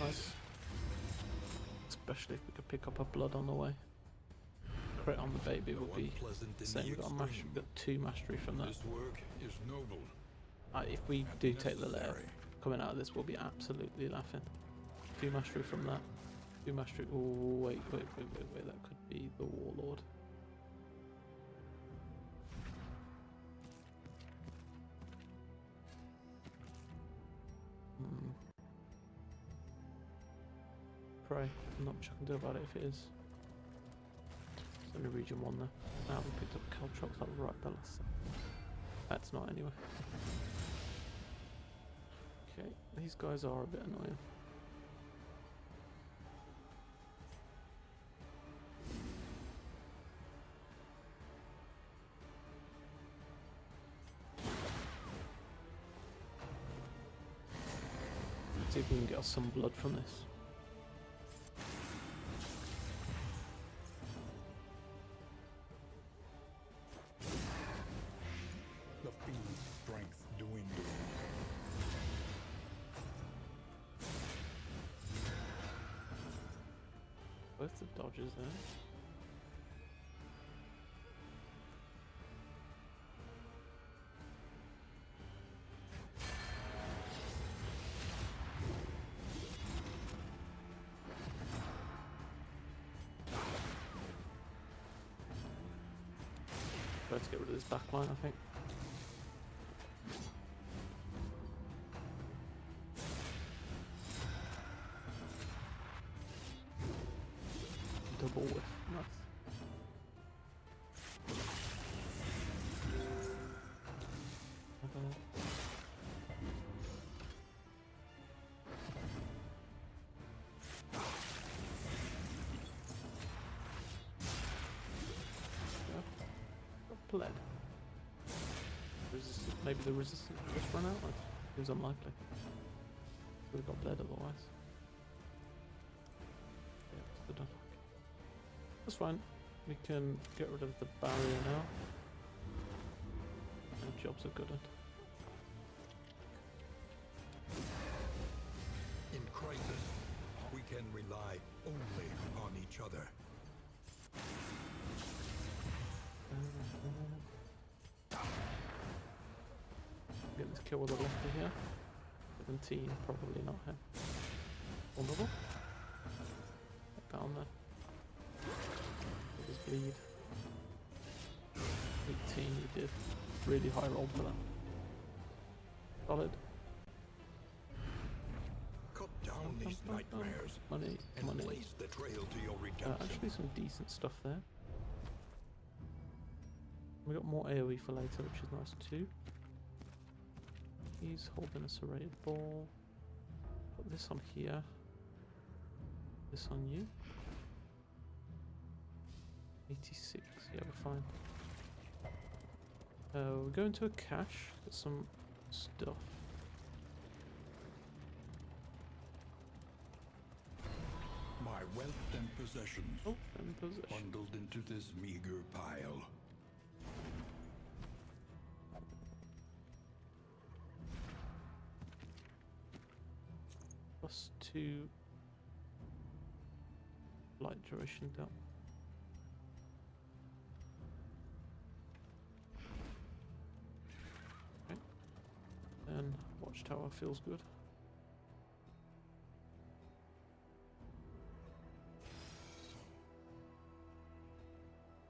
Nice. Especially if we could pick up a blood on the way. Crit on the baby would be insane. We got, we got 2 mastery from that. This work is noble. If we and do take the lair, necessary. coming out of this we'll be absolutely laughing. 2 mastery from that. 2 mastery. Oh, wait. That could be the Warlord. Pray. Not much I can do about it if it is. It's only region 1 there. Now we picked up Caltrox, that was right the last time. That's not anyway. Okay, these guys are a bit annoying. Let's see if we can get us some blood from this. The fiend's strength dwindling. Both the dodges there. Try to get rid of this backline, I think. Double whiff, nice. Bled. Resistant. Maybe the resistance just run out. It was unlikely. Would have got bled otherwise. Yeah, it's done. That's fine. We can get rid of the barrier now. Our jobs are good at. In crisis, we can rely only on each other. Get this kill with a lefty here. 17, probably not him. Vulnerable. Get down there. Let us bleed. did. Really high roll for that. Solid. Cut down these nightmares Money, and money. blaze the trail to your redemption. Actually some decent stuff there. We got more AoE for later, which is nice too. He's holding a serrated ball. Put this on here. This on you. 86, yeah, we're fine. We're going to a cache, get some stuff. My wealth and possessions Oh, and possession. bundled into this meager pile. +2 light duration down. Okay. And watchtower feels good.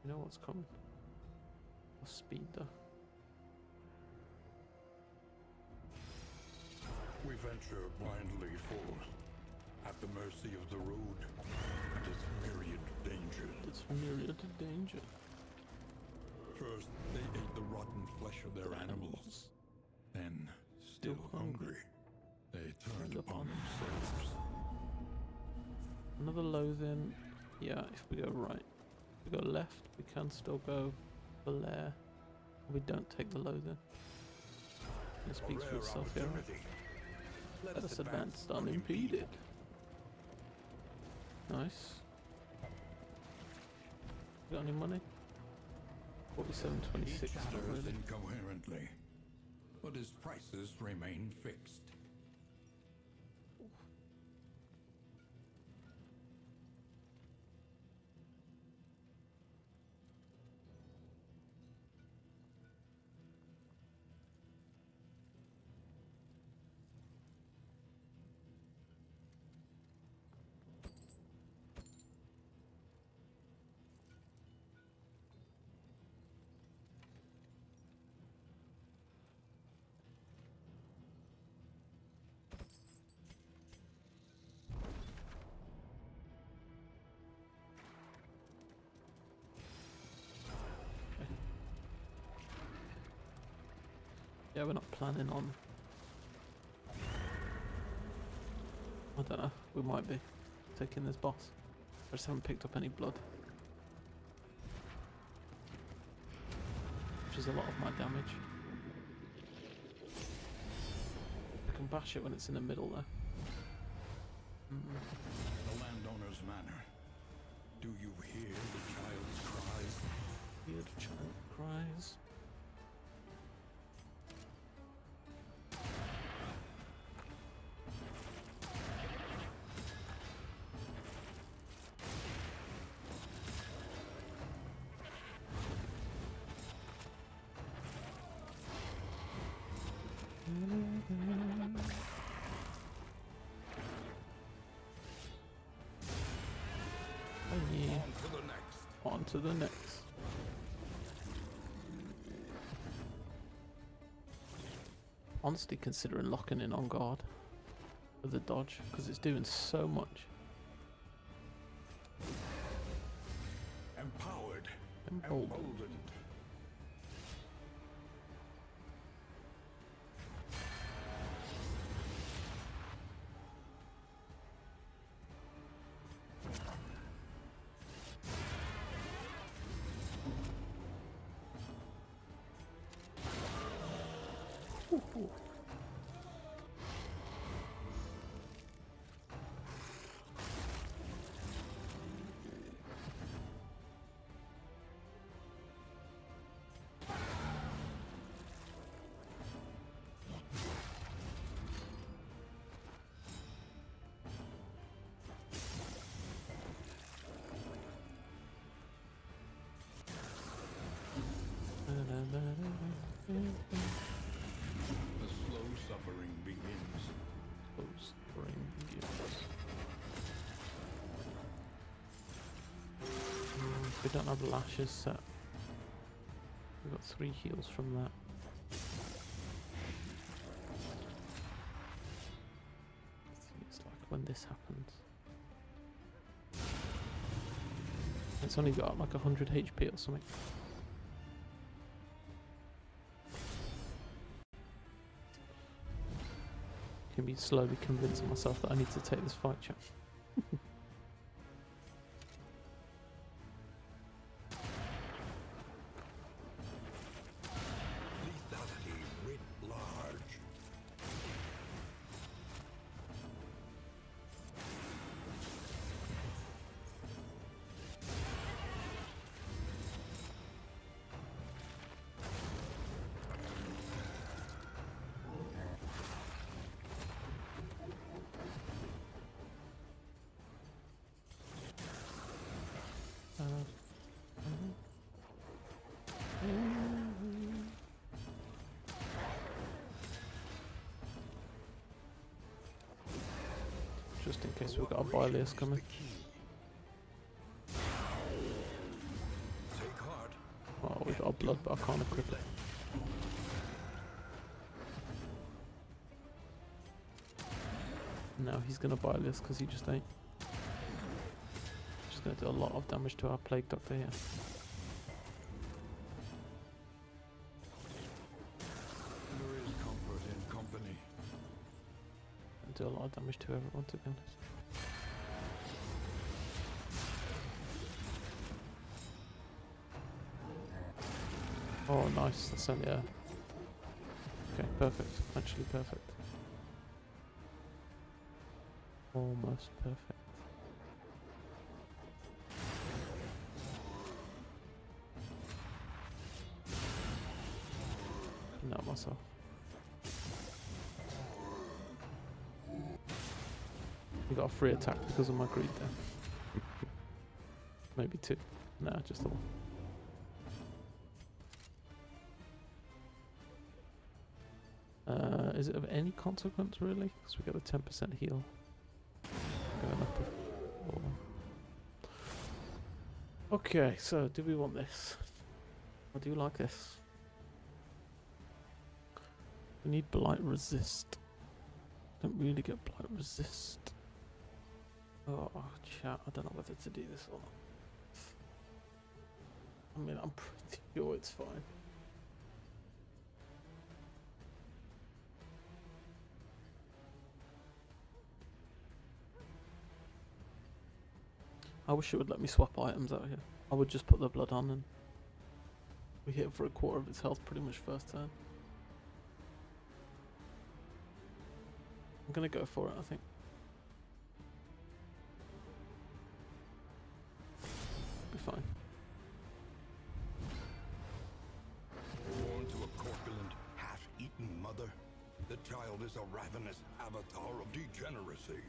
You know what's coming. What's speed though? We venture blindly forth, at the mercy of the road and its myriad dangers. It's myriad danger. First, they ate the rotten flesh of their animals. Then, still hungry, they turned upon themselves. Another loathing. Yeah, if we go right. If we go left, we can still go the lair. We don't take the loathing. It speaks for itself here. Let us advance unimpeded. Nice. Got any money? 47.26. Each Not chatters really. incoherently, but his prices remain fixed. Yeah, we're not planning on. I don't know. We might be taking this boss. I just haven't picked up any blood, which is a lot of my damage. I can bash it when it's in the middle though. The landowner's manor. Do you hear the child's cries? Hear the child cries. Oh yeah. On to the next. On to the next. Honestly, considering locking in on guard with the dodge, because it's doing so much. Empowered. Emboldened. Emboldened. Ooh. The slow suffering begins. Close brain begins. We don't have lashes set. we got 3 heals from that. It's like when this happens. It's only got like 100 HP or something. Can be slowly convincing myself that I need to take this fight, chat. Lethality writ large. Just in case we've got a Bilius coming. Take heart. Oh, we've got a blood, but I can't equip it. Now he's gonna Bilius because he just ain't. Just gonna do a lot of damage to our Plague Doctor here. There is comfort in company. And do a lot of damage to everyone, to be honest. Oh, nice. That's only a... Okay, perfect. Actually perfect. Almost perfect. Not myself. We got a free attack because of my greed there. Maybe 2. Nah, just the 1. Is it of any consequence really? Because we got a 10% heal. Going up a 4. Okay, so do we want this? I do like this. We need Blight Resist. Don't really get Blight Resist. Oh, chat, I don't know whether to do this or not. I mean, I'm pretty sure it's fine. I wish it would let me swap items out here. I would just put the blood on and we hit it for a quarter of its health pretty much first turn. I'm gonna go for it, I think. Be fine. Born to a corpulent, half-eaten mother, the child is a ravenous avatar of degeneracy.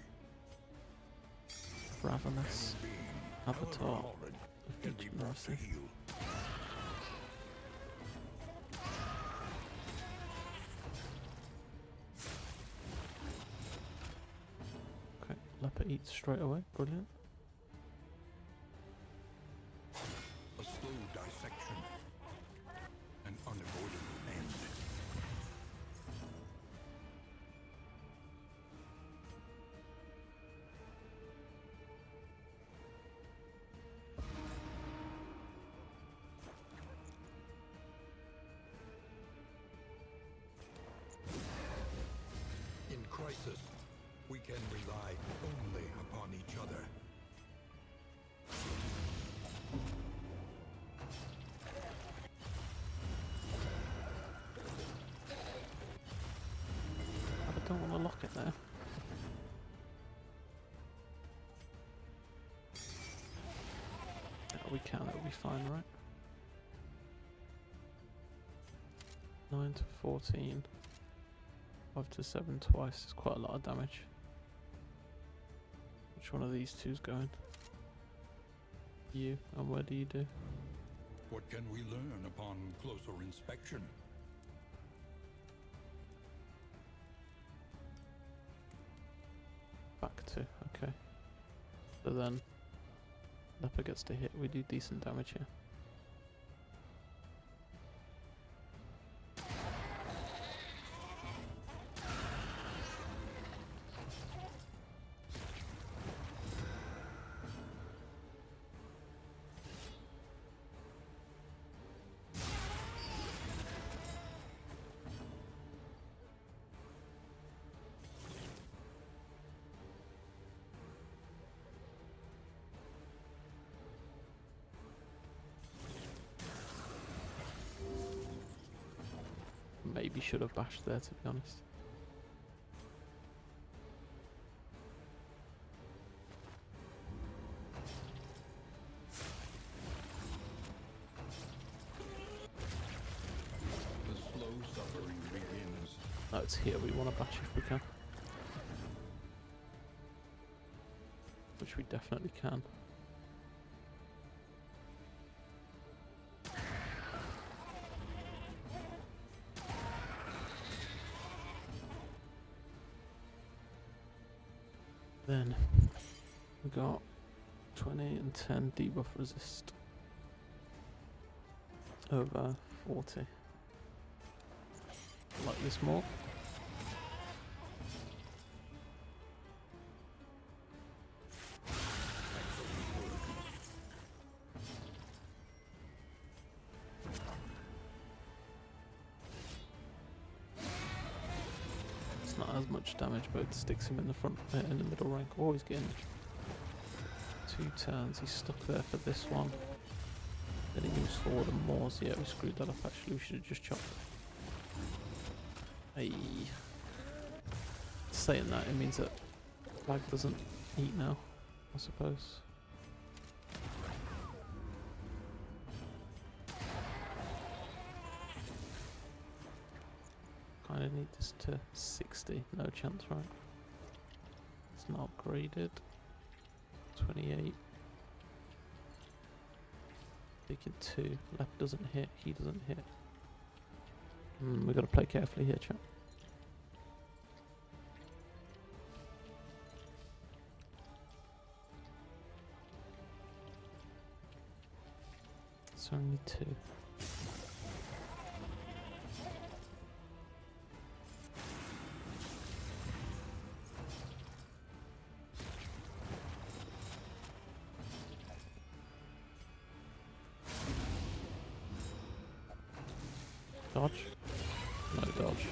Ravenous Being, avatar however horrid, of can be brought to degeneracy. heel. Okay, leper eats straight away. Brilliant. A slow dissection. An unavoidable end. In crisis, we can rely only upon each other. I don't want to lock it there. Yeah, we can, it'll be fine, right? 9 to 14. 5 to 7 twice is quite a lot of damage. Which one of these two's going? You, and where do you do? What can we learn upon closer inspection? Back to, okay. So then, leper gets to hit, we do decent damage here. maybe should have bashed there, to be honest. The slow suffering begins. No, it's here we want to bash if we can. Which we definitely can. Then we got 20 and 10 debuff resist over 40. Like this more. It's not as much damage, but it sticks him in the front, in the middle rank. Oh, he's getting 2 turns. He's stuck there for this one. Then he moves forward and more. So yeah, we screwed that up. Actually, we should have just chopped. Hey. Saying that, it means that Flag doesn't eat now, I suppose. Kinda need this to 60, no chance, right? It's not upgraded. 28. Taking 2. Left doesn't hit, he doesn't hit. We gotta play carefully here, chap. It's only 2. Dodge? No dodge.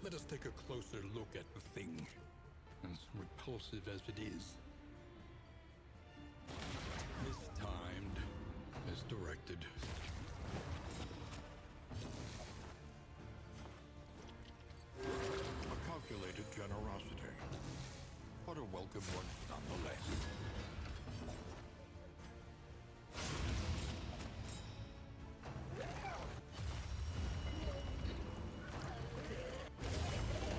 Let us take a closer look at the thing, as repulsive as it is. Mistimed, misdirected. A calculated generosity, but a welcome one nonetheless.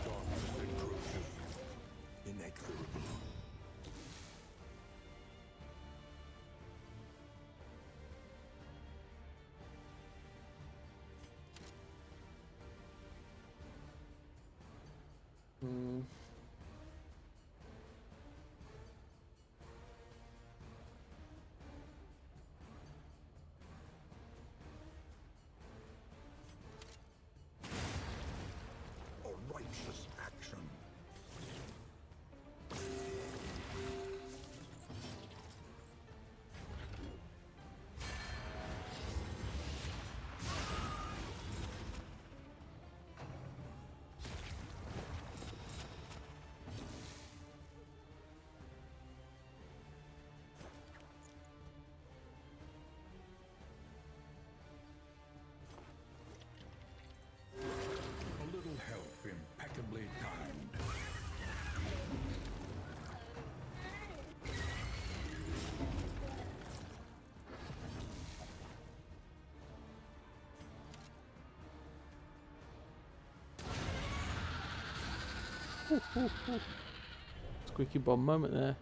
Darkness intrusive, inexorable. A righteous action. A little help impeccably timed. Squeaky bomb moment there.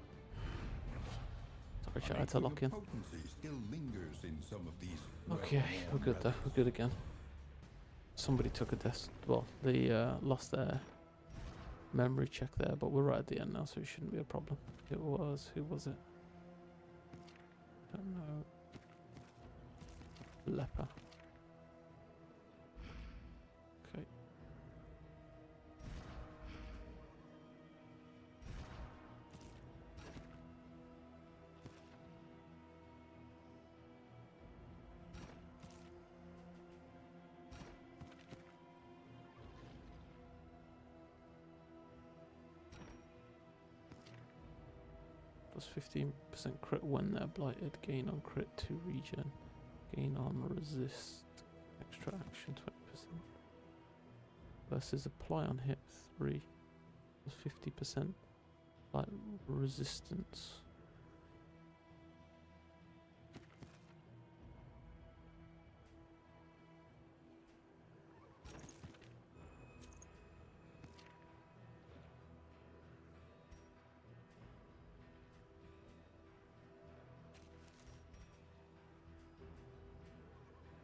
Sorry, chat, I had to lock in. Potency still lingers in some of these Okay, we're good though. We're good again. Somebody took a death. Well, they lost their memory check there, but we're right at the end now, so it shouldn't be a problem. It was. Who was it? Don't know. Leper. Okay. Plus 15% crit when they're blighted. Gain on crit 2 regen. Gain on resist. Extra action 20%. Versus apply on hit 3. Plus 50% like resistance.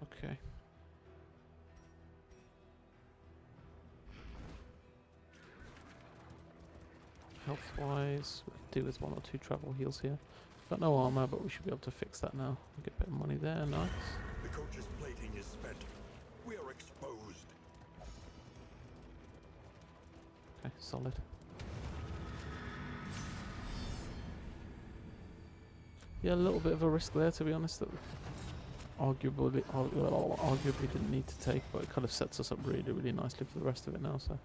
Okay. Health wise, we could do with 1 or 2 travel heals here. Got no armor, but we should be able to fix that now. Get a bit of money there, nice. The coach's plating is spent. We are exposed. Okay, solid. Yeah, a little bit of a risk there, to be honest, that arguably didn't need to take, but it kind of sets us up really, really nicely for the rest of it now, so.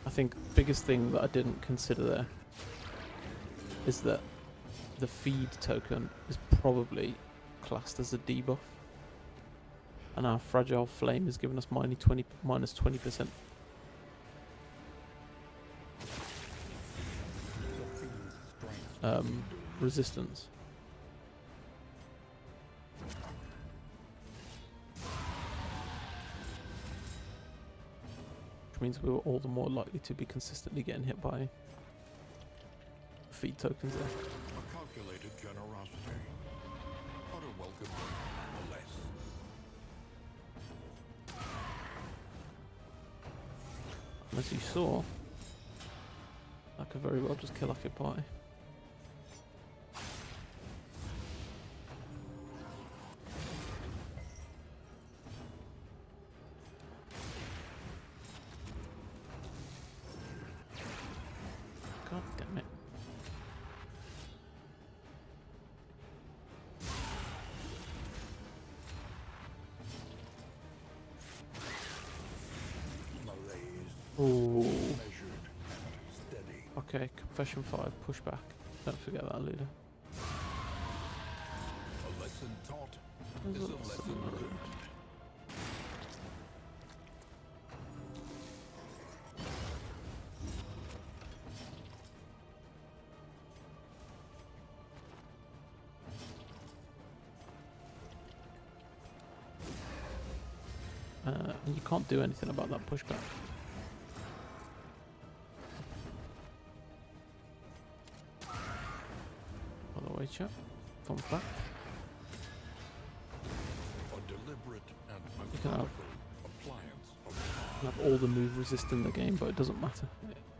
I think biggest thing that I didn't consider there is that the feed token is probably classed as a debuff, and our fragile flame is giving us minus 20%. Resistance. Which means we were all the more likely to be consistently getting hit by feed tokens there. A calculated generosity. Utter welcome, nonetheless. And as you saw, I could very well just kill off your party. God damn it. Malaise. Ooh. Measured. Steady. Okay, confession 5, push back. Don't forget that, leader. A lesson taught There's is a a lesson lesson learned. learned. And you can't do anything about that pushback. By the way, chat, fun fact, A deliberate and You can have- methodical appliance of you have all the move resist in the game, but it doesn't matter.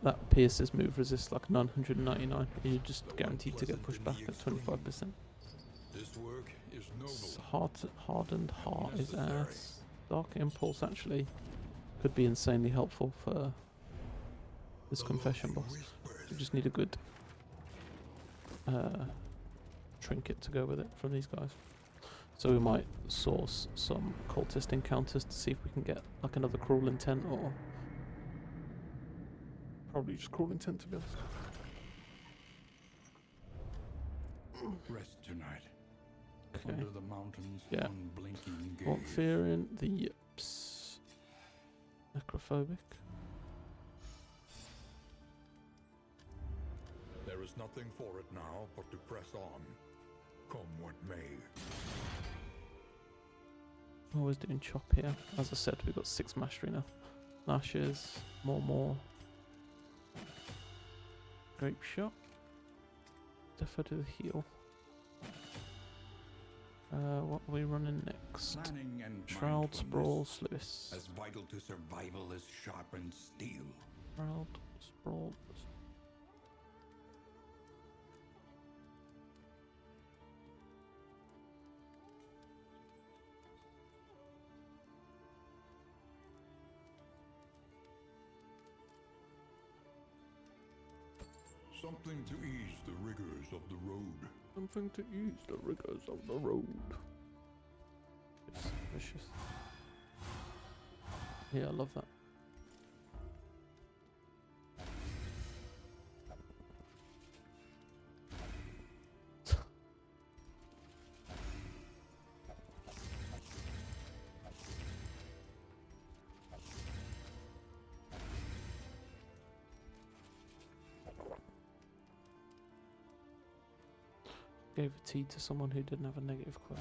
That pierces move resist like 999, and you're just guaranteed to get pushed back at 25%. this work is It's noble. hardened heart is ass. Dark impulse actually could be insanely helpful for this confession boss. We just need a good trinket to go with it from these guys. So we might source some cultist encounters to see if we can get like another cruel intent, or probably just cruel intent, to be honest. Rest tonight. Okay. Under the mountains, Yeah. unblinking gaze. Want fear in the yips. Necrophobic. There is nothing for it now but to press on, come what may. Always doing chop here. As I said, we've got 6 mastery now. Lashes, more. Grape shot. Defo to the heal. What are we running next? Planning and Shroud, Sprawl, mindfulness, Sluice. as vital to survival as sharpened steel. Shroud, Sprawl. Something to ease the rigors of the road. Something to ease the rigors of the road. It's vicious. Yeah, I love that. Gave a T to someone who didn't have a negative quirk.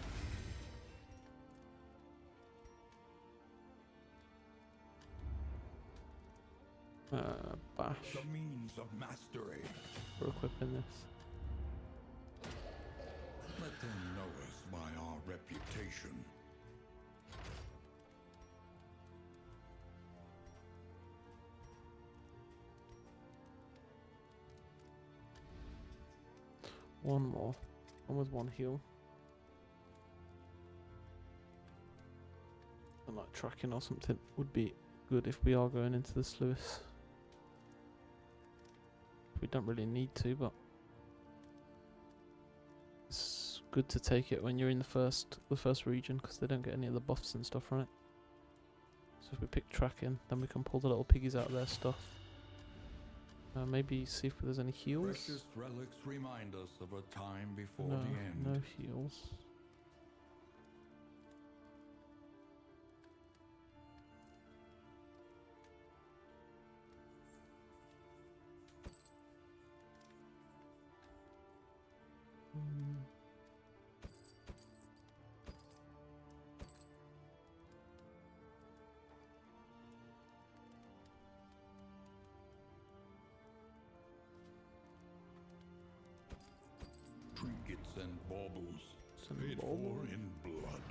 Bash. The means of mastery. We're equipping this. Let them know us by our reputation. One more. One with one heal. And like tracking or something would be good if we are going into the sluice. We don't really need to, but it's good to take it when you're in the first region because they don't get any of the buffs and stuff from it. So if we pick tracking, then we can pull the little piggies out of their stuff. Maybe see if there's any heals. Precious relics remind us of a time before No, the end. no heals. Trinkets and baubles, Some paid for baubles. in blood.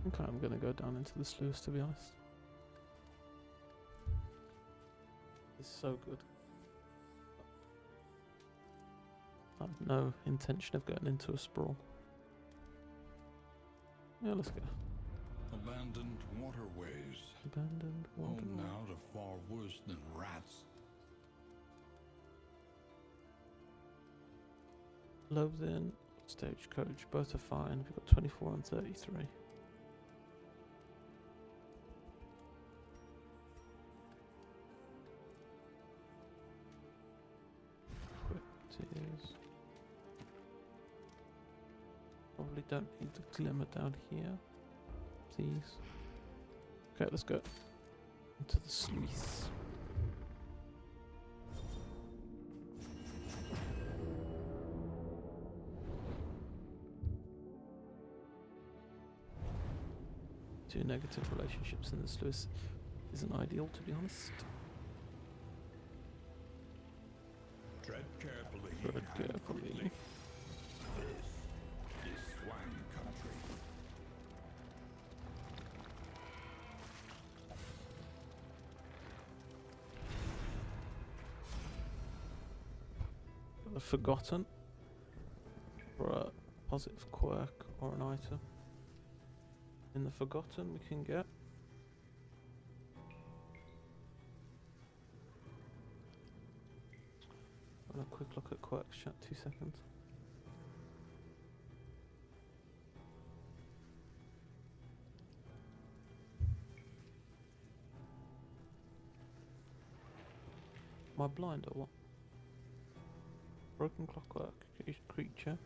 Okay, I'm gonna go down into the sluice to be honest. It's so good. I have no intention of going into a sprawl. Yeah, let's go. Abandoned waterways. Abandoned Home waterway. now to far worse than rats. Loathing, stagecoach, both are fine. We've got 24 and 33. Tears. Probably don't need the glimmer down here. Please. Okay, let's go into the sluice. Two negative relationships in the sluice isn't ideal, to be honest. Tread carefully. Tread and carefully. quickly. This is swine country. The Forgotten for a positive quirk or an item. In the Forgotten we can get a quick look at quirks, chat, 2 seconds. Am I blind or what? Broken clockwork, creature.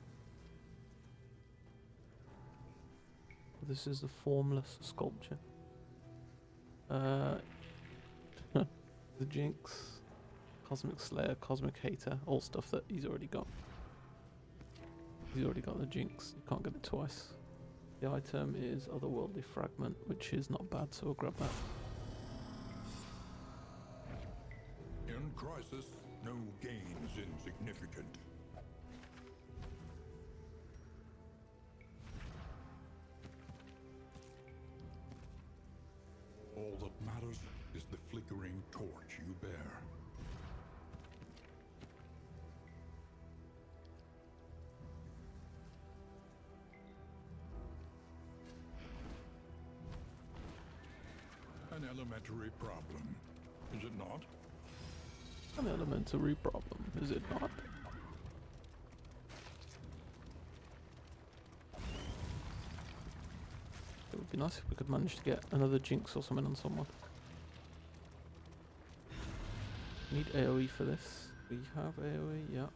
This is the formless sculpture. The Jinx, Cosmic Slayer, Cosmic Hater, all stuff that he's already got. He's already got the Jinx, you can't get it twice. The item is Otherworldly Fragment, which is not bad, so we'll grab that. In crisis, no gain's insignificant. All that matters is the flickering torch you bear. An elementary problem, is it not? An elementary problem, is it not? It would be nice if we could manage to get another Jinx or something on someone. Need AoE for this. We have AoE, yeah.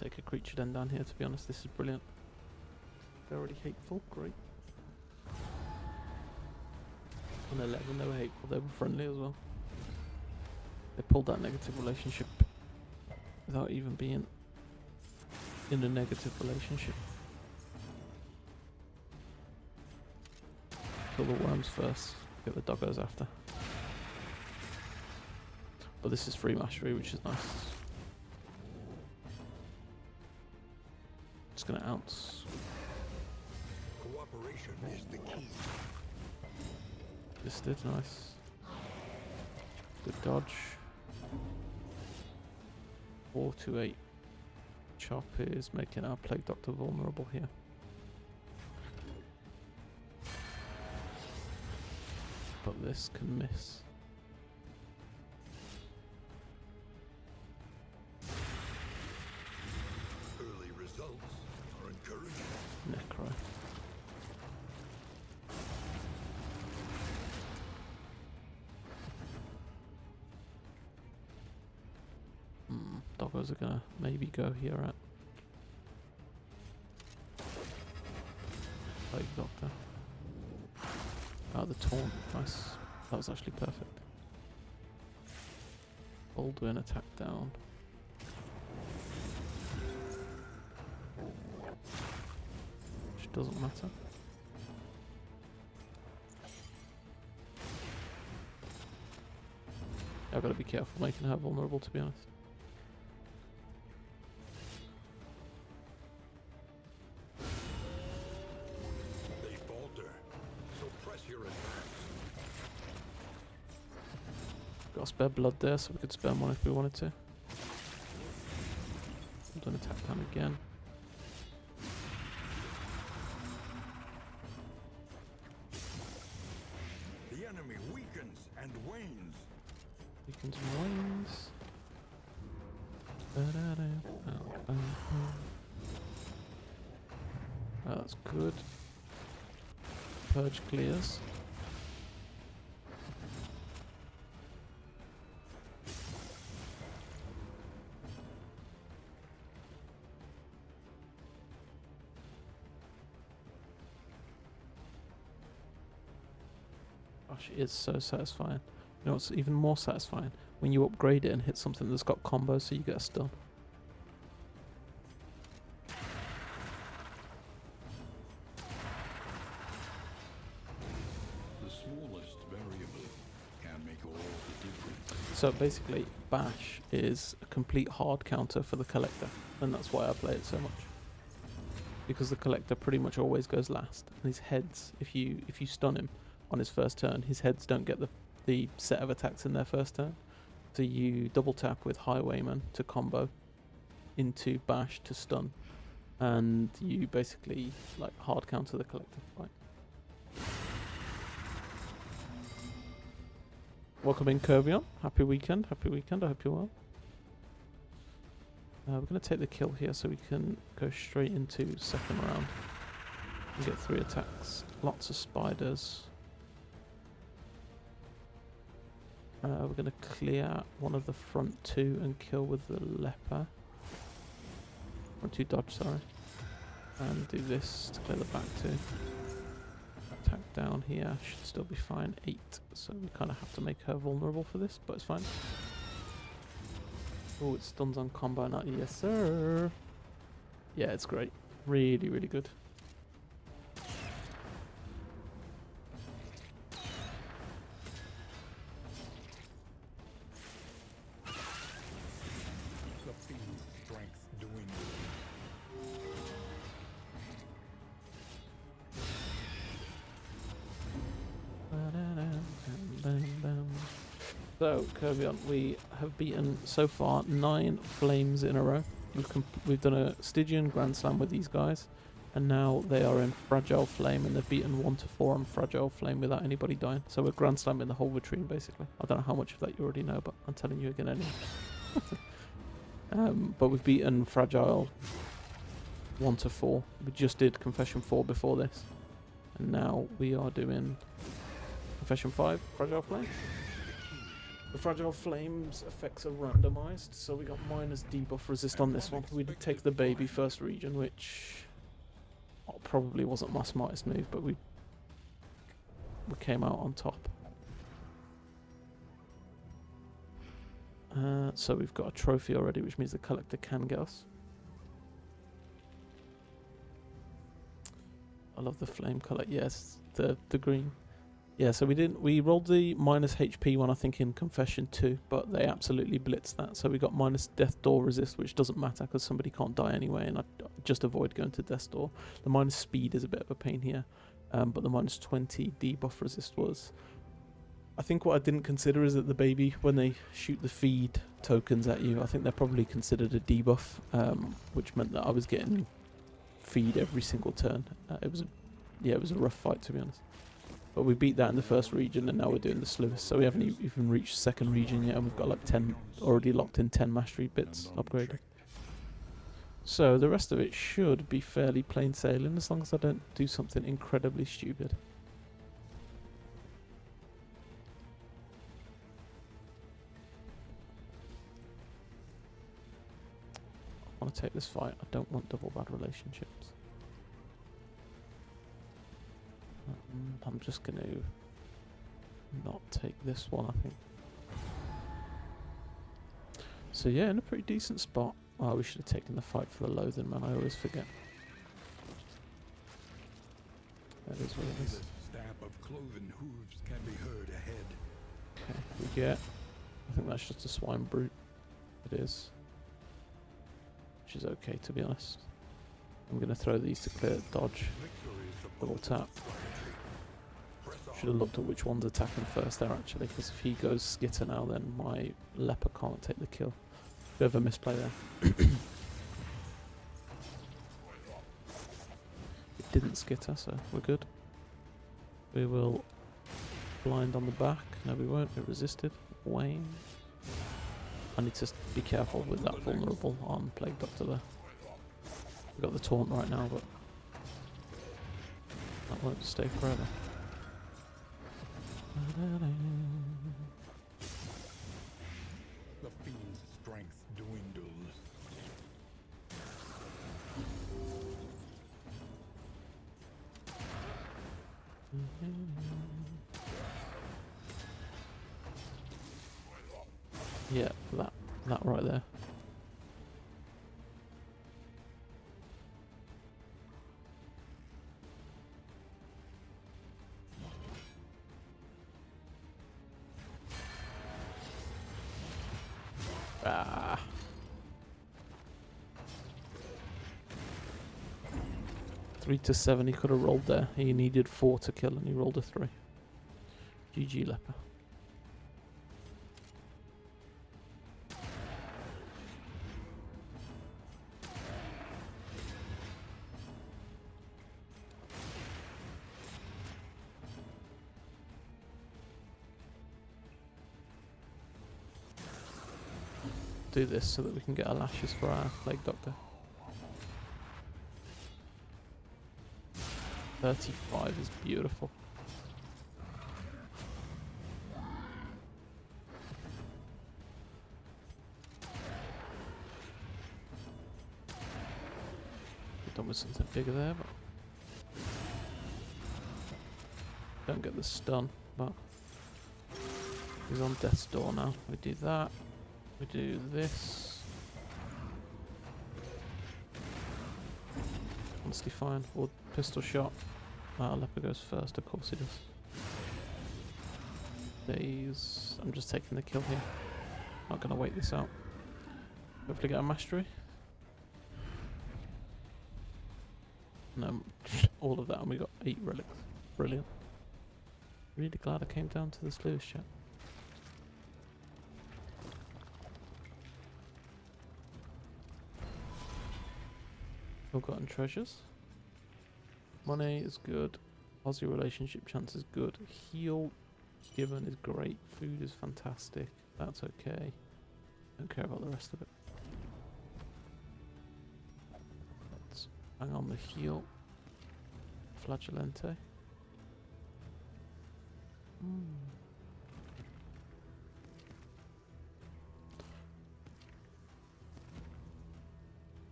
Take a creature den down here, to be honest. This is brilliant. They're already hateful, great. On 11 they were hateful, they were friendly as well. They pulled that negative relationship without even being in a negative relationship. Kill the worms first, get the doggos after. But this is free mastery, which is nice. Just gonna ounce. Cooperation is the key. This did nice. Good dodge. 428 chop is making our Plague Doctor vulnerable here. But this can miss. Early results are encouraging. Necro. Doggos are gonna maybe go here at Plague Doctor. Oh, the taunt, nice. That was actually perfect. Baldwin attack down. Which doesn't matter. I've got to be careful making her vulnerable, to be honest. They falter, so press your advance. Got a spare blood there, so we could spend one if we wanted to. Don't attack down again. The enemy weakens and wanes. Weakens and wanes. Oh, that's good. Purge clears. Gosh, it is so satisfying. You know what's even more satisfying? When you upgrade it and hit something that's got combos so you get a stun. The smallest variable can make all the difference. So basically, Bash is a complete hard counter for the Collector, and that's why I play it so much. Because the Collector pretty much always goes last, and his heads, if you stun him on his first turn, his heads don't get the set of attacks in their first turn. So you double tap with Highwayman to combo into Bash to stun, and you basically like hard counter the Collector. Right. Welcome in, Curvion. Happy weekend. Happy weekend. I hope you're well. We're going to take the kill here so we can go straight into second round and get 3 attacks. Lots of spiders. We're going to clear one of the front two and kill with the leper. Front two dodge, sorry. And do this to clear the back two. Attack down here should still be fine. 8. So we kind of have to make her vulnerable for this, but it's fine. Oh, it stuns on combo now. Yes, sir. Yeah, it's great. Really, really good. The fiend's strength dwindles. So, Kirby, we have beaten so far 9 flames in a row. We've done a Stygian Grand Slam with these guys, and now they are in Fragile Flame, and they've beaten 1 to 4 on Fragile Flame without anybody dying. So we're Grand Slamming the whole Vitrine, basically. I don't know how much of that you already know, but I'm telling you again anyway. But we've beaten Fragile 1 to 4. We just did Confession 4 before this, and now we are doing Confession 5, Fragile Flame. The Fragile Flame's effects are randomized, so we got minus debuff resist on this one. We did take the baby first region, which probably wasn't my smartest move, but we came out on top. So we've got a trophy already, which means the collector can get us. I love the flame colour. Yes, the green. Yeah, so we rolled the minus HP one, I think, in Confession 2, but they absolutely blitzed that. So we got minus Death Door resist, which doesn't matter because somebody can't die anyway, and I just avoid going to Death Door. The minus speed is a bit of a pain here, but the minus 20 debuff resist was... I think what I didn't consider is that the baby, when they shoot the feed tokens at you, I think they're probably considered a debuff, which meant that I was getting feed every single turn. It was a rough fight, to be honest. But we beat that in the first region, and now we're doing the slowest. So we haven't even reached second region yet, and we've got like 10 already locked in 10 mastery bits upgraded. So the rest of it should be fairly plain sailing, as long as I don't do something incredibly stupid. I want to take this fight. I don't want double bad relationships. I'm just going to not take this one, I think. So yeah, in a pretty decent spot. Oh, we should have taken the fight for the Loathing, man. I always forget. That is what it is. The stamp of cloven hooves can be heard ahead. Okay, we get... I think that's just a swine brute. It is. Which is okay, to be honest. I'm going to throw these to clear dodge. Double tap. Should have looked at which one's attacking first there, actually, because if he goes skitter now, then my leper can't take the kill. Bit of a misplay there. It didn't skitter, so we're good. We will blind on the back. No, we won't. It resisted. Wayne. I need to be careful with that vulnerable on Plague Doctor there. We've got the taunt right now, but that won't stay forever. The fiend's strength dwindles. Yeah, that right there. Ah. 3 to 7, he could have rolled there. He needed 4 to kill and he rolled a 3. GG Leper. Do this so that we can get our lashes for our Plague Doctor. 35 is beautiful. done with something bigger there, but don't get the stun. But he's on death's door now. We do that. We do this. Honestly, fine. Or pistol shot. Leper goes first. Of course he does. These. I'm just taking the kill here. Not gonna wait this out. Hopefully get a mastery. No, all of that, and we got 8 relics. Brilliant. Really glad I came down to this Lewis chat. Forgotten treasures. Money is good. Aussie relationship chance is good. Heal given is great. Food is fantastic. That's okay. Don't care about the rest of it. Let's hang on the heal. Flagellante.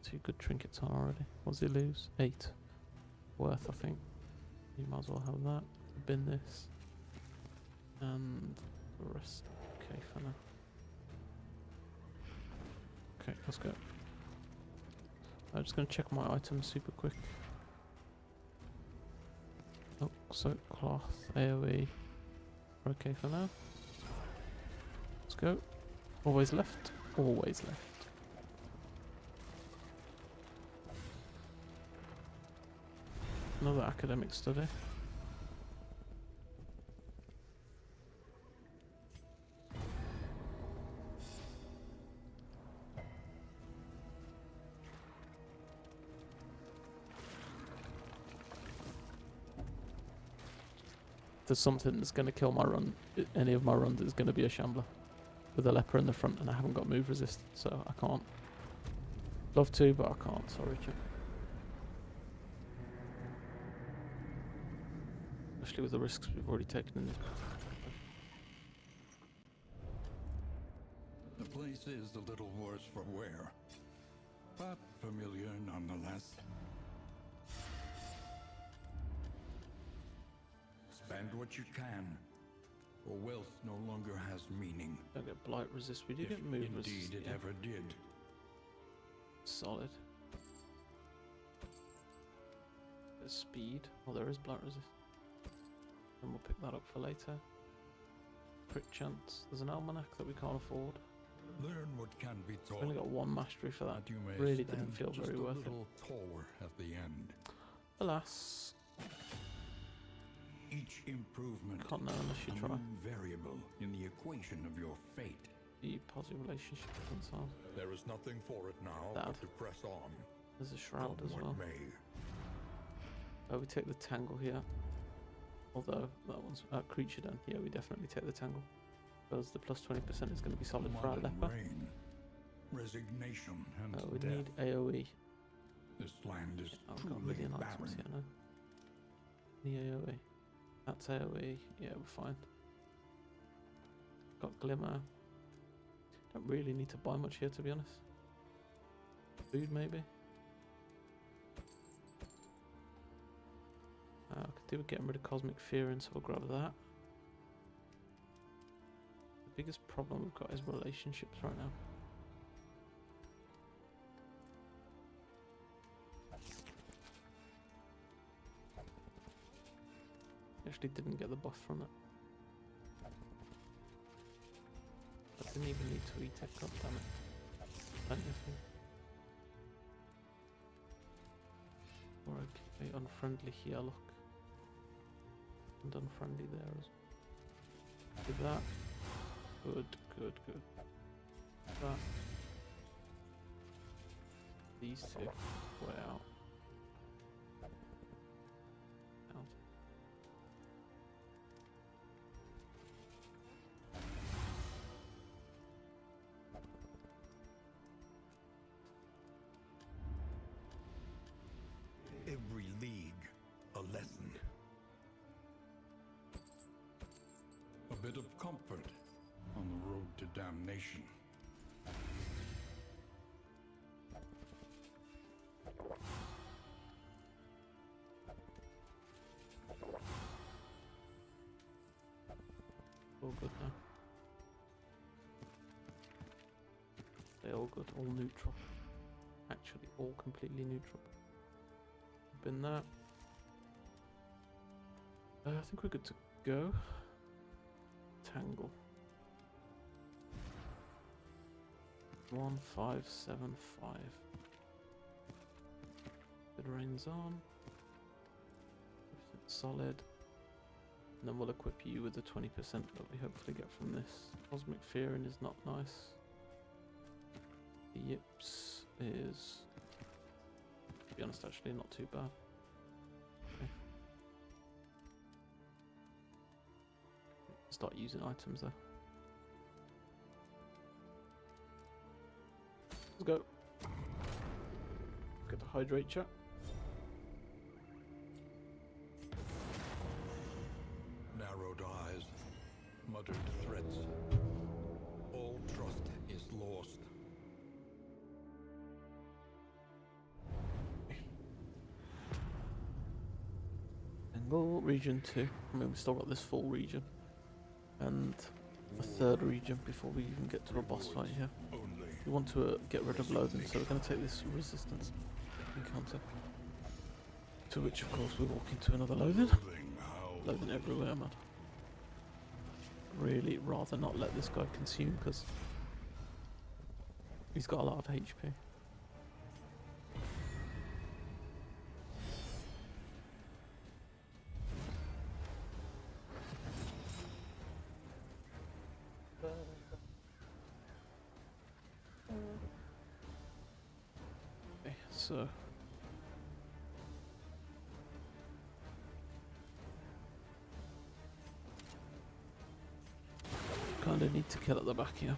Two good trinkets on already. What does he lose? 8. Worth, I think. You might as well have that. Bin this. And the rest. Okay, for now. Okay, let's go. I'm just going to check my items super quick. Oh, soap cloth, AoE. We're okay for now. Let's go. Always left. Always left. Another academic study. There's something that's going to kill my run. Any of my runs is going to be a shambler with a leper in the front, and I haven't got move resist, so I can't. Love to, but I can't. Sorry, Jim. Especially with the risks we've already taken in this. The place is a little worse for wear, but familiar nonetheless. Spend what you can, or wealth no longer has meaning. Don't get blight resist. We do get move resist. Indeed, it ever did. Solid. There's speed. Oh, there is blight resist. And we'll pick that up for later. Crit chance. There's an almanac that we can't afford. Learn what can be taught. We've only got 1 mastery for that. You may Really stand didn't feel just very a worth it. little taller at the end. Alas. Each improvement Can't know unless you is a try. new variable in the equation of your fate. The positive relationship with on. There is nothing for it now Dad. but to press on. There's a shroud Come as what well. may. Oh, we take the tangle here. Although that one's creature den. Yeah, we definitely take the tangle. Because the plus 20% is going to be solid for our Blood and leper. rain, resignation and We death. need AoE. This land is I've got a truly million items barren. here now. The AoE. That's AoE. Yeah, we're fine. Got glimmer. Don't really need to buy much here, to be honest. Food, maybe. I could do with getting rid of cosmic fearing, so we'll grab that. The biggest problem we've got is relationships right now. Actually didn't get the buff from it. I didn't even need to eat it, god damn it. Plenty of food. Or okay, unfriendly here, look. And unfriendly there as well. Do that. Good, good, good. That. These two. Way out. Out. Every league, a lesson. A bit of comfort on the road to damnation. all good now. They're all good, all neutral. Actually, all completely neutral. Been that. I think we're good to go. Tangle. 1575. Vitrine's on. Everything's solid. And then we'll equip you with the 20% that we hopefully get from this. Cosmic Fearing is not nice. The Yips is, to be honest, actually not too bad. Okay. Start using items there. Let's go. Get the hydrate chat. Narrowed eyes, muttered threats. All trust is lost. Tangle region 2. I mean, we've still got this full region. And a third region before we even get to a boss fight here. We want to get rid of loathing, so we're going to take this resistance encounter. To which, of course, we walk into another loathing. Loathing everywhere, man. Really rather not let this guy consume, because he's got a lot of HP. Okay, so kind of need to kill at the back here.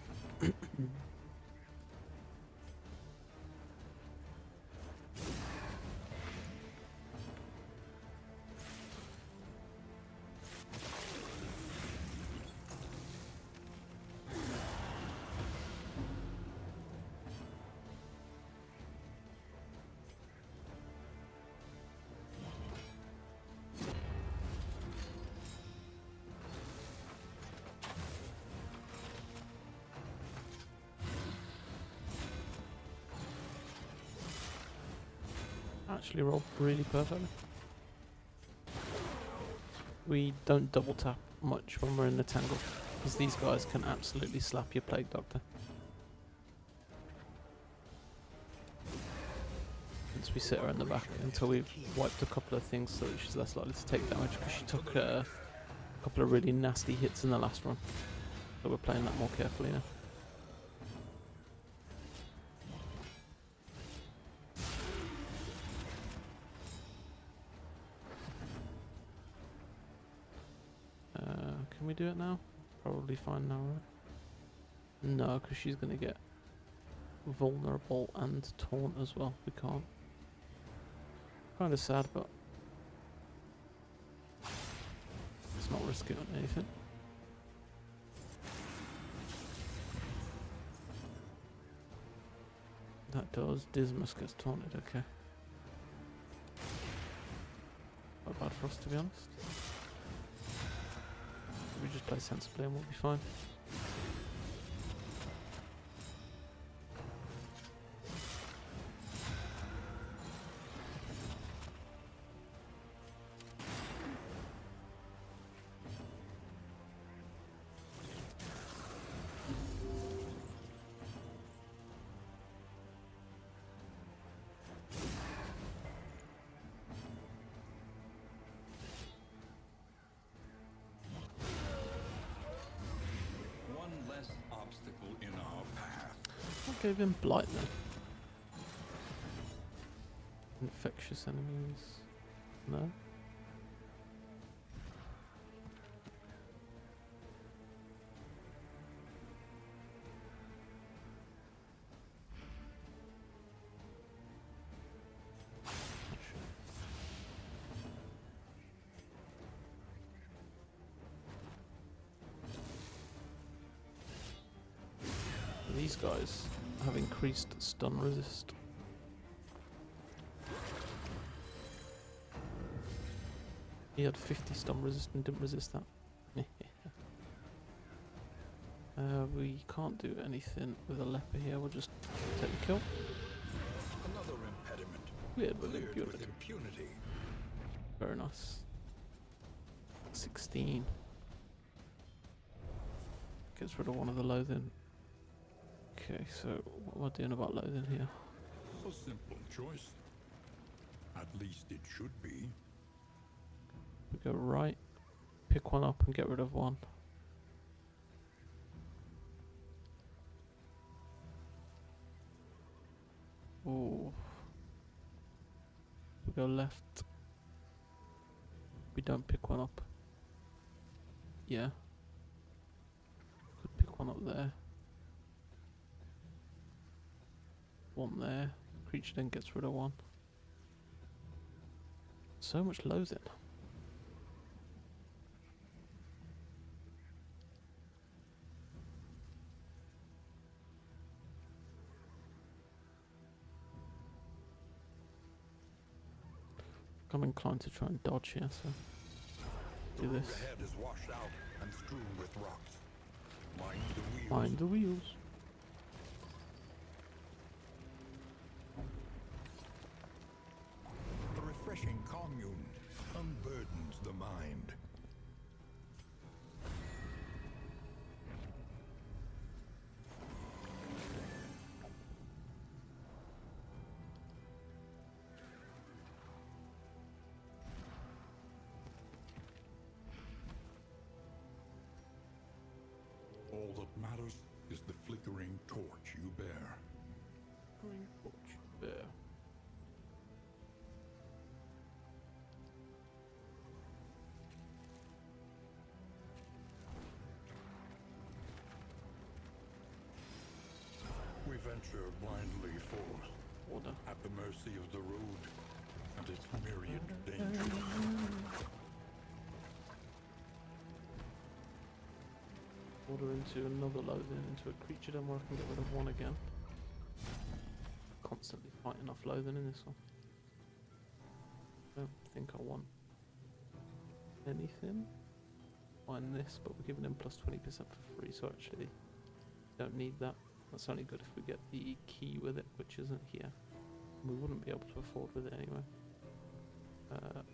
Actually rolled really perfectly. We don't double tap much when we're in the tangle, because these guys can absolutely slap your Plague Doctor. Since we sit her in the back until we've wiped a couple of things so that she's less likely to take damage, because she took a couple of really nasty hits in the last run. So we're playing that more carefully now. Can we do it now? Probably fine now, right? No, because she's going to get vulnerable and taunt as well. We can't. Kind of sad, but let's not risk it on anything. That does. Dismas gets taunted, okay. Not bad for us, to be honest. We just play sensibly and we'll be fine. Obstacle in our path. I gave him Blight then. Infectious enemies. No? These guys have increased stun resist. He had 50 stun resist and didn't resist that. We can't do anything with a leper here. We'll just take the kill. Another impediment. Cleared with Cleared with impunity. impunity. Very nice. 16. Gets rid of one of the loathing. Okay, so what am I doing about loathing here? A simple choice. At least it should be. We go right, pick one up and get rid of one. Ooh. We go left. We don't pick one up. Yeah. Could pick one up there. One there. Creature then gets rid of one. So much loathing. I'm inclined to try and dodge here, so do The road this. ahead is washed out and strewn with rocks. Mind the wheels. Mind the wheels. The refreshing commune unburdens the mind. All that matters is the flickering torch you bear. Green torch there. We venture blindly forth, Order. at the mercy of the road and its myriad dangers. Order into another loathing, into a creature then where I can get rid of one again. Constantly fighting off loathing in this one. Don't think I want anything on this, but we're giving him plus 20% for free, so actually don't need that. That's only good if we get the key with it, which isn't here. We wouldn't be able to afford with it anyway.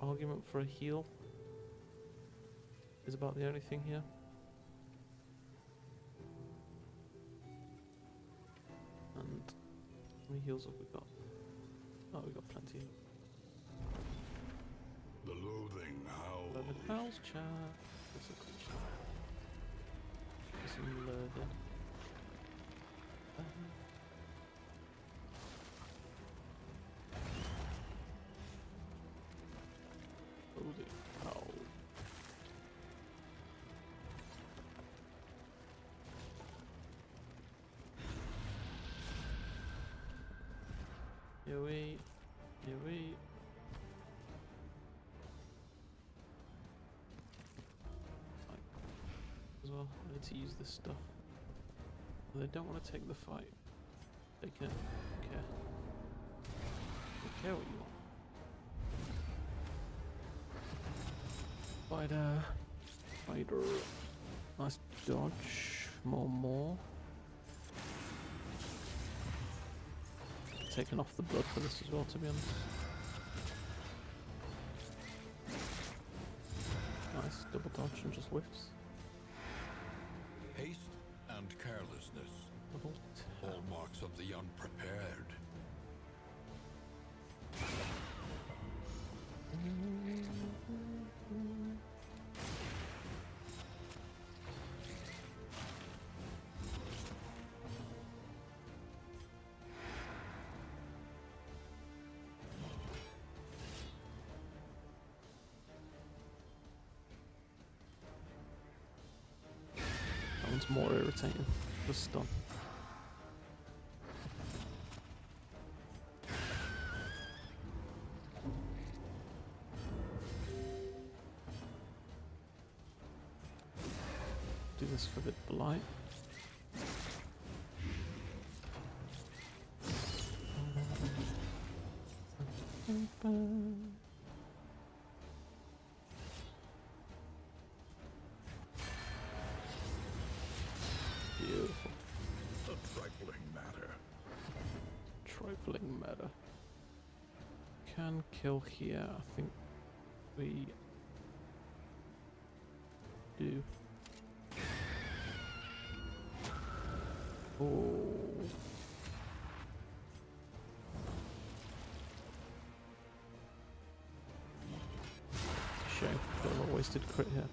Argument for a heal is about the only thing here. And how many heals have we got? Oh, we got plenty. The loathing howls. Loathing howls, chat. What's a creature? Some loathing. Holy cow. Here we. As well, I need to use this stuff. They don't want to take the fight. They can. Okay. Don't care what you want. Spider. Nice dodge. More. Taking off the blood for this as well, to be honest. Nice double dodge and just whiffs. Haste and carelessness, Double hallmarks of the unprepared. That one's more irritating. The stun. Do this for the blight. trifling matter. Can kill here. I think we do. Oh. Shame. Got a wasted crit here.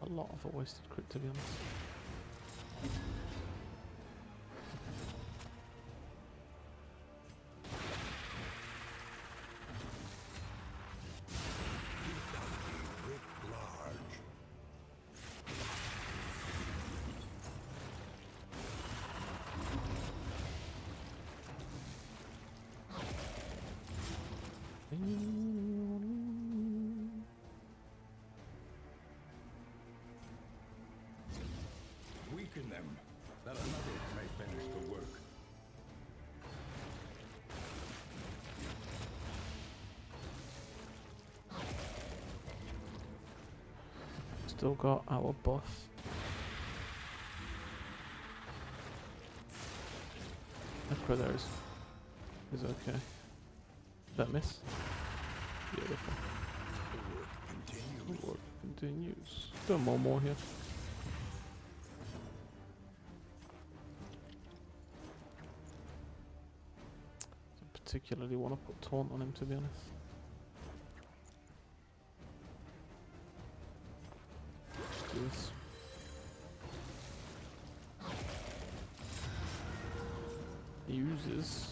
A lot of a wasted crit, to be honest. Weaken them, that another may finish the work. Still got our buff. Necro there is okay. That miss? Beautiful. The work continues. Work continues. Got more here. Don't particularly want to put taunt on him, to be honest. Let's do this. He uses.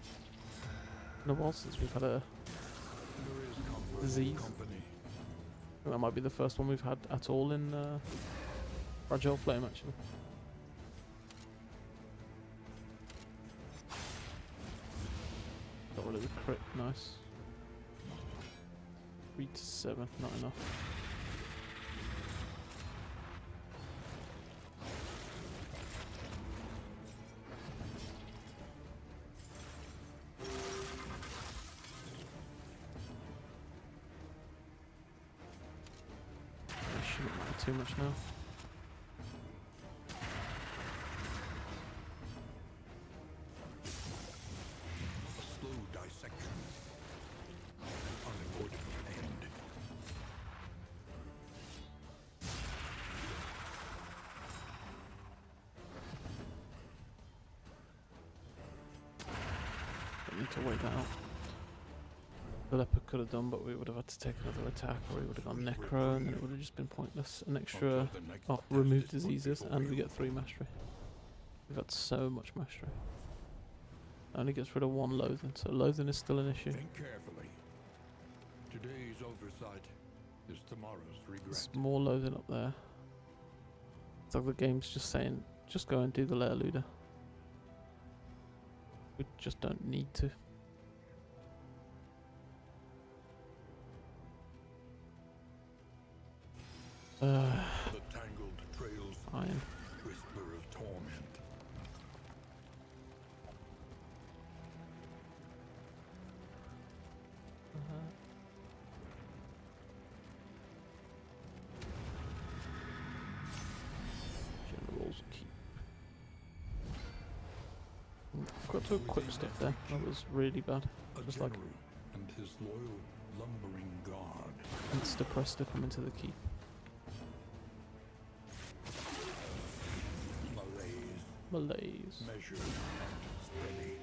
It's been a while since we've had a There is comfort in disease. company. I think that might be the first one we've had at all in Fragile Flame, actually. Got rid of the crit, nice. 3 to 7, not enough. Shouldn't matter too much now. A slow dissection. An unavoidable end. Don't need to wait that out. The leopard could have done, but we would have had to take another attack, or he would have gone necro, and then it would have just been pointless. An extra, Until the next oh, test remove is put diseases, before and we you. get 3 mastery. We've had so much mastery. Only gets rid of 1 loathing, so loathing is still an issue. Think carefully. Today's oversight is tomorrow's regret. There's more loathing up there. It's like the game's just saying, just go and do the layer looter. We just don't need to. The tangled trails, Fine. whisper of torment. General's keep. I forgot to equip stuff there. That was really bad. A Just like general and his loyal lumbering guard. insta-press to come into the keep. Malaise. Measured and steady.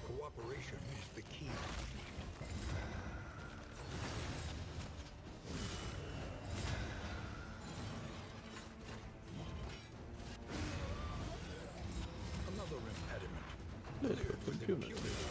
Cooperation is the key. Another impediment. Little Cleared within Punitive.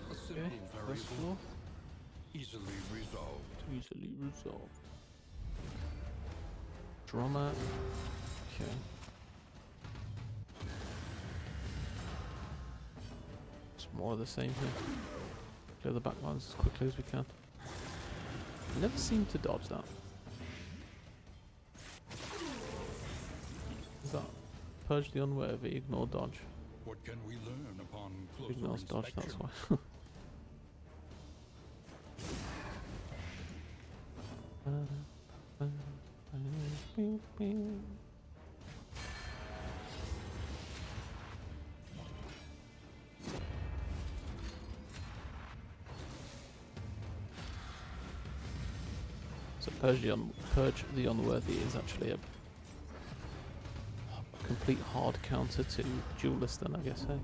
A simple Okay, first variable, floor. easily resolved. Easily resolved. Drummer. Okay. It's more of the same here. Clear the back lines as quickly as we can. Never seem to dodge that. Is that purge the unworthy, ignore dodge? What can we learn upon closer Ignores dodge, that's inspection? why. So purge the unworthy is actually a complete hard counter to duelist then, I guess, hey?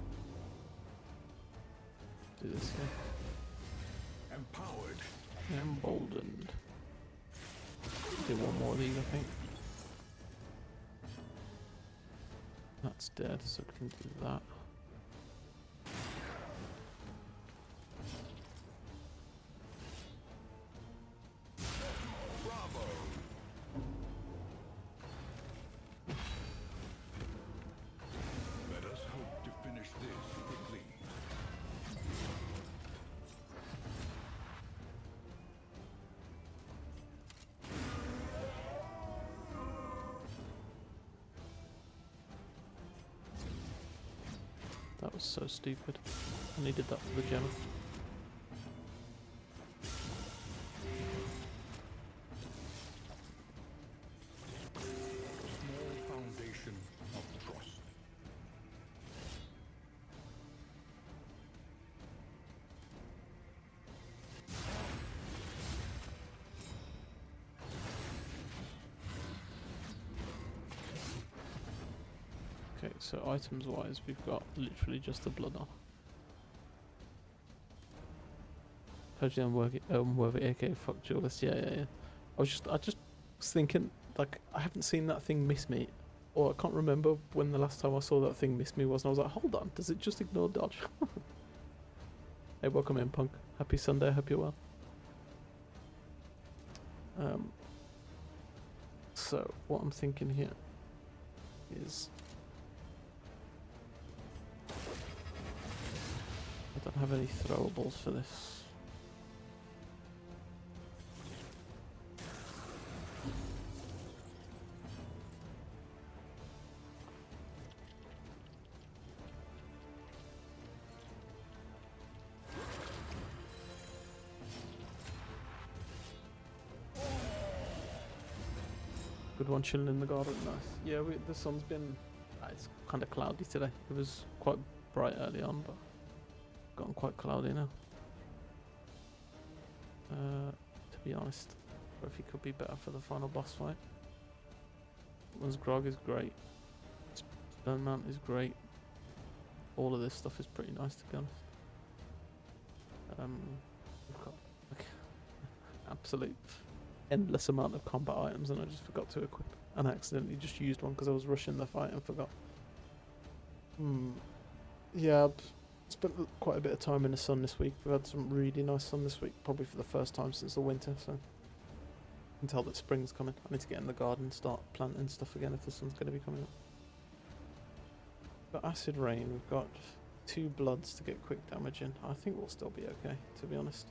Do this here. Empowered. Emboldened. Do one more of these, I think. That's dead, so we can do that. Bravo. Let us hope to finish this quickly. That was so stupid. I needed that for the gem. Small foundation of trust. Okay, so items wise, we've got literally just the blood on. Purge the unworthy, AK, fuck duelist, yeah. I just was thinking, like, I haven't seen that thing miss me. Or I can't remember when the last time I saw that thing miss me was, and I was like, hold on, does it just ignore dodge? Hey, welcome in, punk. Happy Sunday, hope you're well. So, what I'm thinking here is... I don't have any throwables for this. Good one, chilling in the garden, nice. Yeah, the sun's been... it's kind of cloudy today. It was quite bright early on, but gotten quite cloudy now. To be honest, Trophy could be better for the final boss fight. One's Grog is great. Stone Mount is great. All of this stuff is pretty nice, to be honest. We've got like absolute endless amount of combat items, and I just forgot to equip, and I accidentally just used one because I was rushing the fight and forgot. Yeah, I've spent quite a bit of time in the sun this week. We've had some really nice sun this week, probably for the first time since the winter, so I can tell that spring's coming. I need to get in the garden and start planting stuff again if the sun's going to be coming up. Got Acid Rain, we've got 2 bloods to get quick damage in. I think we'll still be okay, to be honest.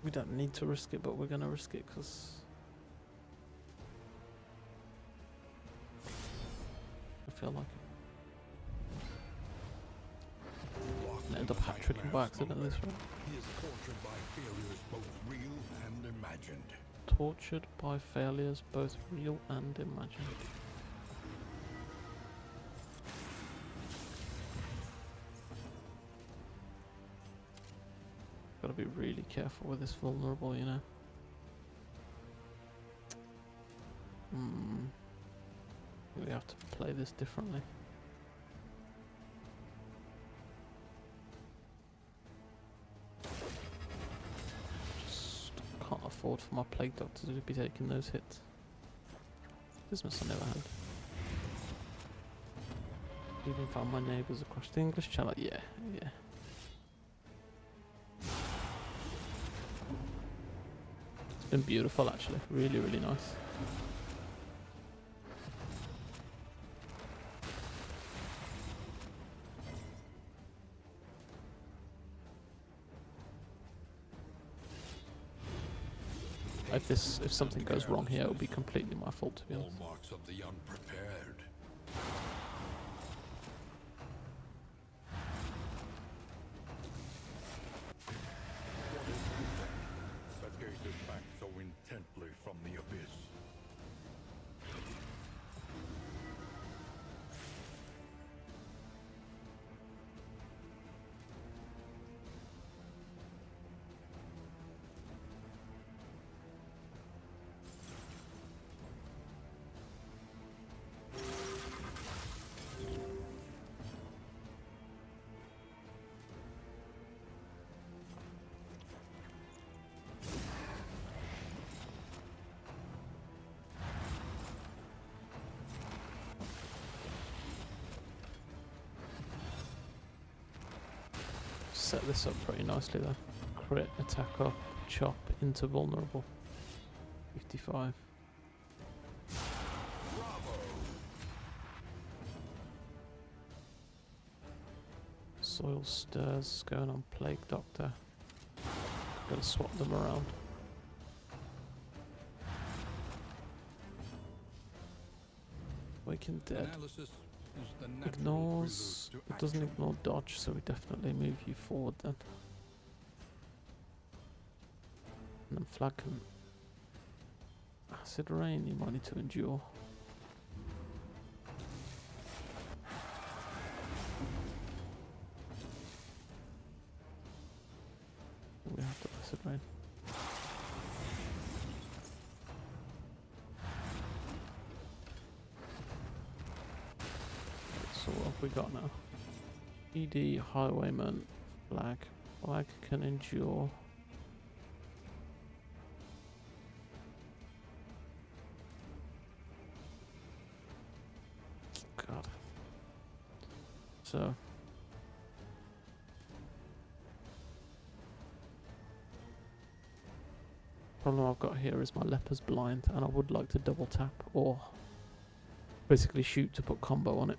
We don't need to risk it, but we're going to risk it because I feel like it. end up hat-tricking by accident this round. He is tortured by failures both real and imagined. Tortured by failures, both real and imagined. Gotta be really careful with this vulnerable, you know. We have to play this differently. Just can't afford for my plague doctor to be taking those hits. Business on the other hand. Even found my neighbours across the English Channel. Yeah. It's been beautiful actually. Really, really nice. If something goes wrong here, it'll be completely my fault, to be honest. All marks of the unprepared. What is it that gazes back so intently from the abyss? Set this up pretty nicely though. Crit, attack up, chop into vulnerable. 55. Soil stirs going on plague doctor. Gotta swap them around. Waking dead. Analysis is the natural Ignores. prelude to It doesn't action. ignore dodge, so we definitely move you forward then. And then flag can. Acid rain, you might need to endure. We have to acid rain. So what have we got now? ED, highwayman, flag. Flag can endure. God. So. Problem I've got here is my leper's blind, and I would like to double tap or basically shoot to put combo on it.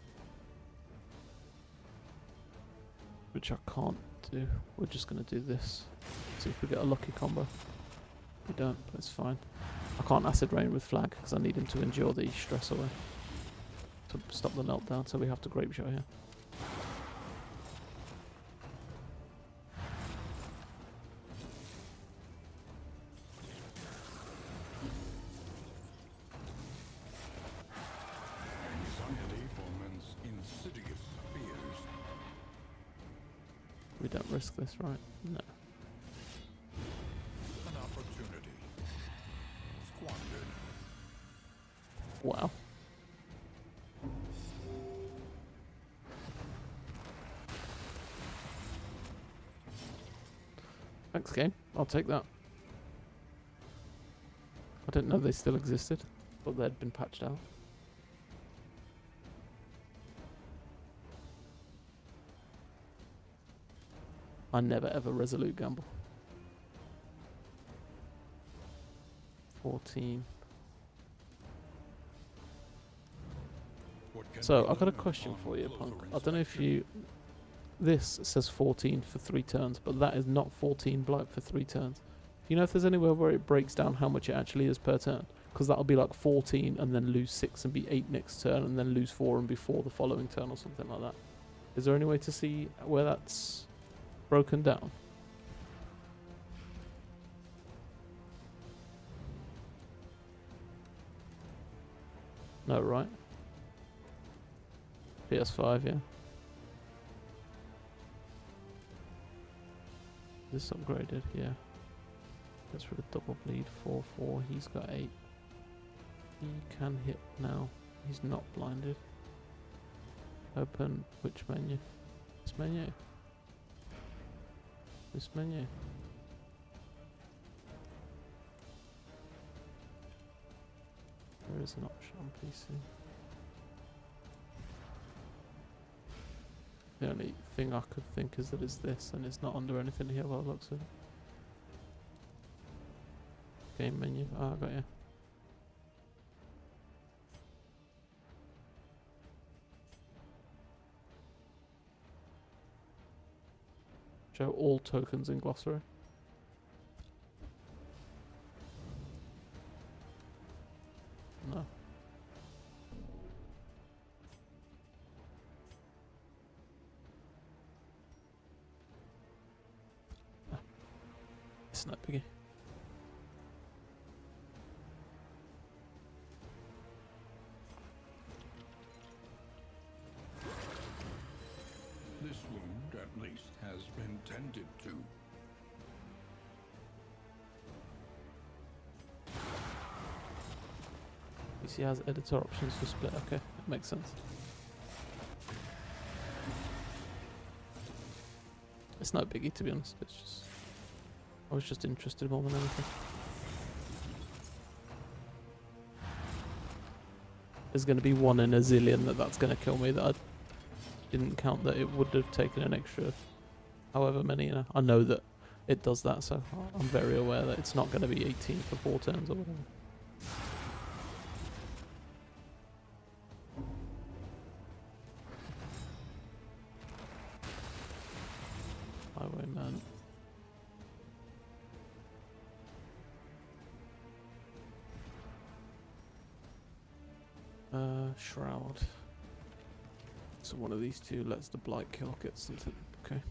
Which I can't do. We're just going to do this. See if we get a lucky combo. We don't, but it's fine. I can't acid rain with flag because I need him to endure the stress away to stop the meltdown, so we have to grape shot here. Anxiety for men's insidious fears. We don't risk this, right? No. An opportunity. Squandered. Wow. Thanks, game. I'll take that. I didn't know they still existed. Thought they'd been patched out. I never ever resolute gamble. 14. What can So be I've got a done question upon for you, closer Punk. I don't know if inspection? you. This says 14 for 3 turns, but that is not 14 blight for 3 turns. Do you know if there's anywhere where it breaks down how much it actually is per turn? Because that'll be like 14 and then lose 6 and be 8 next turn and then lose 4 and be 4 the following turn or something like that. Is there any way to see where that's broken down. No, right? PS5, yeah. This upgraded, yeah. That's rid of double bleed, 4-4. He's got 8. He can hit now. He's not blinded. Open which menu? This menu. This menu. There is an option on PC. The only thing I could think is that it's this, and it's not under anything here by the looks of it. Game menu. Ah, I got you. Show all tokens in glossary. No. Ah. It's not biggie. This wound, at least, has been tended to. PC has editor options for split. Okay, that makes sense. It's not biggie, to be honest. It's just I was just interested more than anything. There's going to be one in a zillion that's going to kill me that I didn't count that it would have taken an extra however many. You know, I know that it does that, so I'm very aware that it's not going to be 18 for 4 turns or whatever. Highwayman. Shroud. So one of these two lets the blight kill get something. Okay.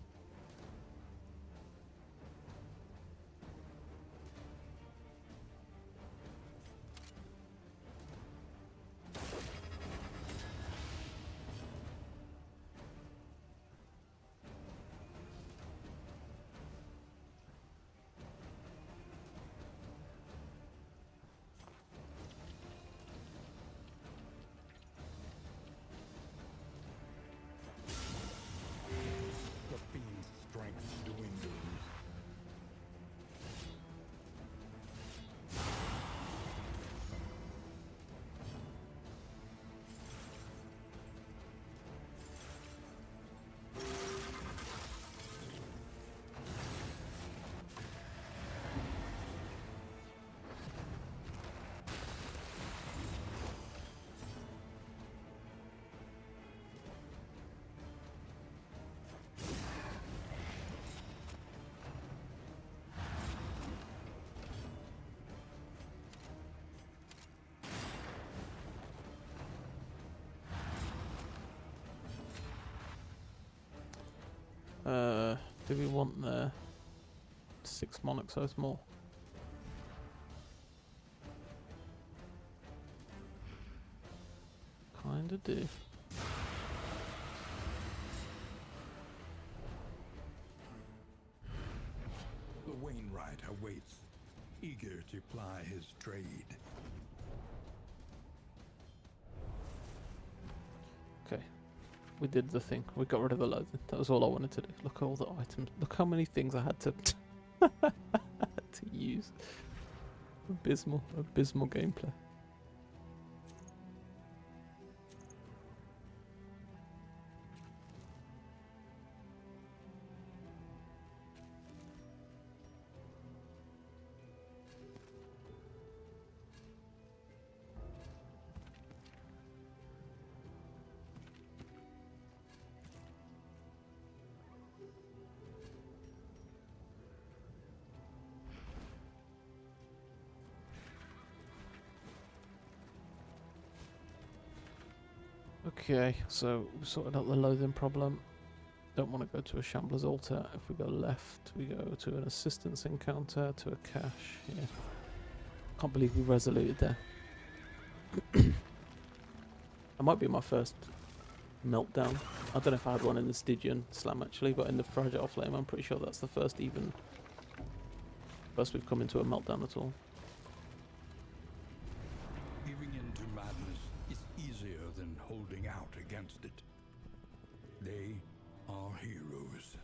The fiend's strength dwindles. Do we want the 6 monarchs oath more? Kinda do. The Wainwright awaits, eager to ply his trade. Okay. We did the thing. We got rid of the loathing. That was all I wanted to do. Look at all the items. Look how many things I had to to use. Abysmal gameplay. Okay, so we sorted out the loathing problem. Don't want to go to a Shambler's Altar. If we go left, we go to an Assistance Encounter, to a Cache. Yeah. Can't believe we resoluted there. That might be my first meltdown. I don't know if I had one in the Stygian Slam actually, but in the Fragile Flame I'm pretty sure that's the first we've come into a meltdown at all. Giving in to madness is easier than holding out against it. They are heroes.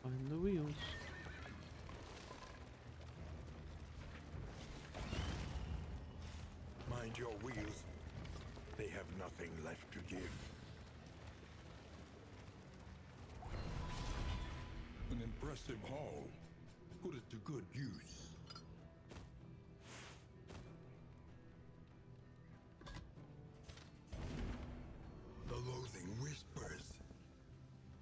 Find the wheels. Mind your wheels. They have nothing left to give. An impressive haul. Put it to good use. The loathing whispers.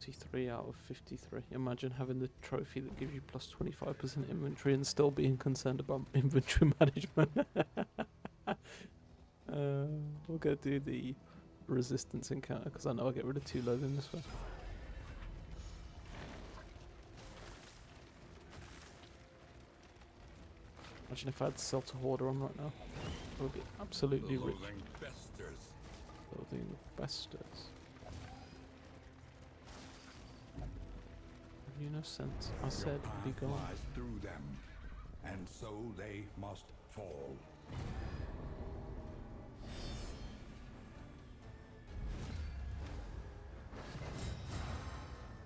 53 out of 53. Imagine having the trophy that gives you plus 25% inventory and still being concerned about inventory management. We'll go do the resistance encounter because I know I'll get rid of 2 loathing this way. Imagine if I had Celta Hoarder on right now. I would be absolutely The rich. loathing besters. Loathing besters. Have you no sense? I said Your be path gone. lies through them, and so they must fall.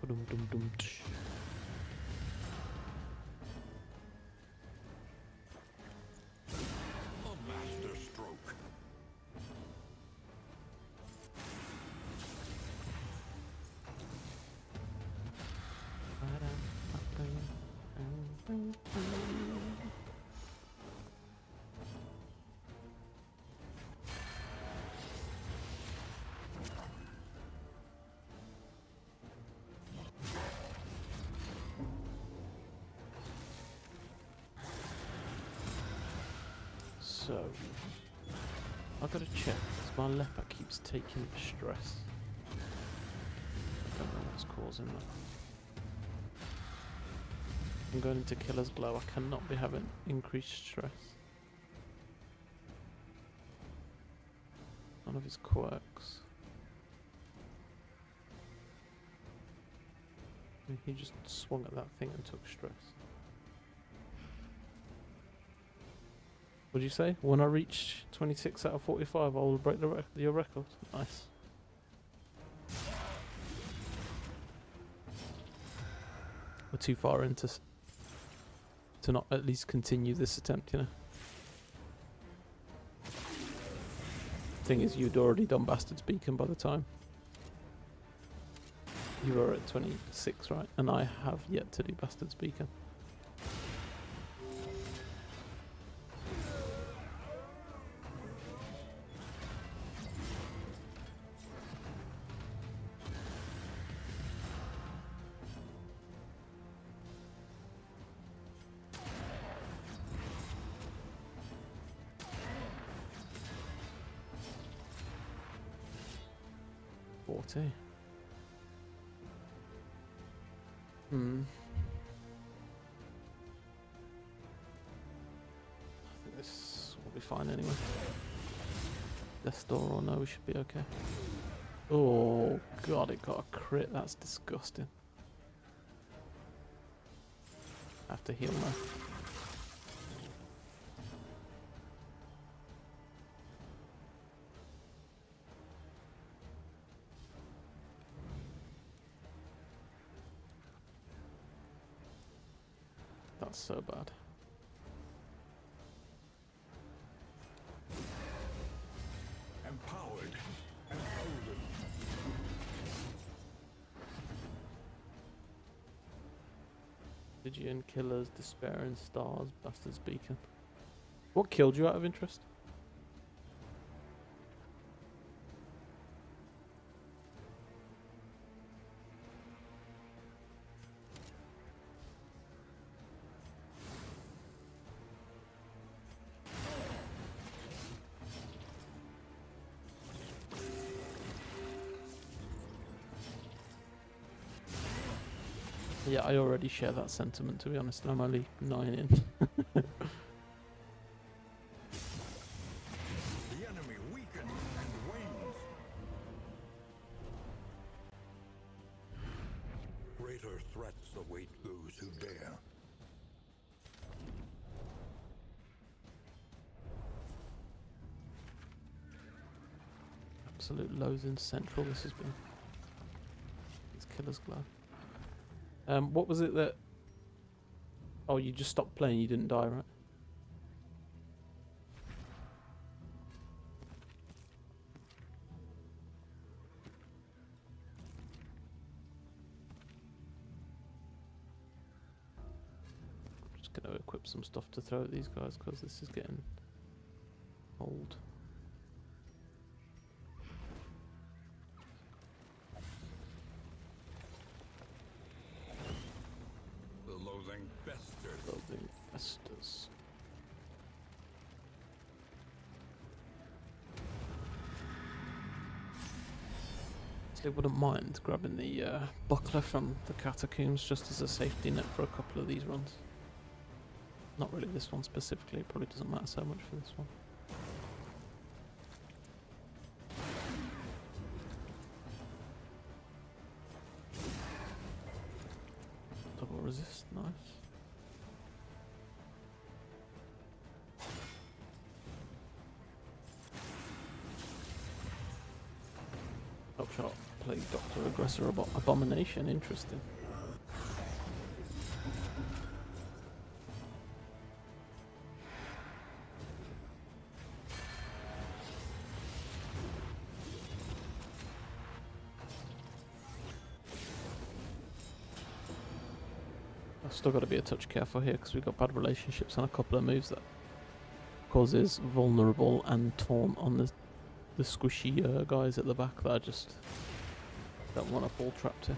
Ba-dum-dum-dum-tsh. A master stroke. So, I've got to check because my leper keeps taking stress. I don't know what's causing that. I'm going into Killer's Glow. I cannot be having increased stress. None of his quirks. He just swung at that thing and took stress. What'd you say? When I reach 26 out of 45, I will break your record. Nice. We're too far into to not at least continue this attempt, you know. Thing is, you'd already done Bastard's Beacon by the time. You were at 26, right? And I have yet to do Bastard's Beacon. I think this will be fine anyway. Death door or no, we should be okay. Oh god, it got a crit. That's disgusting. I have to heal now. That's so bad. Empowered and golden. Stygian Killers, Despairing Stars, Bastard's Beacon. What killed you out of interest? Yeah, I already share that sentiment, to be honest, and I'm only 9 in. The enemy weakens and wanes. Greater threats await those who dare. Absolute lows in central this has been. It's killer's glow. What was it that... Oh, you just stopped playing, you didn't die, right? Just gonna equip some stuff to throw at these guys, because this is getting old. The loathing festers. Loathing festers. I wouldn't mind grabbing the buckler from the catacombs just as a safety net for a couple of these runs. Not really this one specifically, it probably doesn't matter so much for this one. Double resist, nice. Top shot, Plague Doctor, Aggressor, Abomination, interesting. I've still got to be a touch careful here because we've got bad relationships on a couple of moves that causes vulnerable and taunt on the squishy guys at the back that I just don't want to fall trap to.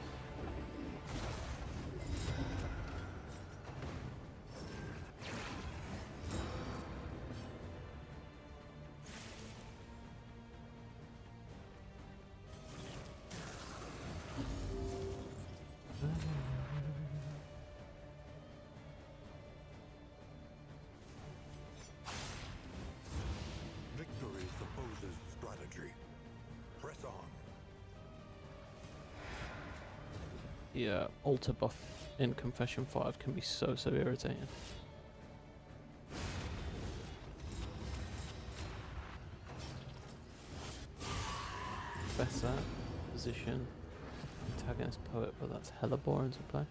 Victory supposes strategy. Press on. The altar buff in Confession 5 can be so irritating. Professor, position, antagonist, poet, but that's hella boring to play.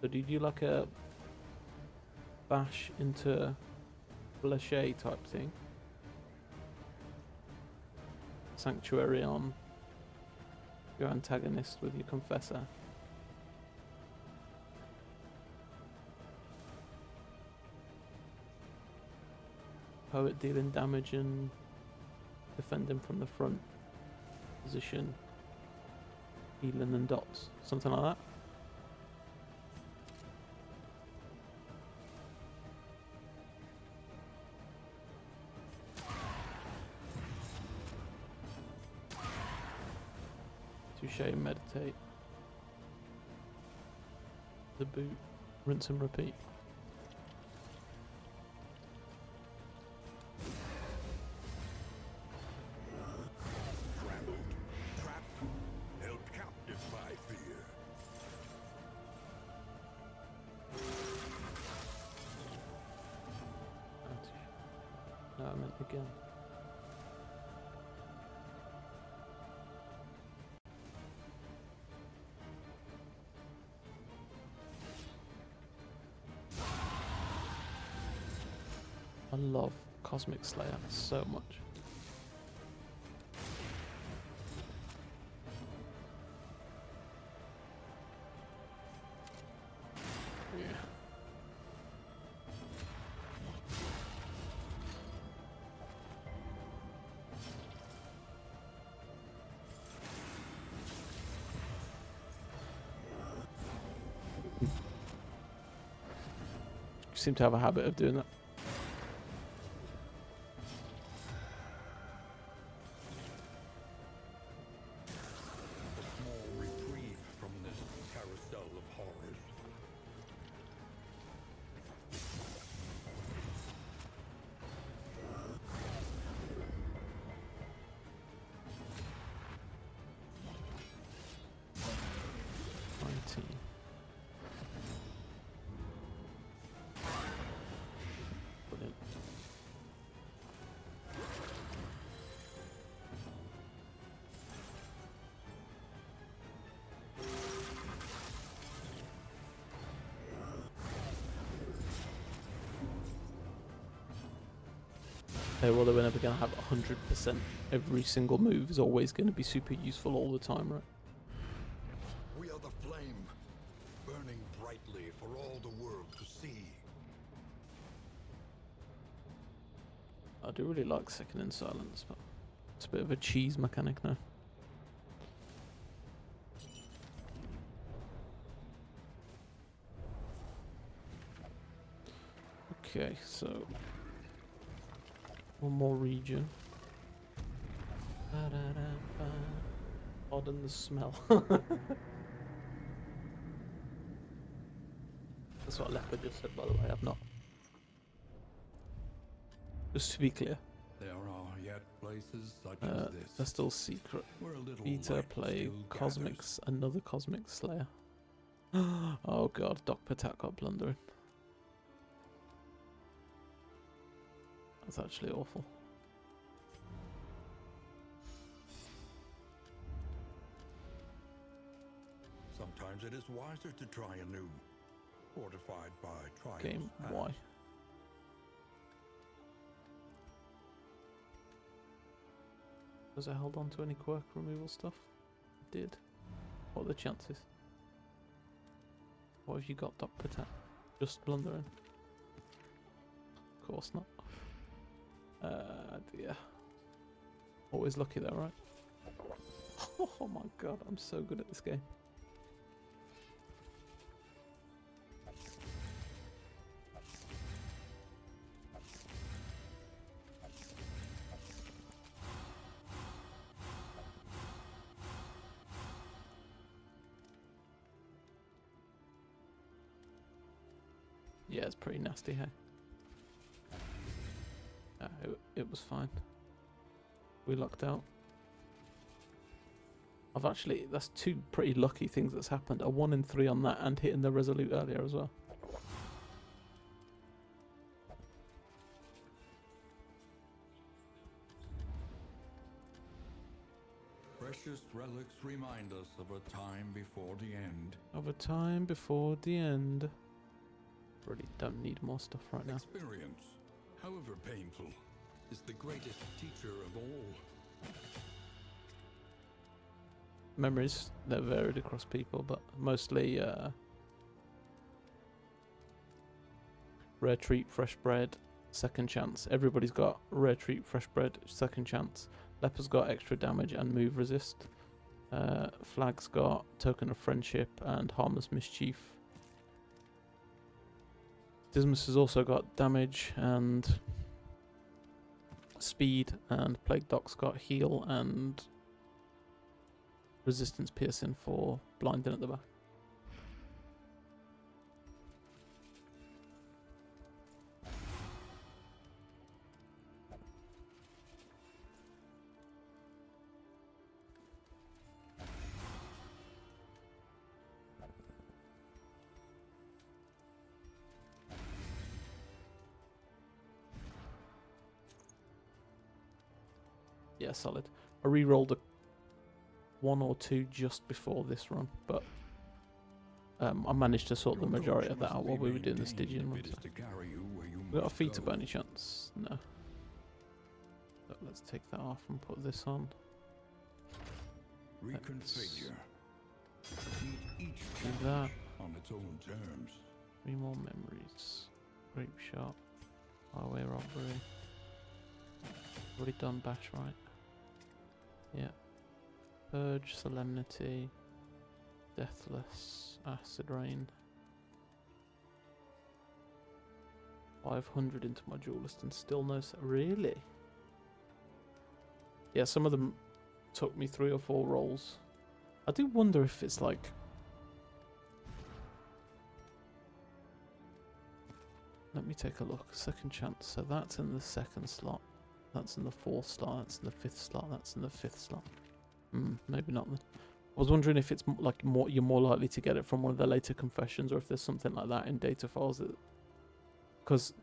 So do you do like a bash into Blachet type thing? Sanctuary on your antagonist with your Confessor. Poet dealing damage and defending from the front position. Healing and dots. Something like that. Touche, meditate. The boot. Rinse and repeat. Trampled, trapped, held captive by fear. No, I meant again. I love Cosmic Slayer so much. Yeah. You seem to have a habit of doing that. well, they're never going to have 100%. Every single move is always going to be super useful all the time, right? We are the flame, burning brightly for all the world to see. I do really like Second in Silence, but it's a bit of a cheese mechanic now. Okay, so one more region. Pardon the smell. That's what Leopard just said, by the way. I've not. Just to be clear, There are yet places such as this. they're still secret. Where a little Beta, light Plague, still Cosmics, another Cosmic Slayer. Oh god, Doc Patak got blundering. That's actually awful. Sometimes it is wiser to try anew, fortified by trials. Game, and why? Was I held on to any quirk removal stuff? Did. What are the chances? What have you got, Doc Patak? Just blundering? Of course not. Dear. Always lucky though, right? Oh my god, I'm so good at this game. Yeah, it's pretty nasty, hey? It was fine. We lucked out. That's two pretty lucky things that's happened. A 1 in 3 on that and hitting the Resolute earlier as well. precious relics remind us of a time before the end. Of a time before the end. Really don't need more stuff right now. Experience, however painful, is the greatest teacher of all. Memories, they're varied across people, but mostly rare treat, fresh bread, second chance. Everybody's got rare treat, fresh bread, second chance. Leper's got extra damage and move resist. Flag's got token of friendship and harmless mischief. Dismas has also got damage and speed, and Plague Doc's got heal and resistance piercing for blinding at the back. Yeah, solid. I re-rolled a 1 or 2 just before this run, but I managed to sort the majority of that out while we were doing the Stygian run. So. We got a feature by any chance? No. So let's take that off and put this on. Reconfigure. Each Do that. on its own terms. 3 more memories. Grape shot. Highway robbery. Already done bash, right? Yeah. Purge, solemnity, deathless, acid rain. 500 into my duel list and still no really? Yeah, some of them took me 3 or 4 rolls. I do wonder if it's like let me take a look. Second chance. So that's in the 2nd slot. That's in the 4th slot. That's in the 5th slot. That's in the 5th slot. Maybe not. I was wondering if it's like you're more likely to get it from one of the later confessions, or if there's something like that in data files. Because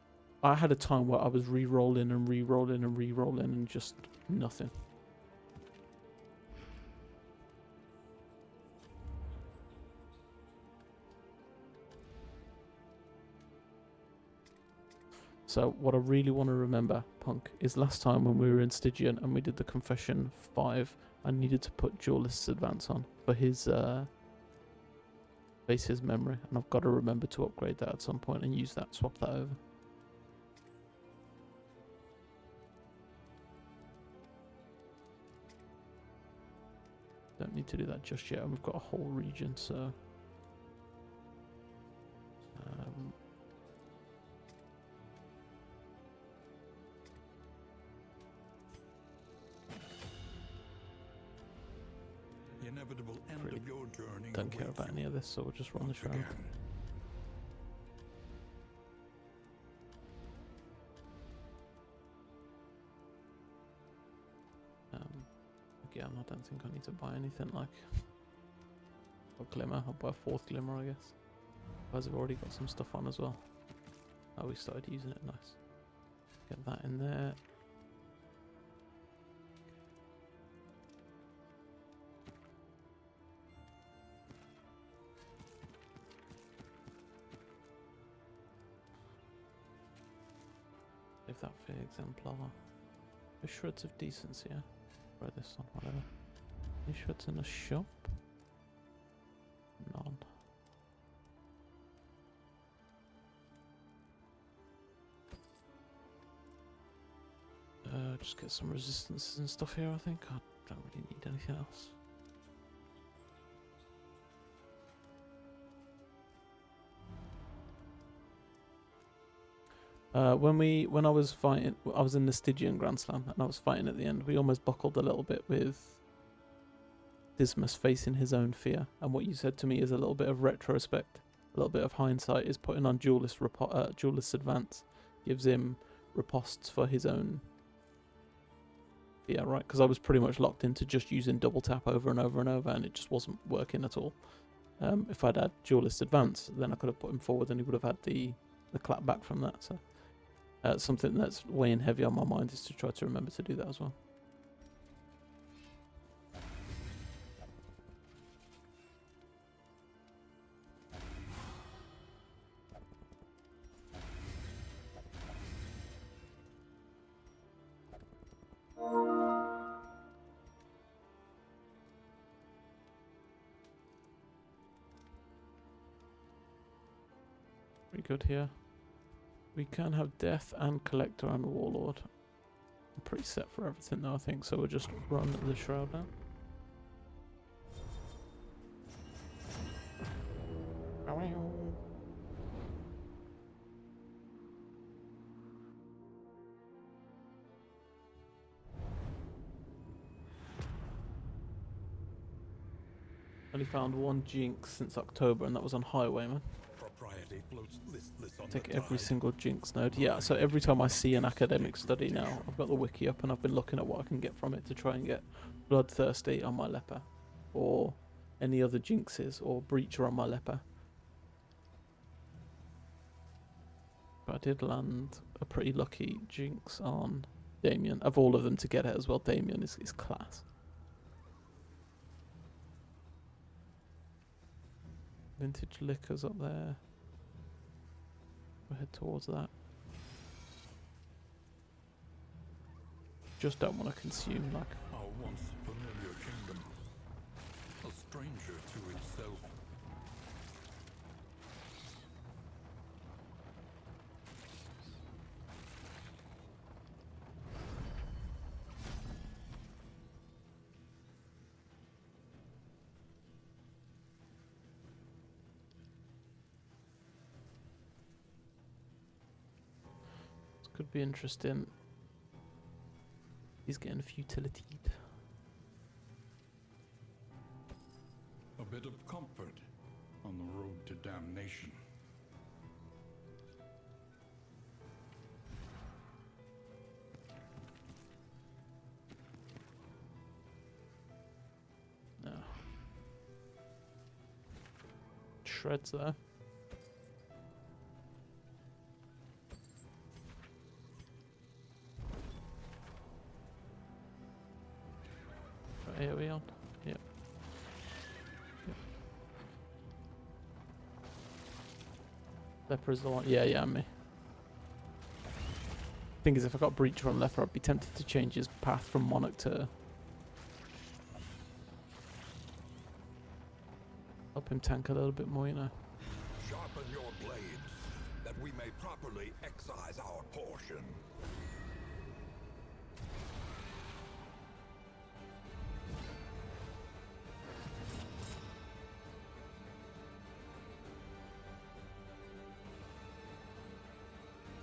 I had a time where I was re-rolling and re-rolling and re-rolling and just nothing. So what I really want to remember, Punk, is last time when we were in Stygian and we did the Confession 5, I needed to put Duelist's Advance on for his base his memory, and I've got to remember to upgrade that at some point and use that, swap that over. Don't need to do that just yet, and we've got a whole region, so The inevitable end Really of your journey don't care awaits about you any of this, so we'll just run the once shroud. again. Again, I don't think I need to buy anything like a glimmer. I'll buy a 4th glimmer, I guess. Guys have already got some stuff on as well. Oh, we started using it, nice. Get that in there. Save that for exemplar. The shreds of decency, yeah? Throw this on, whatever. Any shreds in the shop? None. Just get some resistances and stuff here, I think. I don't really need anything else. When I was fighting, I was in the Stygian Grand Slam, and I was fighting at the end. We almost buckled a little bit with Dismas facing his own fear. And what you said to me is a little bit of retrospect, a little bit of hindsight. Is putting on Duelist's Advance gives him ripostes for his own fear, right? Because I was pretty much locked into just using double tap over and over and over, and it just wasn't working at all. If I'd had Duelist's Advance, then I could have put him forward, and he would have had the clap back from that. So. Something that's weighing heavy on my mind is to try to remember to do that as well. Pretty good here. We can have Death and Collector and Warlord. I'm pretty set for everything though, I think, so we'll just run the Shroud now. Only found one Jinx since October, and that was on Highwayman. Propriety floats listless on Take the every tide. single Jinx node. Yeah, so every time I see an academic study now, I've got the wiki up and I've been looking at what I can get from it to try and get Bloodthirsty on my leper, or any other Jinxes, or Breacher on my leper. But I did land a pretty lucky Jinx on Damien. Of all of them to get it as well, Damien is class. Vintage Liquors up there. We'll head towards that. Just don't want to consume like Our once familiar kingdom, a stranger to itself. could be interesting. He's getting futility. A bit of comfort on the road to damnation. No. Shreds there. Right, here we on. Yep. Yep. Leper is the one. Yeah, me. Thing is, if I got Breacher on Leper, I'd be tempted to change his path from Monarch to... help him tank a little bit more, you know. Sharpen your blades, that we may properly excise our portion.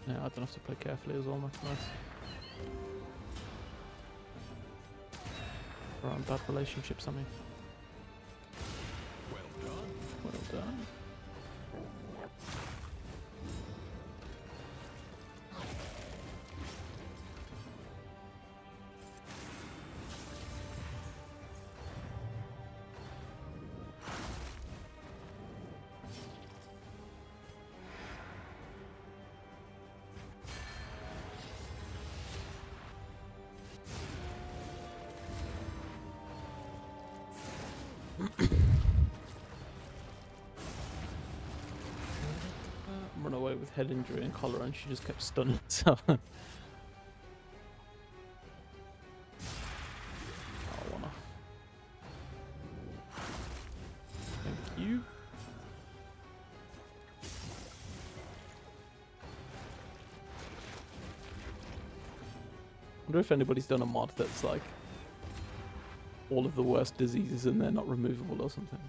Yeah, I don't have to play carefully as well, that's nice. Around bad relationships, I mean. Well done. Well done. Run away with head injury and cholera, and she just kept stunning herself. I wanna. Thank you. I wonder if anybody's done a mod that's like all of the worst diseases and they're not removable or something.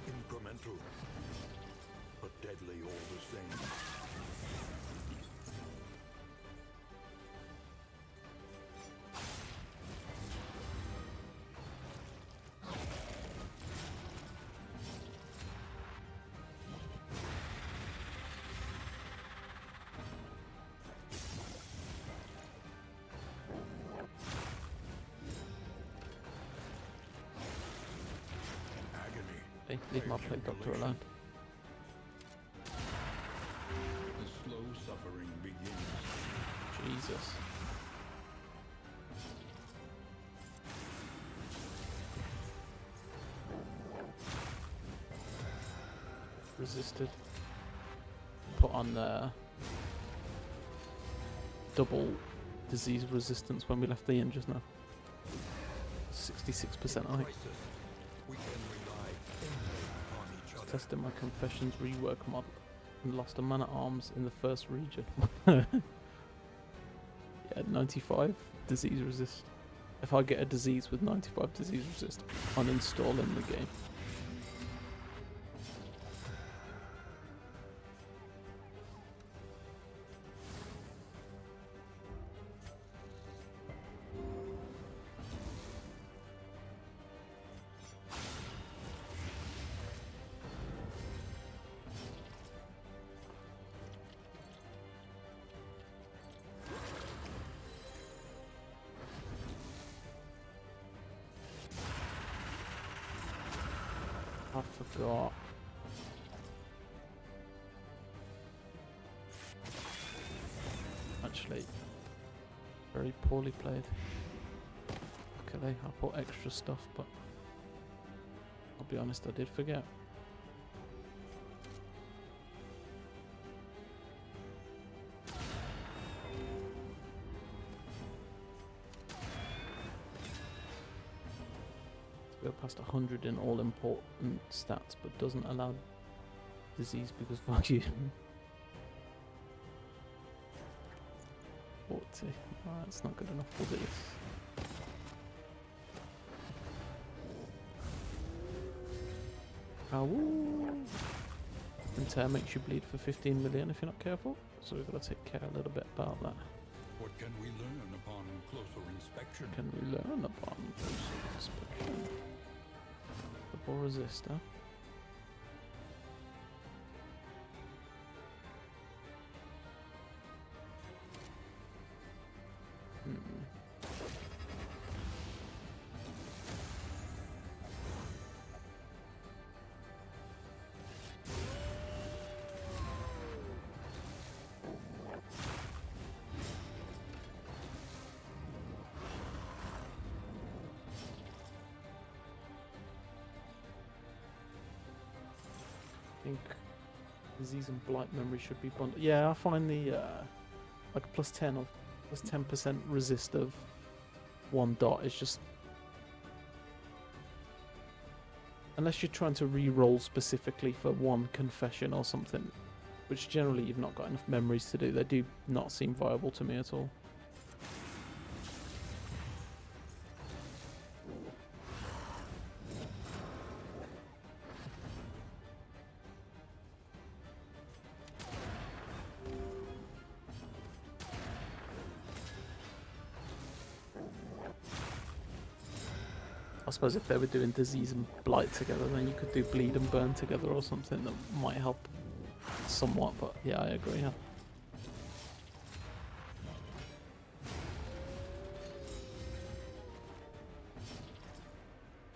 Incremental, but deadly all the same. Hey, leave my plague doctor alone. The slow suffering begins. Jesus. Resisted. Put on double disease resistance when we left the inn just now. 66% I think. Crisis, we can rely only upon each other. Tested my confessions rework model and lost a man at arms in the first region. Yeah, 95 disease resist. If I get a disease with 95 disease resist, uninstalling the game. I forgot. Actually, very poorly played. Okay, I put extra stuff, but I'll be honest, I did forget. Go past 100 in all important stats, but doesn't allow disease because fuck you. 40. Alright, that's not good enough for this. Ow! And tear makes you bleed for 15 million if you're not careful, so we've got to take care a little bit about that. What can we learn upon closer inspection? Can we learn upon closer inspection? Double resistor. think disease and blight memory should be bundled. Yeah, I find the like a plus 10 or plus 10% resist of 1 dot is just, unless you're trying to re-roll specifically for one confession or something, which generally you've not got enough memories to do, they do not seem viable to me at all. I suppose if they were doing disease and blight together, then you could do bleed and burn together or something that might help somewhat, but yeah, I agree. Yeah.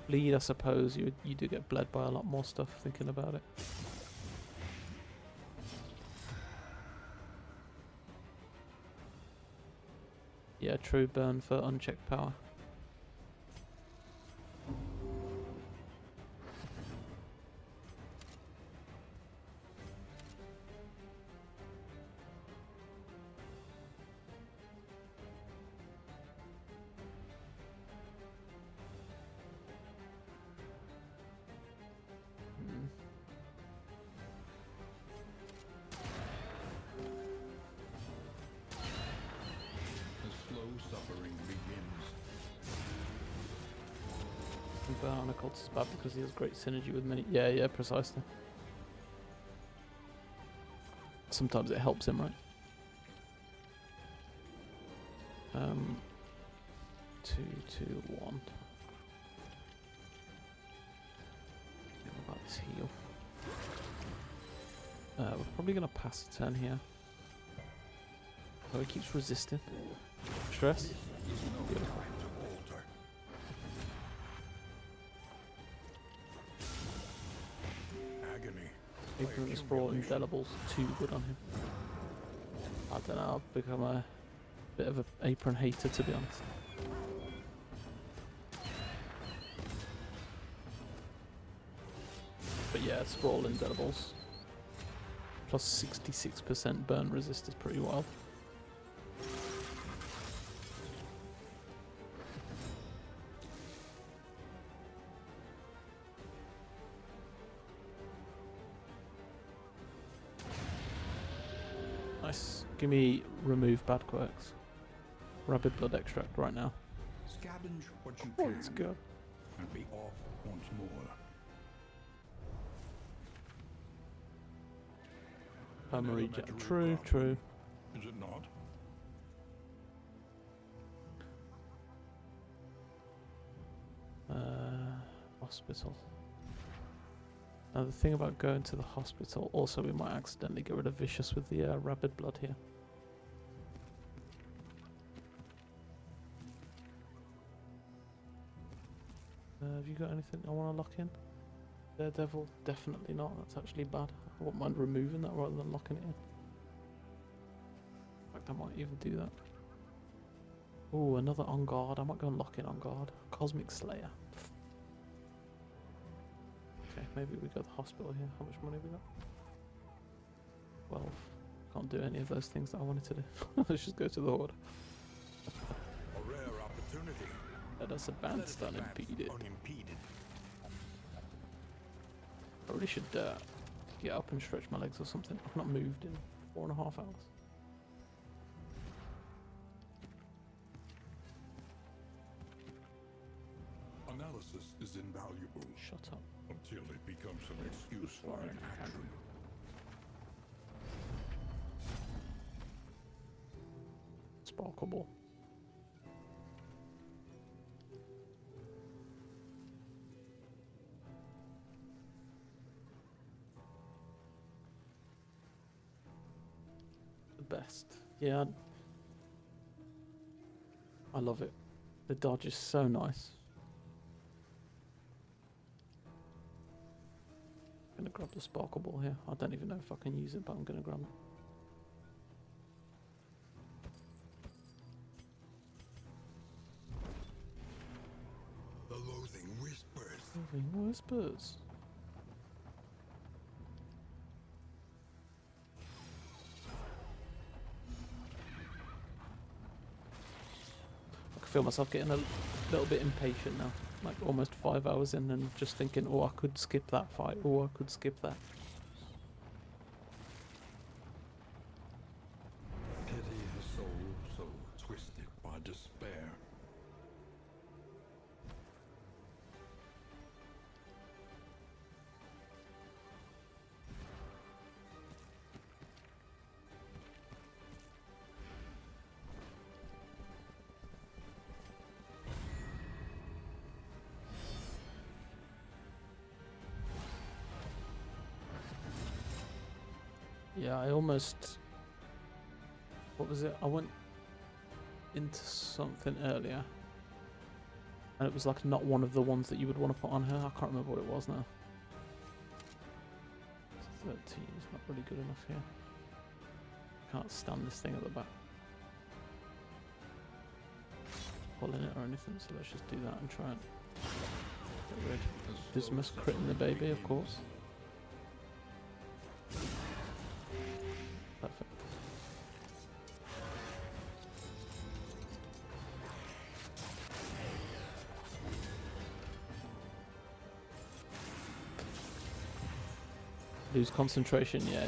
Bleed, I suppose you do get bled by a lot more stuff thinking about it. Yeah, true, burn for unchecked power. The slow suffering begins. Burn on a cult is bad because he has great synergy with many. Yeah, precisely. Sometimes it helps him, right? 2, 2, 1. What about this heal? We're probably going to pass a turn here. Oh, he keeps resisting. Stress. Beautiful. Agony. Apron the Sprawl Indelibles, too good on him. I don't know, I've become a bit of an apron hater, to be honest. But yeah, Sprawl Indelibles. Plus 66% burn resist is pretty wild. Nice. Give me remove bad quirks. Rapid blood extract right now. Scavenge what you Oh, can let's go. and be off once more. Regen. Elementary True, problem, true. Is it not? Hospital. Now the thing about going to the hospital, also we might accidentally get rid of Vicious with the rapid blood here. Have you got anything I want to lock in? Daredevil? Definitely not, that's actually bad. I wouldn't mind removing that rather than locking it in. In fact, I might even do that. Oh, another On Guard. I might go and lock in On Guard. Cosmic Slayer. Okay, maybe we go to the hospital here. How much money have we got? 12. Can't do any of those things that I wanted to do. Let's just go to the Horde. A rare opportunity. Let us advance unimpeded. Unimpeded. I really should get up and stretch my legs or something. I've not moved in 4.5 hours. Analysis is invaluable Shut up. until it becomes an excuse for inaction. Sparkle Ball. The best. Yeah. I love it. The dodge is so nice. Gonna grab the Sparkle Ball here. I don't even know if I can use it, but I'm gonna grab it. The loathing whispers. Moving whispers. feel myself getting a little bit impatient now. Like almost 5 hours in and just thinking, oh, I could skip that fight. Oh, I could skip that. Pity a soul so twisted by despair. Yeah, I almost... What was it? I went into something earlier. And it was like not one of the ones that you would want to put on her. I can't remember what it was now. 13 is not really good enough here. Can't stand this thing at the back. Pulling it or anything, so let's just do that and try and get rid. Dismas critting the baby, of course. Perfect. Lose concentration, yeah.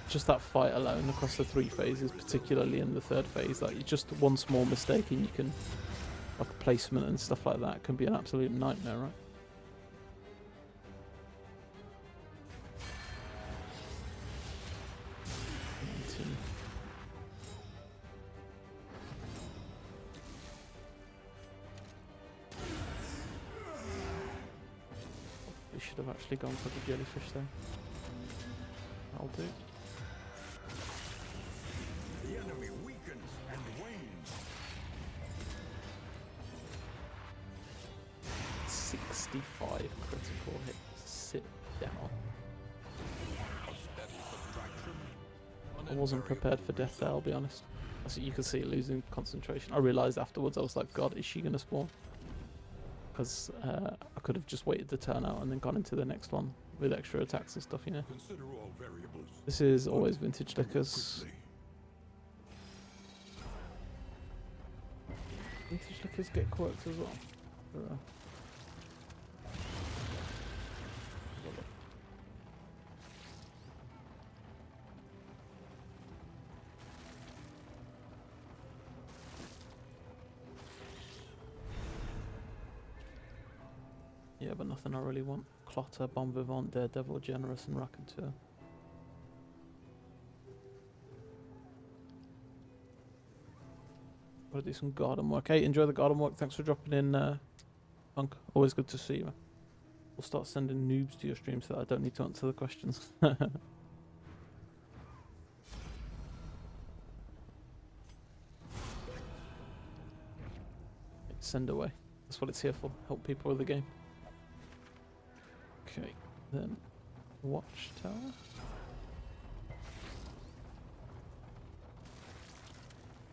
Just that fight alone across the 3 phases, particularly in the 3rd phase, like just one small mistake and you can, like placement and stuff like that can be an absolute nightmare, right? We should have actually gone for the jellyfish there. That'll do. The enemy weakens and wanes. 65 critical hits. Sit down. Steady subtraction. I wasn't prepared for death there, I'll be honest. So you can see losing concentration. I realised afterwards, I was like, God, is she going to spawn? Because I could have just waited to turn out and then gone into the next one with extra attacks and stuff, you know. Consider all variables. This is always vintage liquors. Quickly. Vintage liquors get quirks as well. Yeah, but nothing I really want. Clotter, Bon Vivant, Daredevil, Generous, and Raconteur. Gotta do some garden work. Hey, enjoy the garden work. Thanks for dropping in, Punk. Always good to see you. We'll start sending noobs to your stream so that I don't need to answer the questions. Send away. That's what it's here for. Help people with the game. Okay, then Watchtower.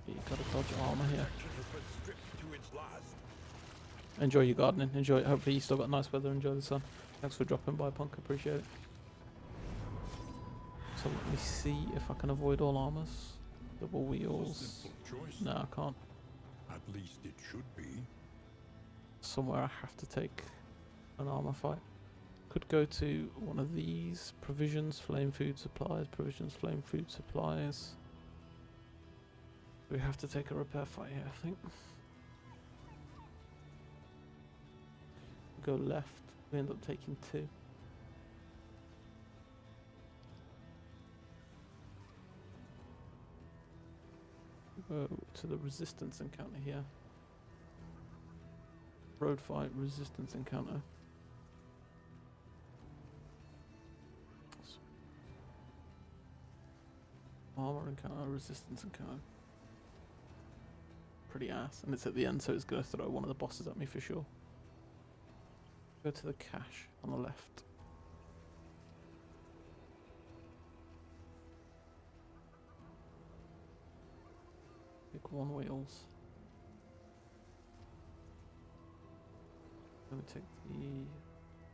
You gotta dodge armor here. Enjoy your gardening. Enjoy it. Hopefully you still got nice weather. Enjoy the sun. Thanks for dropping by, Punk. Appreciate it. So let me see if I can avoid all armors. Double wheels. No, I can't. At least it should be. Somewhere I have to take an armor fight. Could go to one of these. Provisions, flame, food supplies. Provisions, flame, food supplies. We have to take a repair fight here, I think. Go left. We end up taking 2. Go to the resistance encounter here. Road fight, resistance encounter. Armor encounter, resistance encounter. Pretty ass, and it's at the end, so it's gonna throw one of the bosses at me for sure. Go to the cache on the left. Pick 1 wheels. Let me take the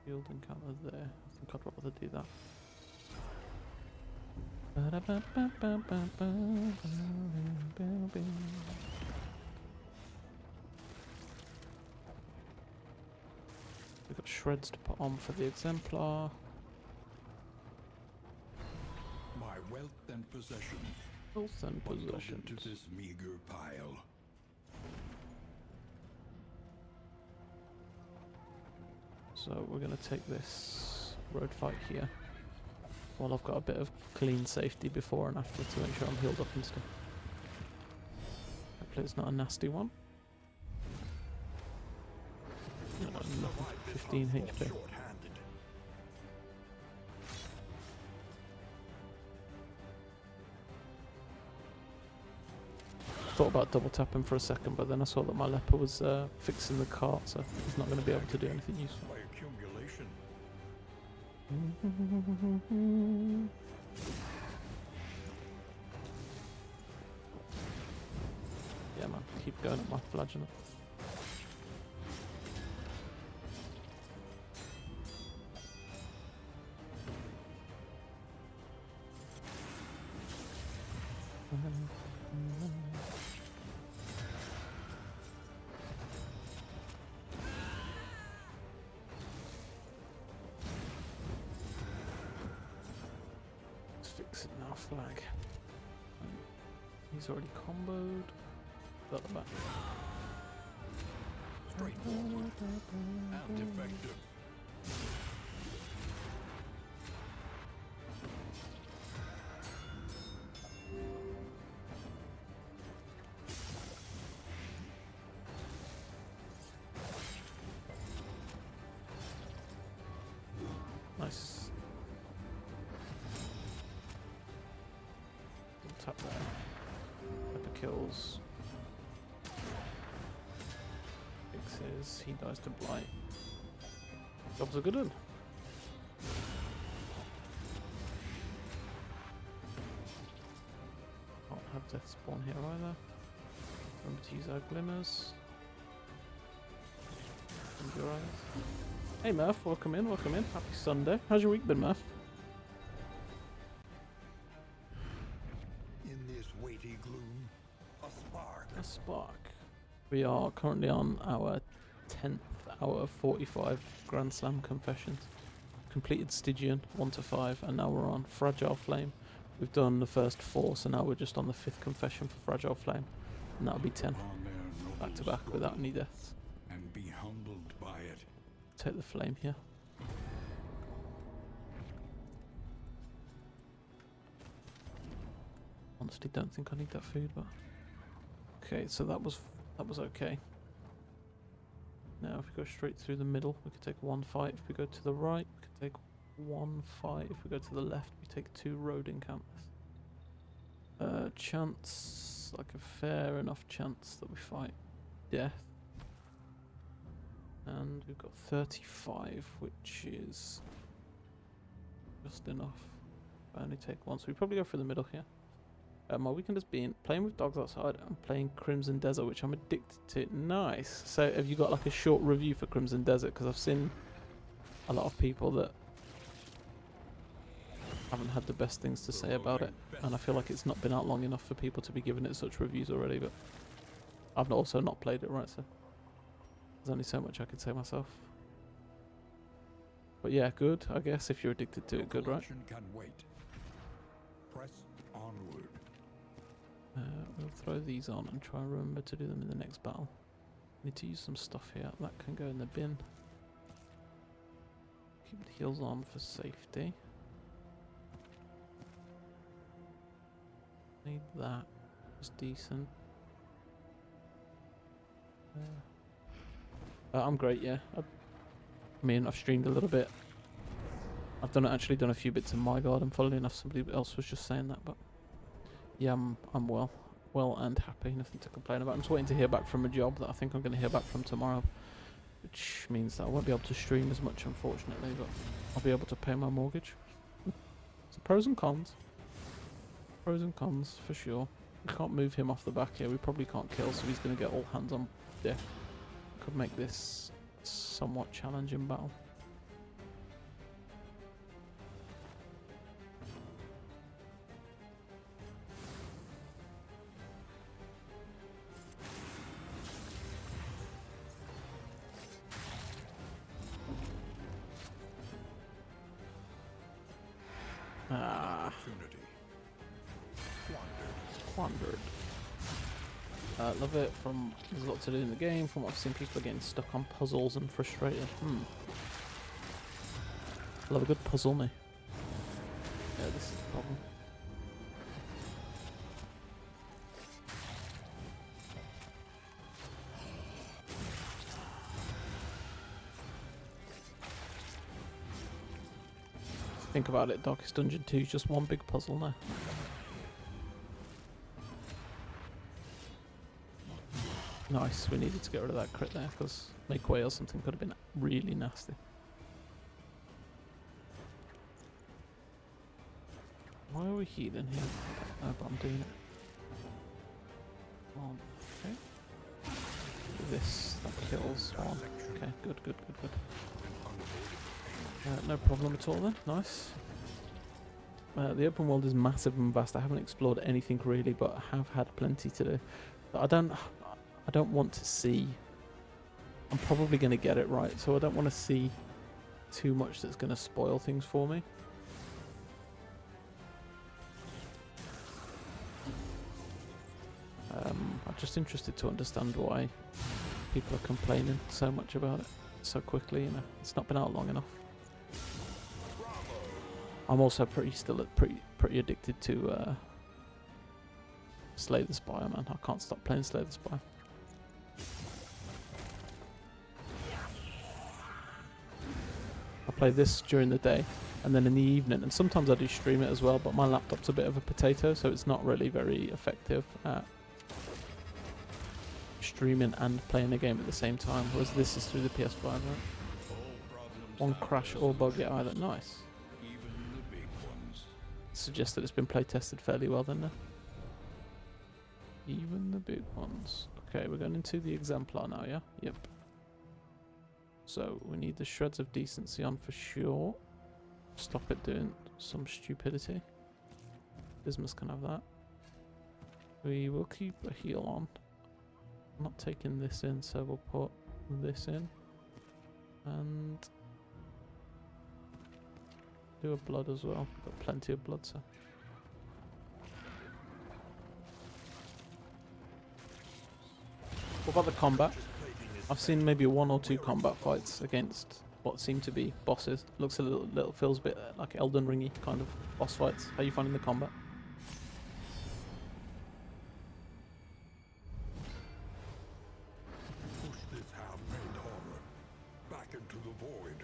field encounter there. I think I'd rather do that. Got shreds to put on for the exemplar. My wealth and possessions. Health and bundled possessions. into this meager pile. So we're going to take this road fight here. While I've got a bit of clean safety before and after to make sure I'm healed up and stuff. Hopefully it's not a nasty one. No, nothing. 15 HP. Thought about double tapping for a second, but then I saw that my leper was fixing the cart, so he's not going to be able to do anything useful. By accumulation. Yeah, man, keep going at my flagellant. Fix it now, flag. He's already comboed. Got the back. Straightforward and effective. Nice. Tap there. Pepper kills. Fixes. He dies to blight. Job's a good one. Can't have death spawn here either. Remember to use our glimmers. And your eyes. Hey Murph, welcome in, welcome in. Happy Sunday. How's your week been, Murph? In this weighty gloom, a spark. A spark. We are currently on our 10th hour of 45 Grand Slam confessions. Completed Stygian 1 to 5, and now we're on Fragile Flame. We've done the first 4, so now we're just on the 5th confession for Fragile Flame, and that'll be 10 Upon their back to noble back without struggle, any deaths. and be humbled by it. Take the flame here. Honestly, don't think I need that food, but okay. So that was okay. Now, if we go straight through the middle, we could take 1 fight. If we go to the right, we could take 1 fight. If we go to the left, we take 2 road encounters. Chance, like a fair enough chance that we fight death. And we've got 35, which is just enough. I only take 1, so we probably go for the middle here. My weekend has been playing with dogs outside and playing Crimson Desert, which I'm addicted to. Nice. So have you got like a short review for Crimson Desert? Because I've seen a lot of people that haven't had the best things to say about it, and I feel like it's not been out long enough for people to be giving it such reviews already, but I've also not played it, right, so there's only so much I could say myself. But yeah, good, I guess, if you're addicted to it, good, right? Can wait. Press onward. We'll throw these on and try and remember to do them in the next battle. Need to use some stuff here. That can go in the bin. Keep the heals on for safety. Need that. It's decent. I'm great, yeah. I mean, I've streamed a little bit. I've actually done a few bits in my garden. Funnily enough, somebody else was just saying that, but yeah, I'm well and happy. Nothing to complain about. I'm just waiting to hear back from a job that I think I'm going to hear back from tomorrow, which means that I won't be able to stream as much, unfortunately, but I'll be able to pay my mortgage. So pros and cons. Pros and cons for sure. We can't move him off the back here. We probably can't kill, so he's going to get all hands on deck. Could make this somewhat challenging battle. 100. Love it. There's a lot to do in the game. From what I've seen, people are getting stuck on puzzles and frustrated. Love a good puzzle, me. Yeah, this is the problem. Think about it, Darkest Dungeon 2 is just one big puzzle now. Nice, we needed to get rid of that crit there, because make way or something could have been really nasty. Why are we healing here? Oh, but I'm doing it. Okay. This, that kills one. Okay, good. No problem at all then, nice. The open world is massive and vast. I haven't explored anything really, but I have had plenty to do. But I don't want to see... I'm probably going to get it right, so I don't want to see too much that's going to spoil things for me. I'm just interested to understand why people are complaining so much about it so quickly, you know. It's not been out long enough. I'm also pretty addicted to Slay the Spire, man. I can't stop playing Slay the Spire. I play this during the day and then in the evening, and sometimes I do stream it as well, but my laptop's a bit of a potato, so it's not really very effective at streaming and playing a game at the same time, whereas this is through the PS5, right? One crash or bug it either. Nice. Suggests that it's been play tested fairly well then. Even the big ones. Okay, we're going into the exemplar now, yeah? Yep. So we need the shreds of decency on for sure. Stop it doing some stupidity. Bismuth can have that. We will keep a heal on. I'm not taking this in, so we'll put this in. And do a blood as well. Got plenty of blood, so. What about the combat? I've seen maybe 1 or 2 combat fights against what seem to be bosses. Looks a little feels a bit like Elden Ringy kind of boss fights. How are you finding the combat? Push this half-made horror back into the void.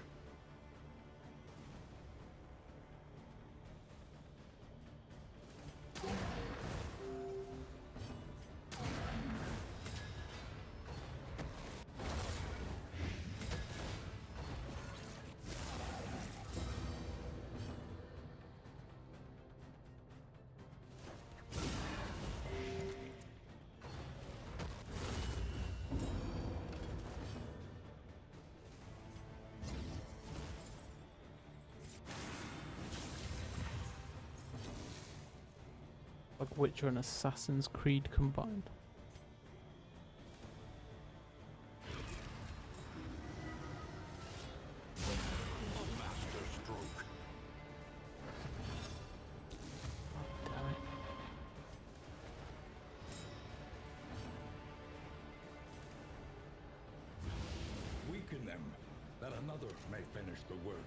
Like Witcher and Assassin's Creed combined. Damn it. Weaken them, that another may finish the work.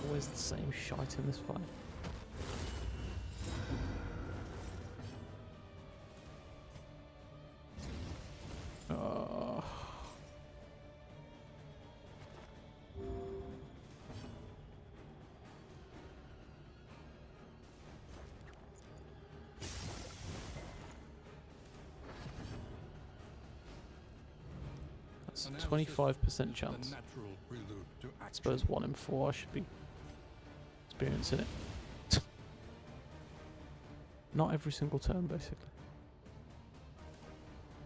Always the same shite in this fight. Oh. That's a 25% chance. I suppose 1 in 4 I should be experiencing it. Not every single turn, basically.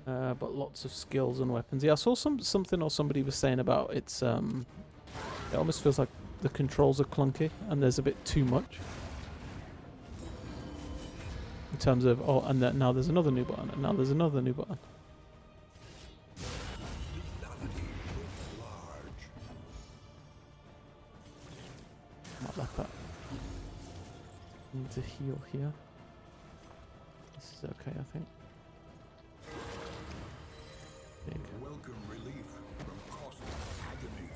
But lots of skills and weapons. Yeah, I saw something or somebody was saying about it's it almost feels like the controls are clunky and there's a bit too much. In terms of, oh, and then now there's another new button, and now there's another new button. Might let that. Need to heal here. This is okay, I think. Big. Welcome relief from cosmic agony.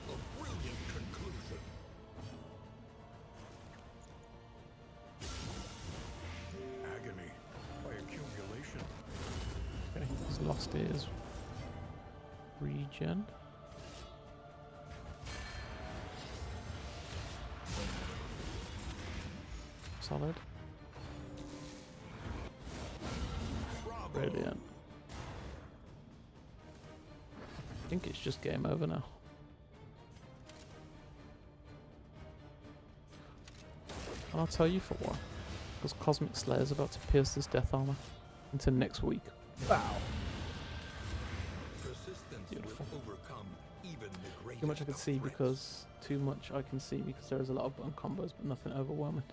A brilliant conclusion. Agony by accumulation. Okay, he's lost his regen. Solid. Brilliant. I think it's just game over now. I'll tell you for what. Because Cosmic Slayer's about to pierce this death armor into next week. Wow. Beautiful. Too much I can see because there is a lot of button combos, but nothing overwhelming.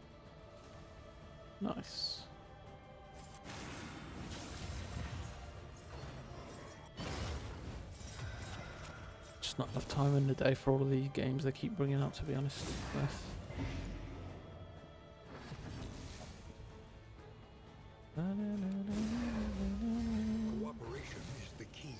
Nice. Just not enough time in the day for all of these games they keep bringing out, to be honest. Cooperation is the key.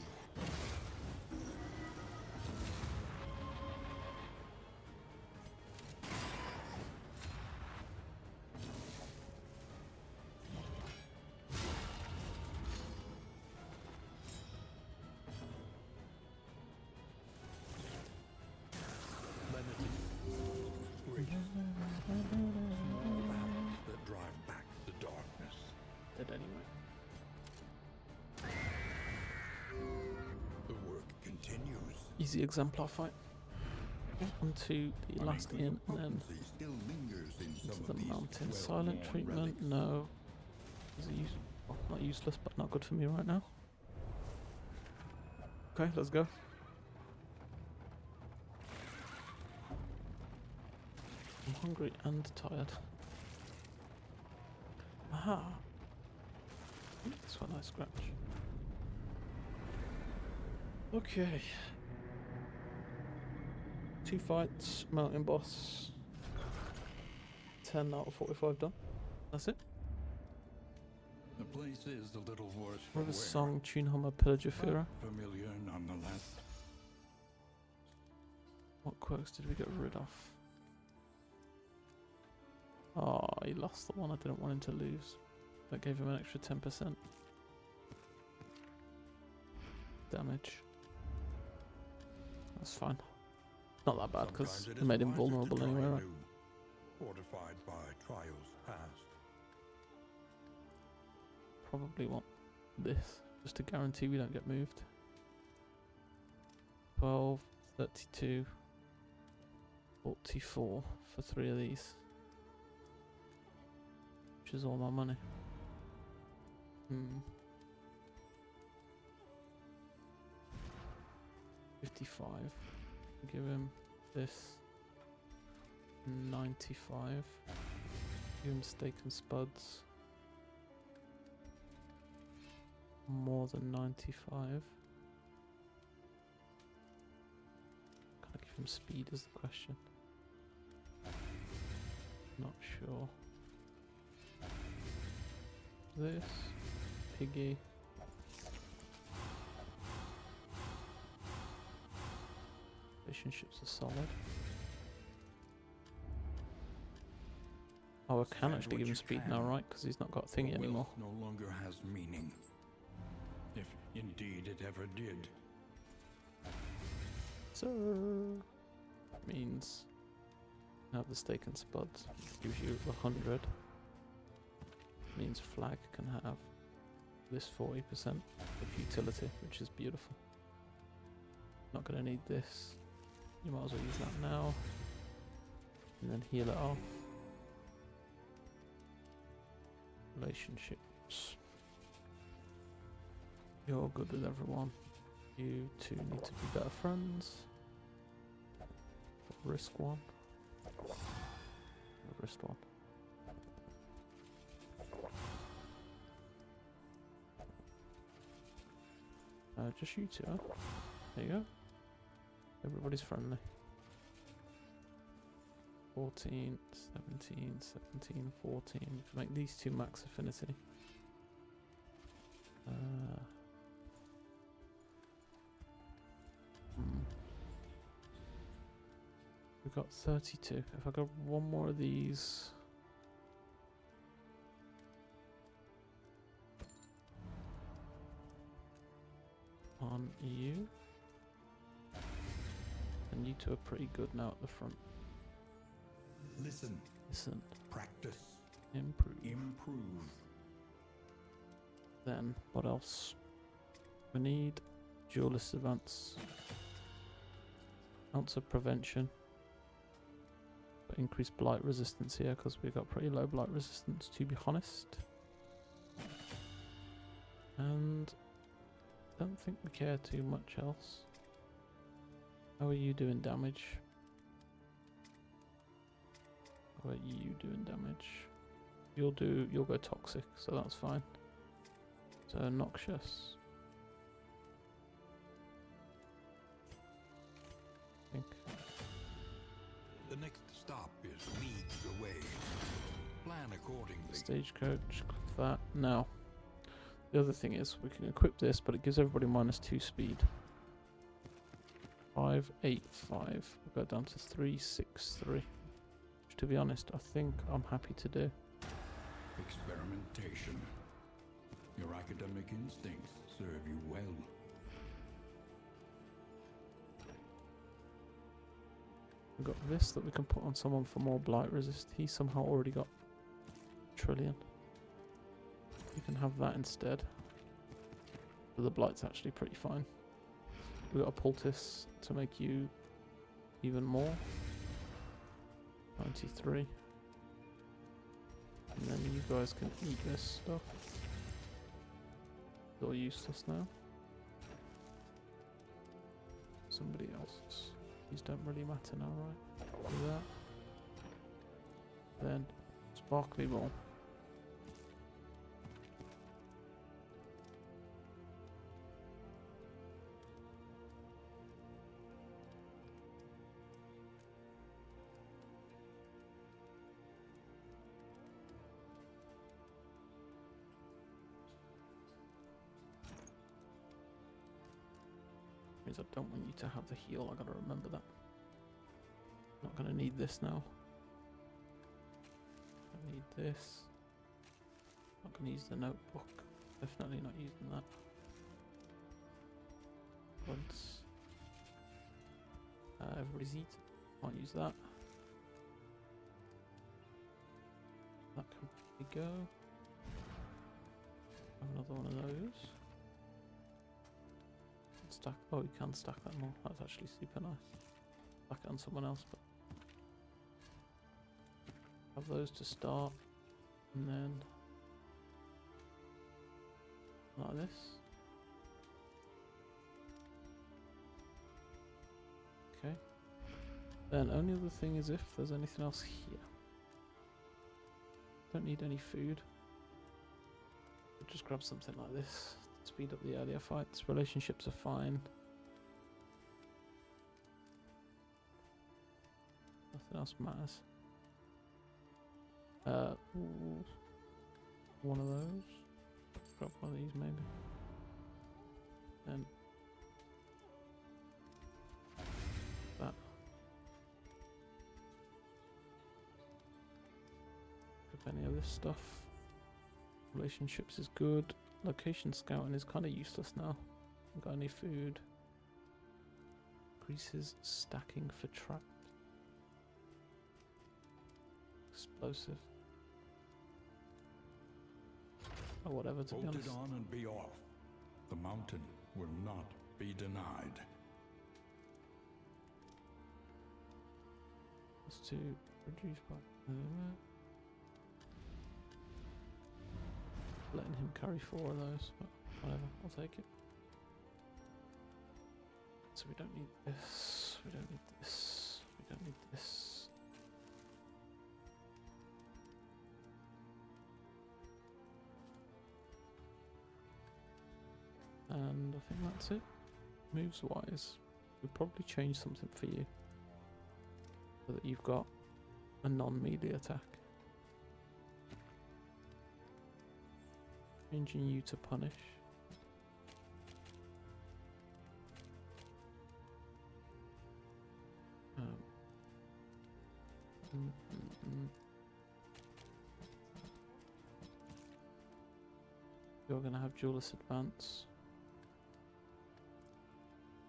That drive back the darkness. Dead anyway. The work continues. Easy exemplar fight. Okay, on to the last in, and then Still lingers in into some the of these mountain. 12 Silent worn treatment, relics. no. Is it well, not useless, but not good for me right now. Okay, let's go. I'm hungry and tired. Aha! This one I scratch. Okay. 2 fights, mountain boss. 10 out of 45 done. That's it. The place is a little worse for River wear, Song, Tunehama, Pillager but Fura. familiar nonetheless. What quirks did we get rid of? Oh, he lost the one I didn't want him to lose. That gave him an extra 10% damage. That's fine. Not that bad because Sometimes it made him is wiser to vulnerable try anyway, right? anew, fortified by trials past. Probably want this just to guarantee we don't get moved. 12, 32, 44 for 3 of these. Which is all my money. 55. Give him this. 95. Give him steak and spuds. More than 95. Can I give him speed is the question. Not sure. This. Piggy. Relationships are solid. Oh, I can actually give him speed now, right? Because he's not got thingy anymore. Wealth no longer has meaning, if indeed it ever did. So means have the steak and spuds. Gives you 100. Means flag can have this 40% of utility, which is beautiful. Not gonna need this. You might as well use that now. And then heal it off. Relationships. You're good with everyone. You two need to be better friends. Risk one. Risk one. Just you two, huh? There you go. Everybody's friendly. 14, 17, 17, 14. We can make these two max affinity. We've got 32. If I got one more of these... on you. And you two are pretty good now at the front. Listen. Listen. Practice. Improve. Improve. Then, what else? We need duelist advance. Ounce of prevention. But increased blight resistance here because we've got pretty low blight resistance, to be honest. And don't think we care too much else. How are you doing damage? How are you doing damage? You'll go toxic, so that's fine. So noxious. I think. The next stop is leagues away. Plan accordingly. Stagecoach, click that. Now, the other thing is we can equip this, but it gives everybody -2 speed. 5, 8, 5. We'll go down to 3, 6, 3. Which, to be honest, I think I'm happy to do. Experimentation. Your academic instincts serve you well. We've got this that we can put on someone for more blight resist. He somehow already got trillion. You can have that instead. But the blight's actually pretty fine. We've got a poultice to make you even more. 93. And then you guys can eat this stuff. It's all useless now. Somebody else. These don't really matter now, right? Do that. Then, sparkly ball. I don't want you to have the heal, I gotta remember that. Not gonna need this now. I need this. Not gonna use the notebook. Definitely not using that. Once. Everybody's eat. Can't use that. That can probably go. Another one of those. Stack. Oh, you can stack that more. That's actually super nice. Stack it on someone else, but have those to start, and then like this. Okay. Then only other thing is if there's anything else here. Don't need any food. Just grab something like this. Speed up the earlier fights. Relationships are fine. Nothing else matters. One of those. Grab one of these maybe. And that. Grab any of this stuff. Relationships is good. Location scouting is kind of useless now. Haven't got any food. Increases stacking for trap. Explosive. Or whatever, to be Bolt honest. it on and be off. The mountain will not be denied. Let's to reduce by letting him carry 4 of those, but whatever, I'll take it. So we don't need this, we don't need this, we don't need this. And I think that's it. Moves wise, we'll probably change something for you so that you've got a non-melee attack. Changing you to punish. You're going to have duelist advance.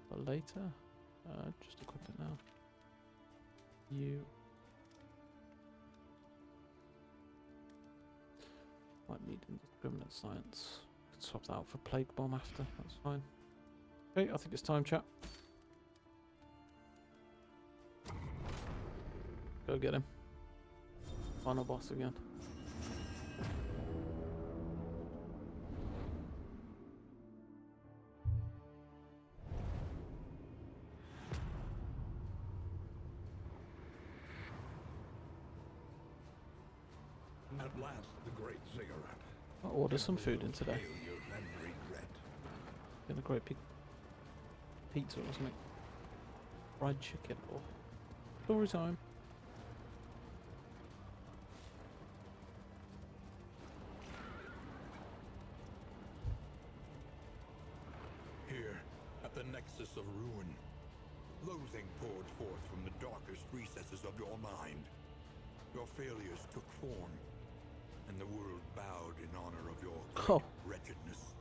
But later, just equip it now. You might need indiscriminate science. Could swap that out for plague bomb after. That's fine. Okay, I think it's time, chat. Go get him. Final boss again. At last, the great cigarette. I'll order some food in today. Failure and regret. Been a great big pizza, wasn't it? Fried chicken or story time. Here, at the nexus of ruin, loathing poured forth from the darkest recesses of your mind. Your failures took form, and the world bowed in honor of your great wretchedness.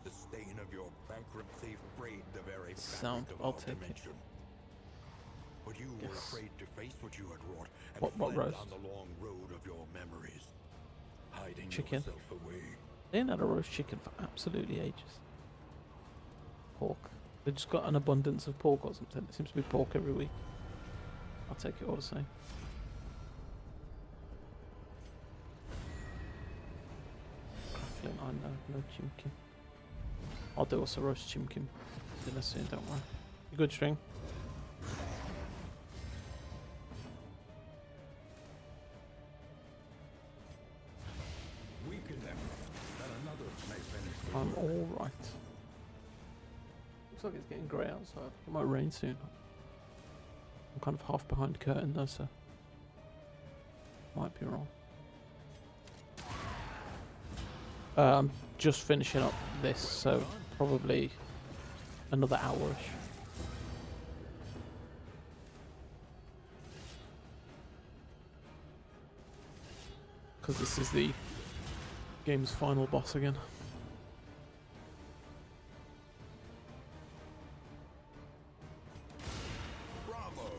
The stain of your bankruptcy frayed the very Sound, fabric of I'll our take it. dimension. But you were Yes. afraid to face what you had wrought, and What fled roast? down the long road of your memories, hiding Chicken. yourself away. They ain't had a roast chicken for absolutely ages. Pork. They just got an abundance of pork or something. It seems to be pork every week. I'll take it all the same. Crackling, I know, no chimkin. I'll do us a roast chimkin dinner soon, don't worry. You good, String? Weaken them, that another may finish the I'm work. alright. Looks like it's getting grey outside. It might rain soon. I'm kind of half behind curtain though, so might be wrong. I'm just finishing up this, so probably another hour-ish. Because this is the game's final boss again. Bravo!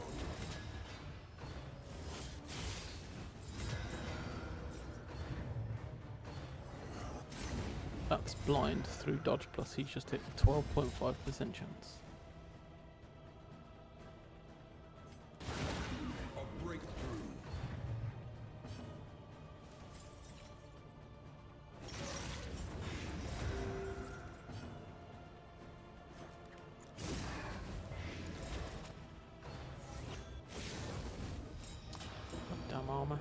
That's blind through dodge, plus he's just hit 12.5% chance. A breakthrough. Damn armor.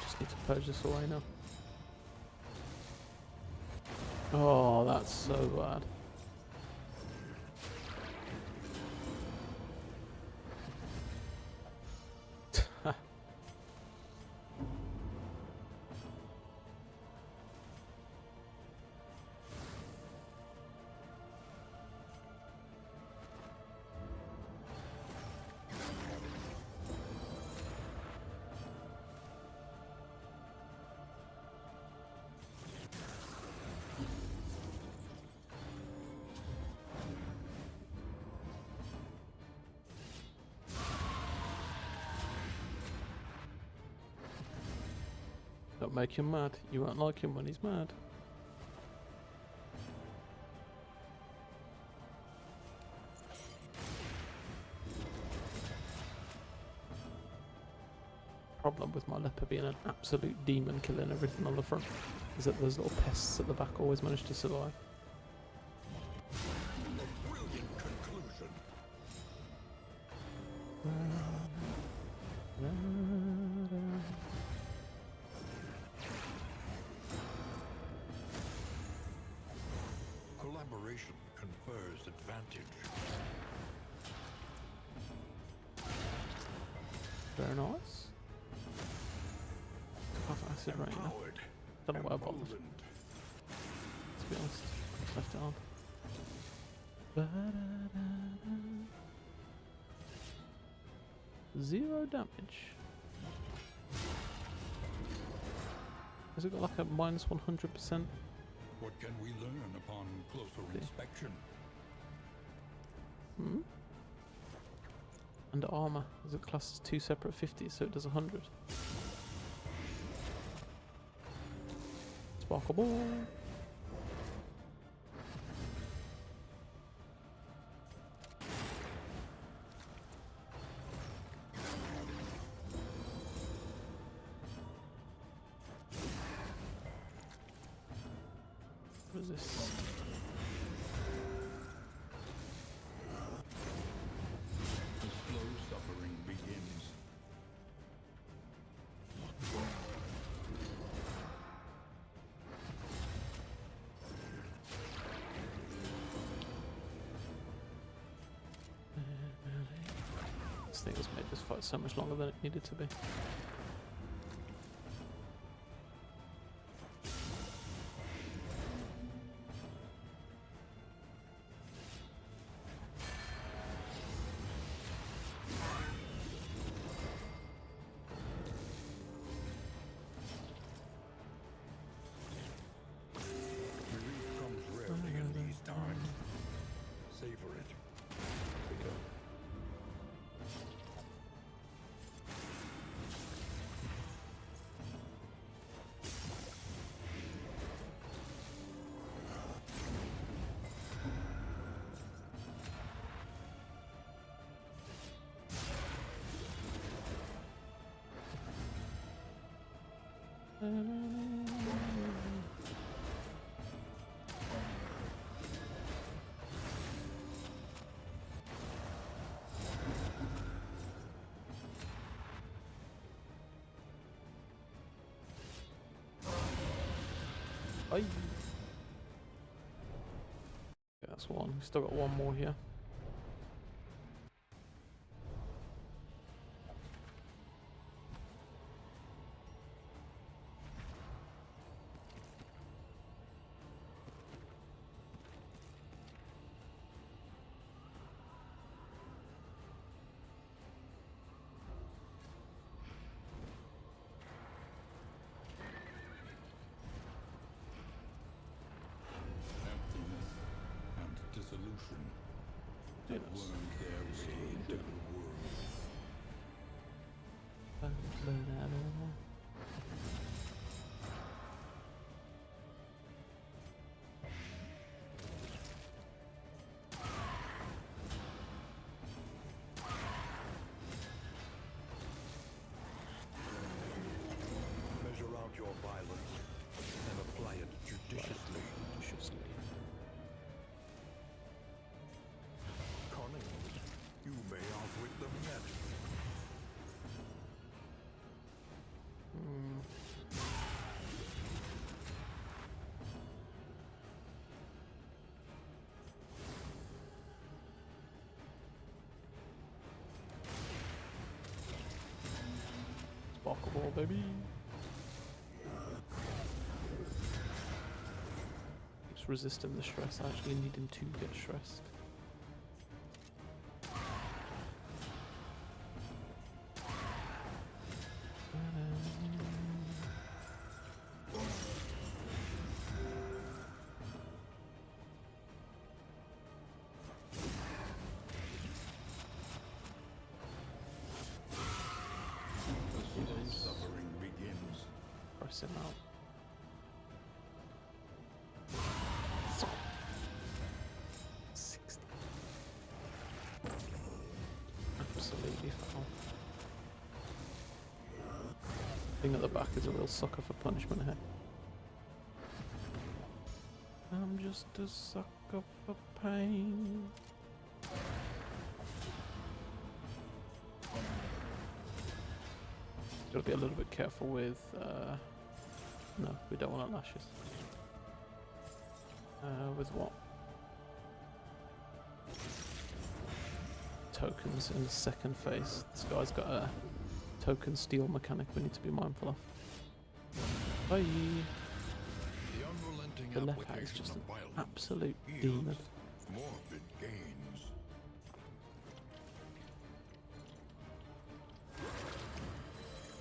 Just need to purge this away now. Oh, that's so bad. Don't make him mad. You won't like him when he's mad. problem with my leper being an absolute demon killing everything on the front is that those little pests at the back always manage to survive. A brilliant conclusion. Collaboration confers advantage. Very nice. Took off acid rain. Empowered. Don't know why I bothered. Emboldened. To be honest, left it on. Zero damage. Has it got like a minus 100%? What can we learn upon closer Okay. inspection? Hmm? And armor. Is it classed as 2 separate 50s, so it does 100? Sparkle ball. Resist. The slow suffering begins. This thing has made this fight so much longer than it needed to be. Relief comes rarely in these times. Savor it. Aye. Okay, that's one. We've still got one more here. Emptiness and dissolution that Yes. wormed their way into the world. Measure out your violence and apply it judiciously. Cunning, you may outwit them yet. Sparkle ball, baby. Keeps resisting the stress. I actually need him to get stressed. The slow suffering begins. Press him out. Absolutely foul. Thing at the back is a real sucker for punishment here. I'm just a sucker for pain. Gotta be a little bit careful with, no, we don't want lashes. With what? Tokens in the second phase. This guy's got a token steal mechanic we need to be mindful of. Bye! The leopard is just an absolute demon. Morbid gains.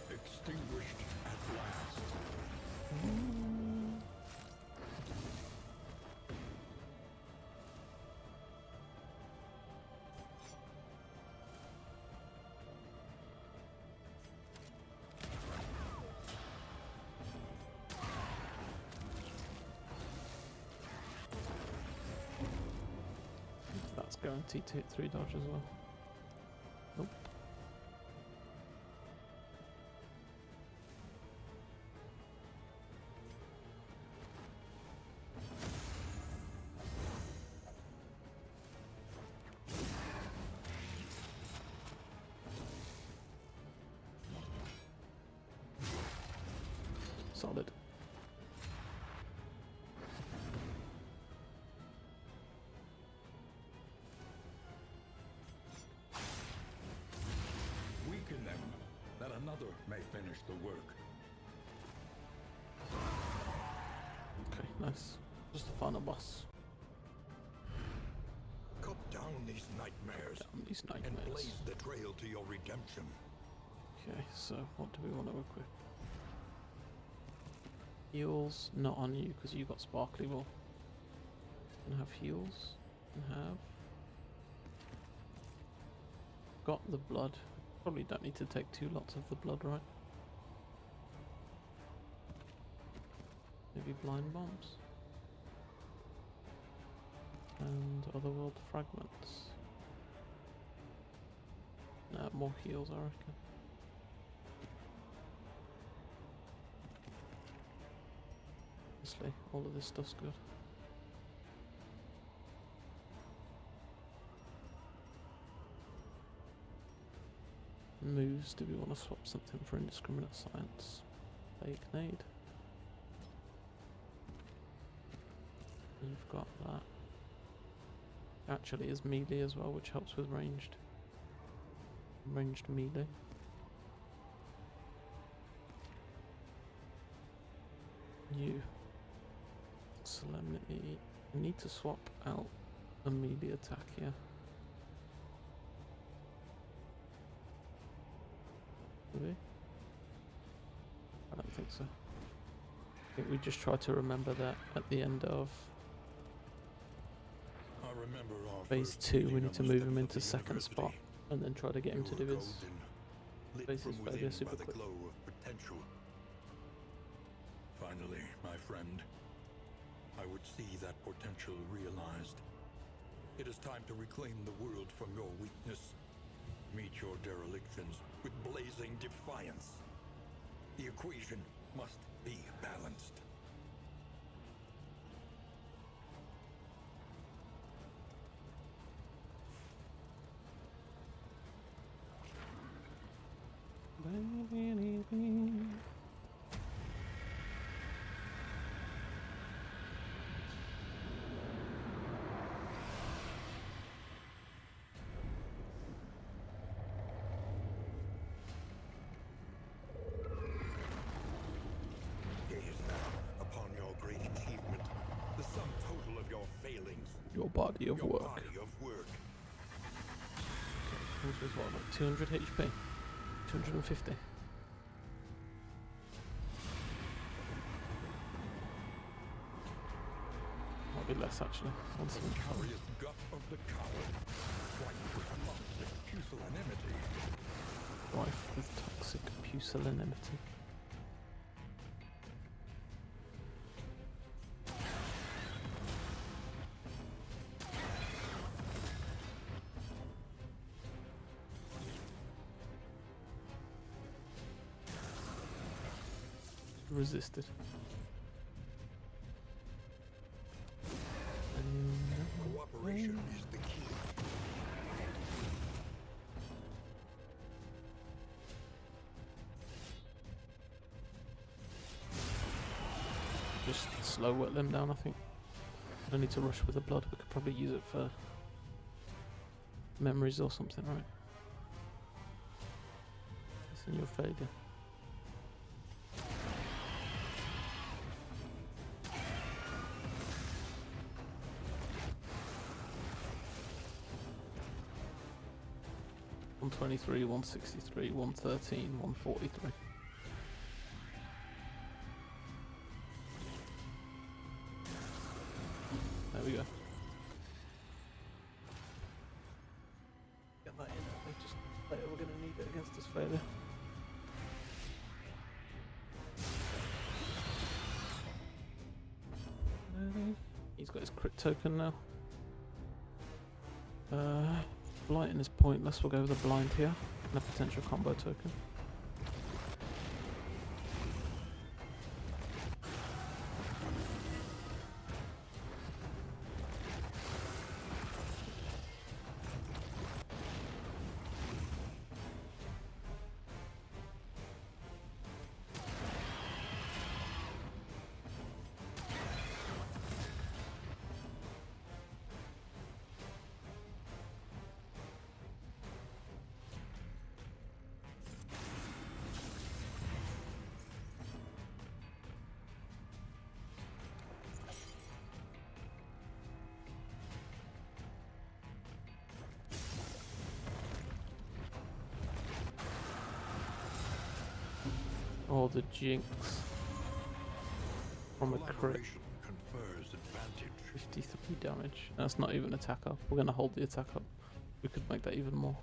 Extinguished at last. That's guaranteed to hit 3 dodge as well. Nope. Solid. Weaken them, that another may finish the work. Okay, nice. Just the final boss. Cut down these nightmares Down these and nightmares. blaze the trail to your redemption. Okay, so what do we want to equip? Heals, not on you because you got sparkly wool. Can have heals. Can have. Got the blood. Probably don't need to take 2 lots of the blood, right? Maybe blind bombs. And otherworld fragments. Nah, more heals, I reckon. Honestly, all of this stuff's good. Moves, do we want to swap something for indiscriminate science? Fake nade. You've got that. Actually is melee as well, which helps with ranged melee. You. Solemnity. I need to swap out a melee attack here. Do we? I don't think so. I think we just try to remember that at the end of I remember our phase first 2 we meeting need on to the move steps him of into the second spot university. and then try to get him to You do were his golden, lit bases from failure within super by the quick. glow of potential. Finally, my friend, I would see that potential realized. It is time to reclaim the world from your weakness. Meet your derelictions with blazing defiance. The equation must be balanced. Gaze now upon your great achievement, the sum total of your failings, Your body of your work. body of work. Which was what, like 200 HP? 250. Might be less actually. Once The curious gut of the coward, white with toxic pusillanimity. rife with toxic pusillanimity. resisted. Cooperation is the key. Just slow wet them down, I think. I don't need to rush with the blood. We could probably use it for memories or something, right? It's in your failure. $123, $163, $113, $143. There we go. Get that in. Just later we're going to need it against this failure. He's got his crit token now. Blighting is pointless. We'll go with a blind here and a potential combo token. Or the jinx from a crit. Collaboration confers advantage. 53 damage. That's not even attack up. We're gonna hold the attack up. We could make that even more.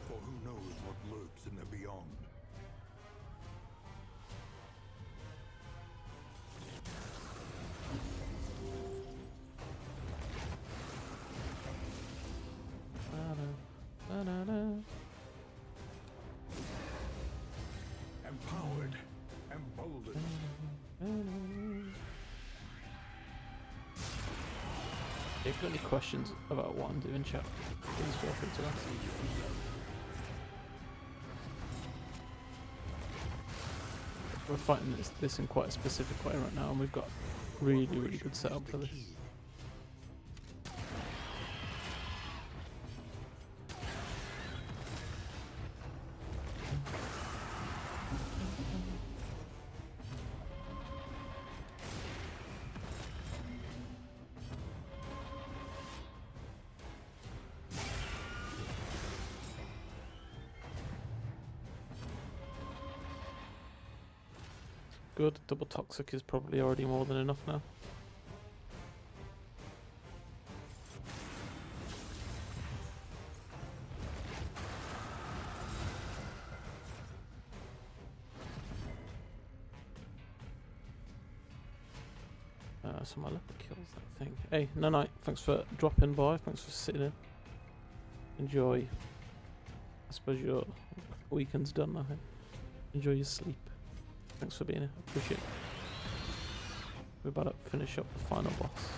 For who knows what lurks in the beyond. Empowered, emboldened. If you've got any questions about what I'm doing, chat, please feel free to ask. We're fighting this in quite a specific way right now, and we've got really good setup for this. Good, double toxic is probably already more than enough now. So my leopard kills that thing. Hey, no night, thanks for dropping by, thanks for sitting in. Enjoy. I suppose your weekend's done now. Enjoy your sleep. Thanks for being here, appreciate it. We're about to finish up the final boss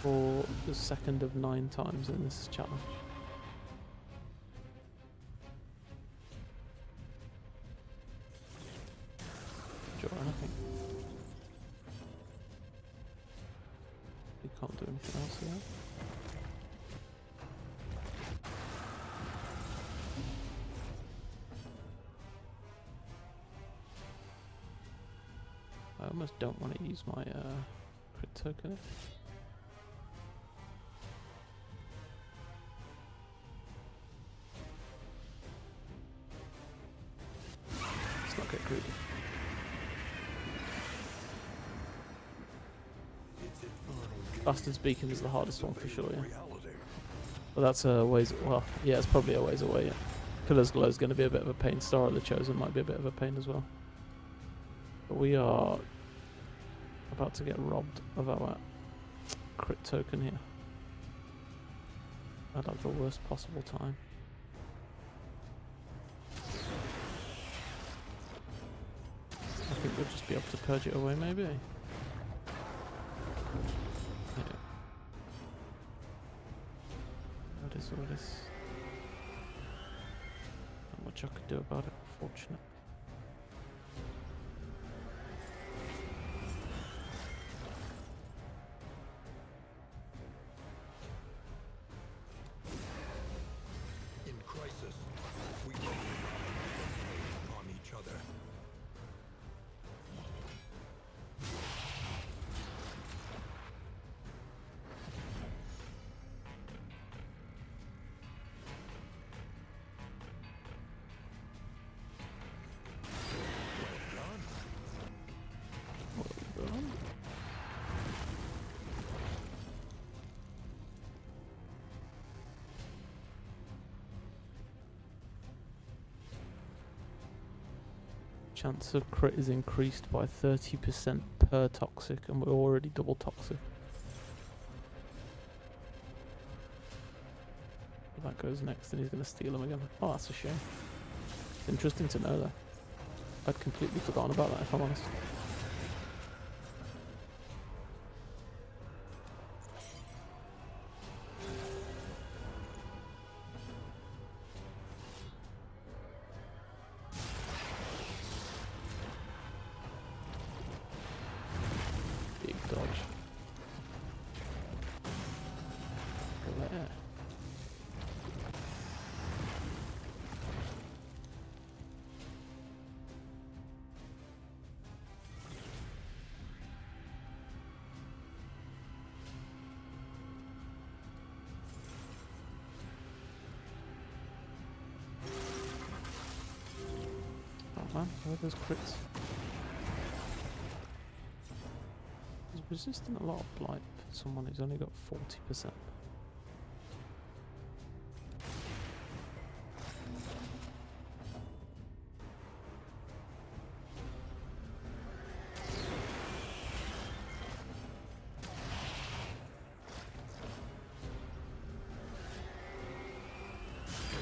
for the second of 9 times in this challenge. Enjoy, I think. You can't do anything else here. I almost don't want to use my crit token. Let's not get greedy. Bastard's Beacon is the hardest one for sure, yeah. But that's a ways, well, yeah, it's probably a ways away, yeah. Pillar's Glow is going to be a bit of a pain. Star of the Chosen might be a bit of a pain as well. But we are about to get robbed of our crit token here. I'd have the worst possible time. I think we'll just be able to purge it away, maybe. Yeah. That is what it is. Not much I could do about it, unfortunately. In crisis, we on each other. Well done. Chance of crit is increased by 30% per toxic, and we're already double toxic. That goes next, and he's going to steal him again. Oh, that's a shame. It's interesting to know that. I'd completely forgotten about that, if I'm honest. Big dodge. Glare. Oh man, where are those crits? He's resisting a lot of blight for someone who's only got 40%.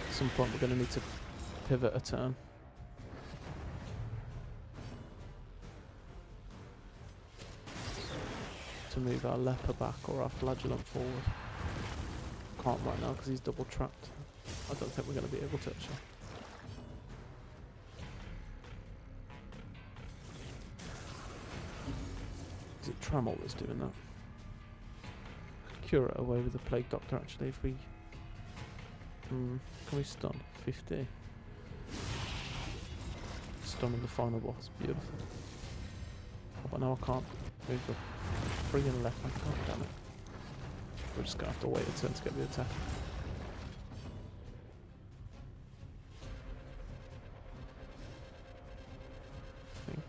At some point we're going to need to pivot a turn. To move our leper back or our flagellant forward. Can't right now because he's double trapped. I don't think we're going to be able to actually. Is it Trammel that's doing that? Cure it away with the Plague Doctor actually if we... can we stun? 50. Stun in the final boss, beautiful. Oh, but now I can't move the friggin' left hand, god damn it. We're just gonna have to wait a turn to get the attack. I think.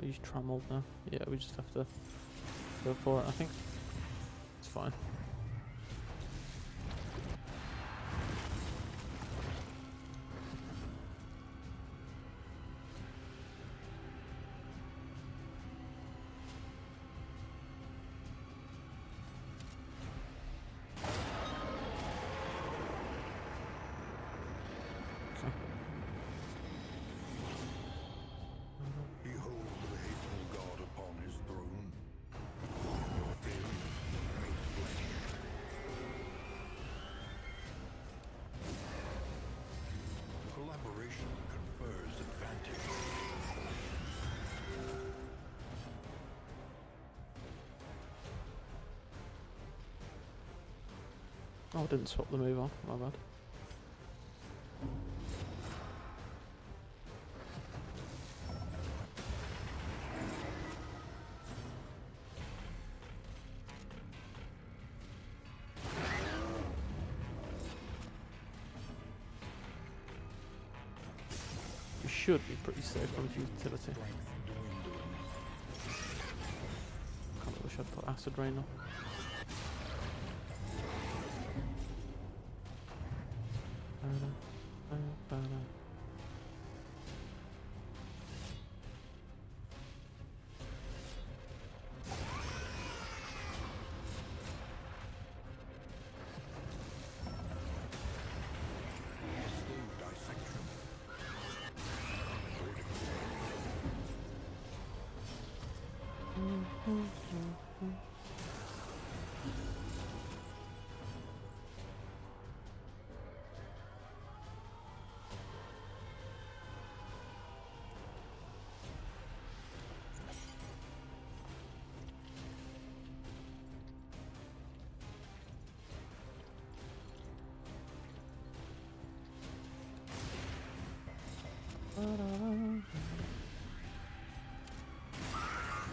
Oh, he's trammeled now. Yeah, we just have to go for it, I think. It's fine. Behold the hateful god upon his throne. Your failures make flesh. Collaboration confers advantage. Oh, I didn't swap the move on. My bad. We should be pretty safe from futility. Kind of wish I'd put acid rain on.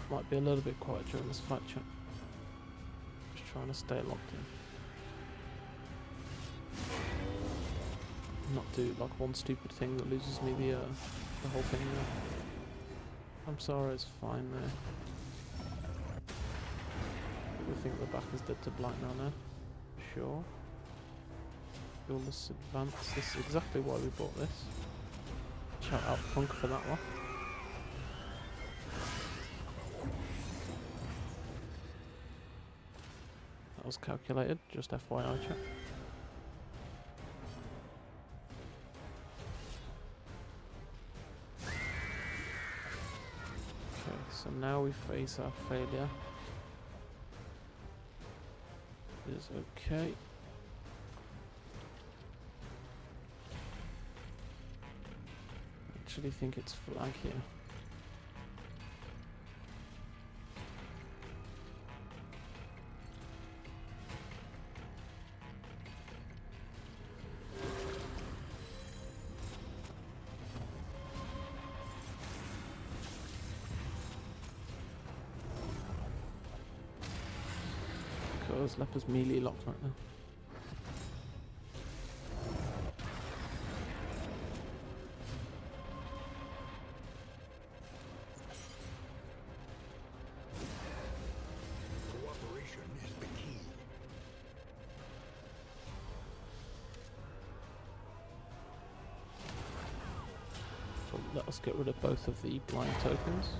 Might be a little bit quiet during this fight, chat. Just trying to stay locked in. Not do like one stupid thing that loses me the whole thing there. I'm sorry, it's fine there. I think the back is dead to black now, Sure. Fearless advance. This is exactly why we bought this. Shout out Punk for that one. That was calculated, just FYI chat. Okay, so now we face our failure. Is okay. Actually think it's flag here. Because Leper's melee locked right now. Let us get rid of both of the blind tokens.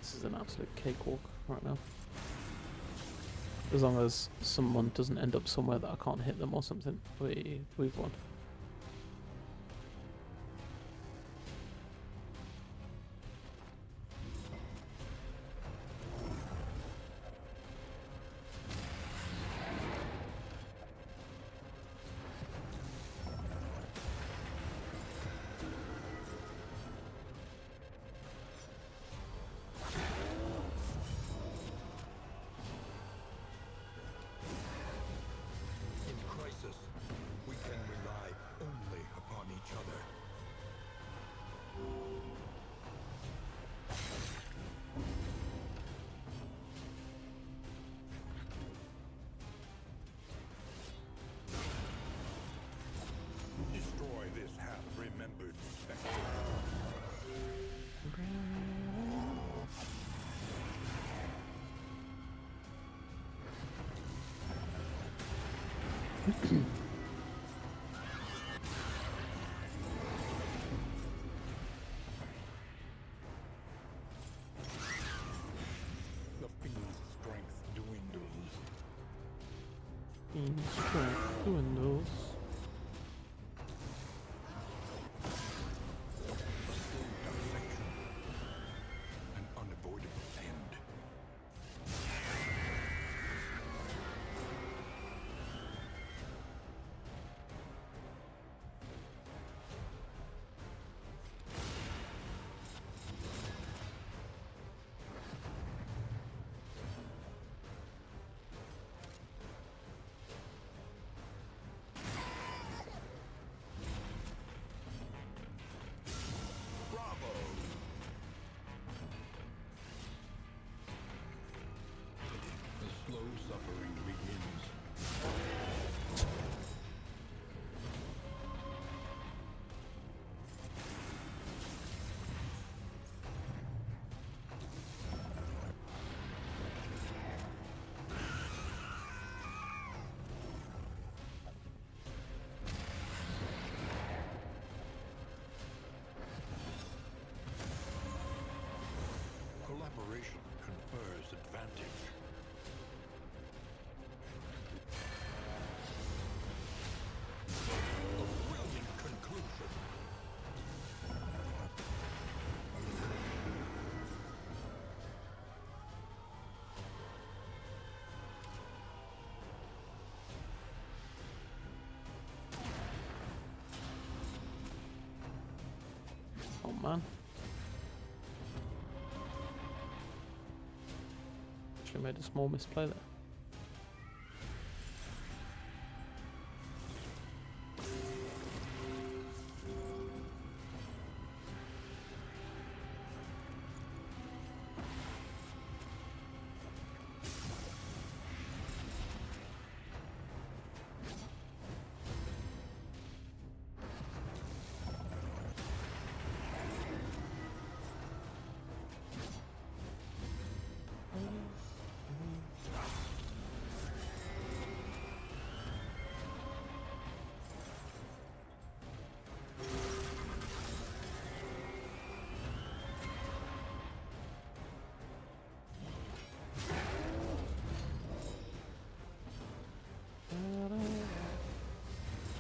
This is an absolute cakewalk right now. As long as someone doesn't end up somewhere that I can't hit them or something, we've won. We can rely The fiend's strength dwindles. In strength dwindles. A slow dissection. An unavoidable end. Bravo! The slow suffering begins. Collaboration confers advantage. A brilliant conclusion. Oh man. Actually made a small misplay there.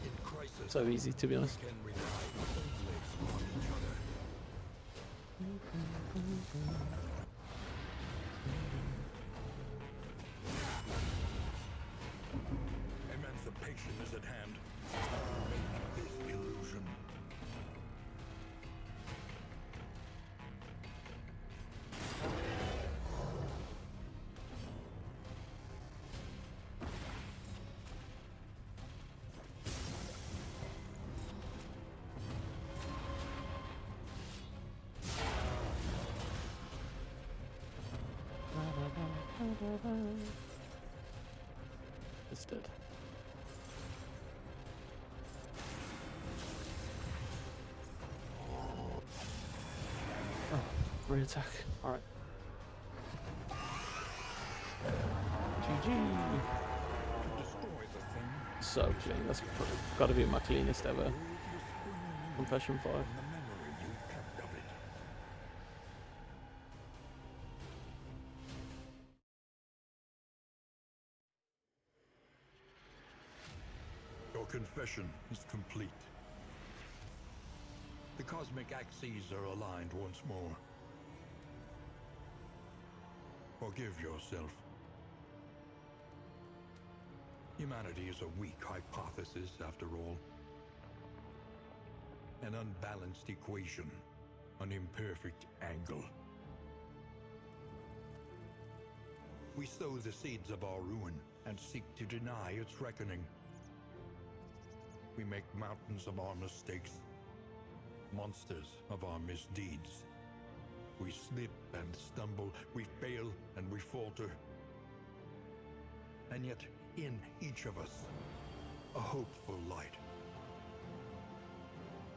In crisis, So easy, to be honest. we can rely only on each other. Emancipation is at hand. Make this illusion. It's dead. Oh, re-attack. Alright. GG. To destroy the thing, So clean. That's got to be my cleanest ever. will spring anew Confession 5. from the memory you kept of it. Your confession is complete. The cosmic axes are aligned once more. Forgive yourself. Humanity is a weak hypothesis, after all. An unbalanced equation, an imperfect angle. We sow the seeds of our ruin and seek to deny its reckoning. We make mountains of our mistakes, monsters of our misdeeds. We slip and stumble, we fail and we falter. And yet, in each of us, a hopeful light.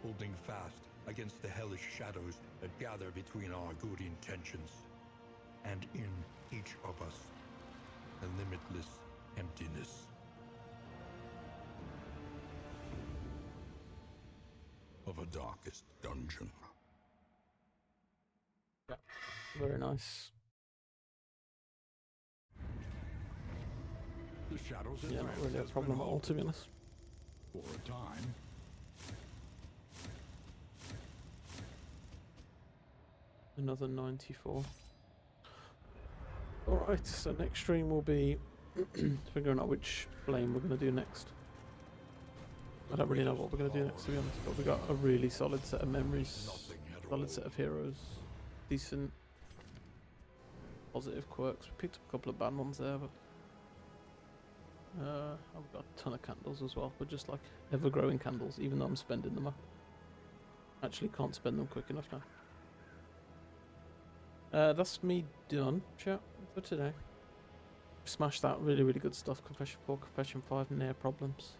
Holding fast against the hellish shadows that gather between our good intentions. And in each of us, a limitless emptiness. of a darkest dungeon. Yeah, very nice. The shadows Yeah, not really a problem at all, to be honest. For a time. Another 94. Alright, so next stream will be figuring out which flame we're going to do next. I don't really know what we're going to do next, to be honest, but we got a really solid set of memories, solid set of heroes, decent positive quirks. We picked up a couple of bad ones there, but I've got a ton of candles as well, but just like ever-growing candles, even though I'm spending them up. Actually can't spend them quick enough now. That's me done, chat, for today. Smashed that really, really good stuff. Confession 4, Confession 5, near problems.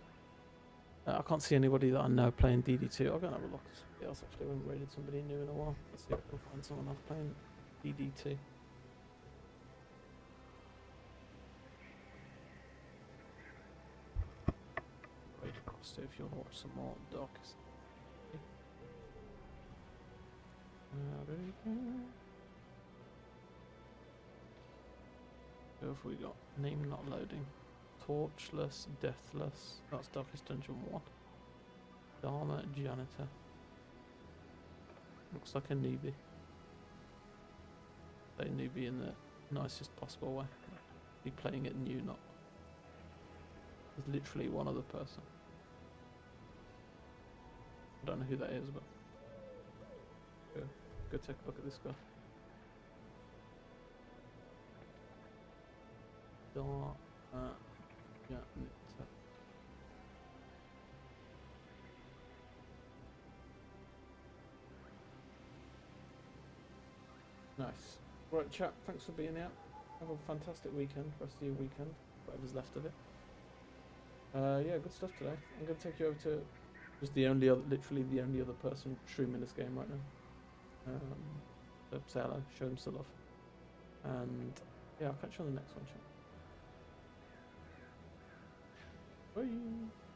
I can't see anybody that I know playing DD2. I'll go and have a look. Somebody else actually. I haven't raided somebody new in a while. Let's see if I can find someone else playing DD2. Raid across to if you want to watch some more Darkest. There we go. Who have we got? Name not loading. Torchless, Deathless. That's Darkest Dungeon 1. Dharma Janitor. Looks like a newbie. Say newbie in the nicest possible way. Be playing it new, not. There's literally one other person. I don't know who that is, but go take a look at this guy. Yeah. Nice. Right, chat, thanks for being out. Have a fantastic weekend, rest of your weekend, whatever's left of it. Yeah, good stuff today. I'm going to take you over to just literally the only other person streaming this game right now. So say hello, show him some love. And yeah, I'll catch you on the next one, chat. Bye.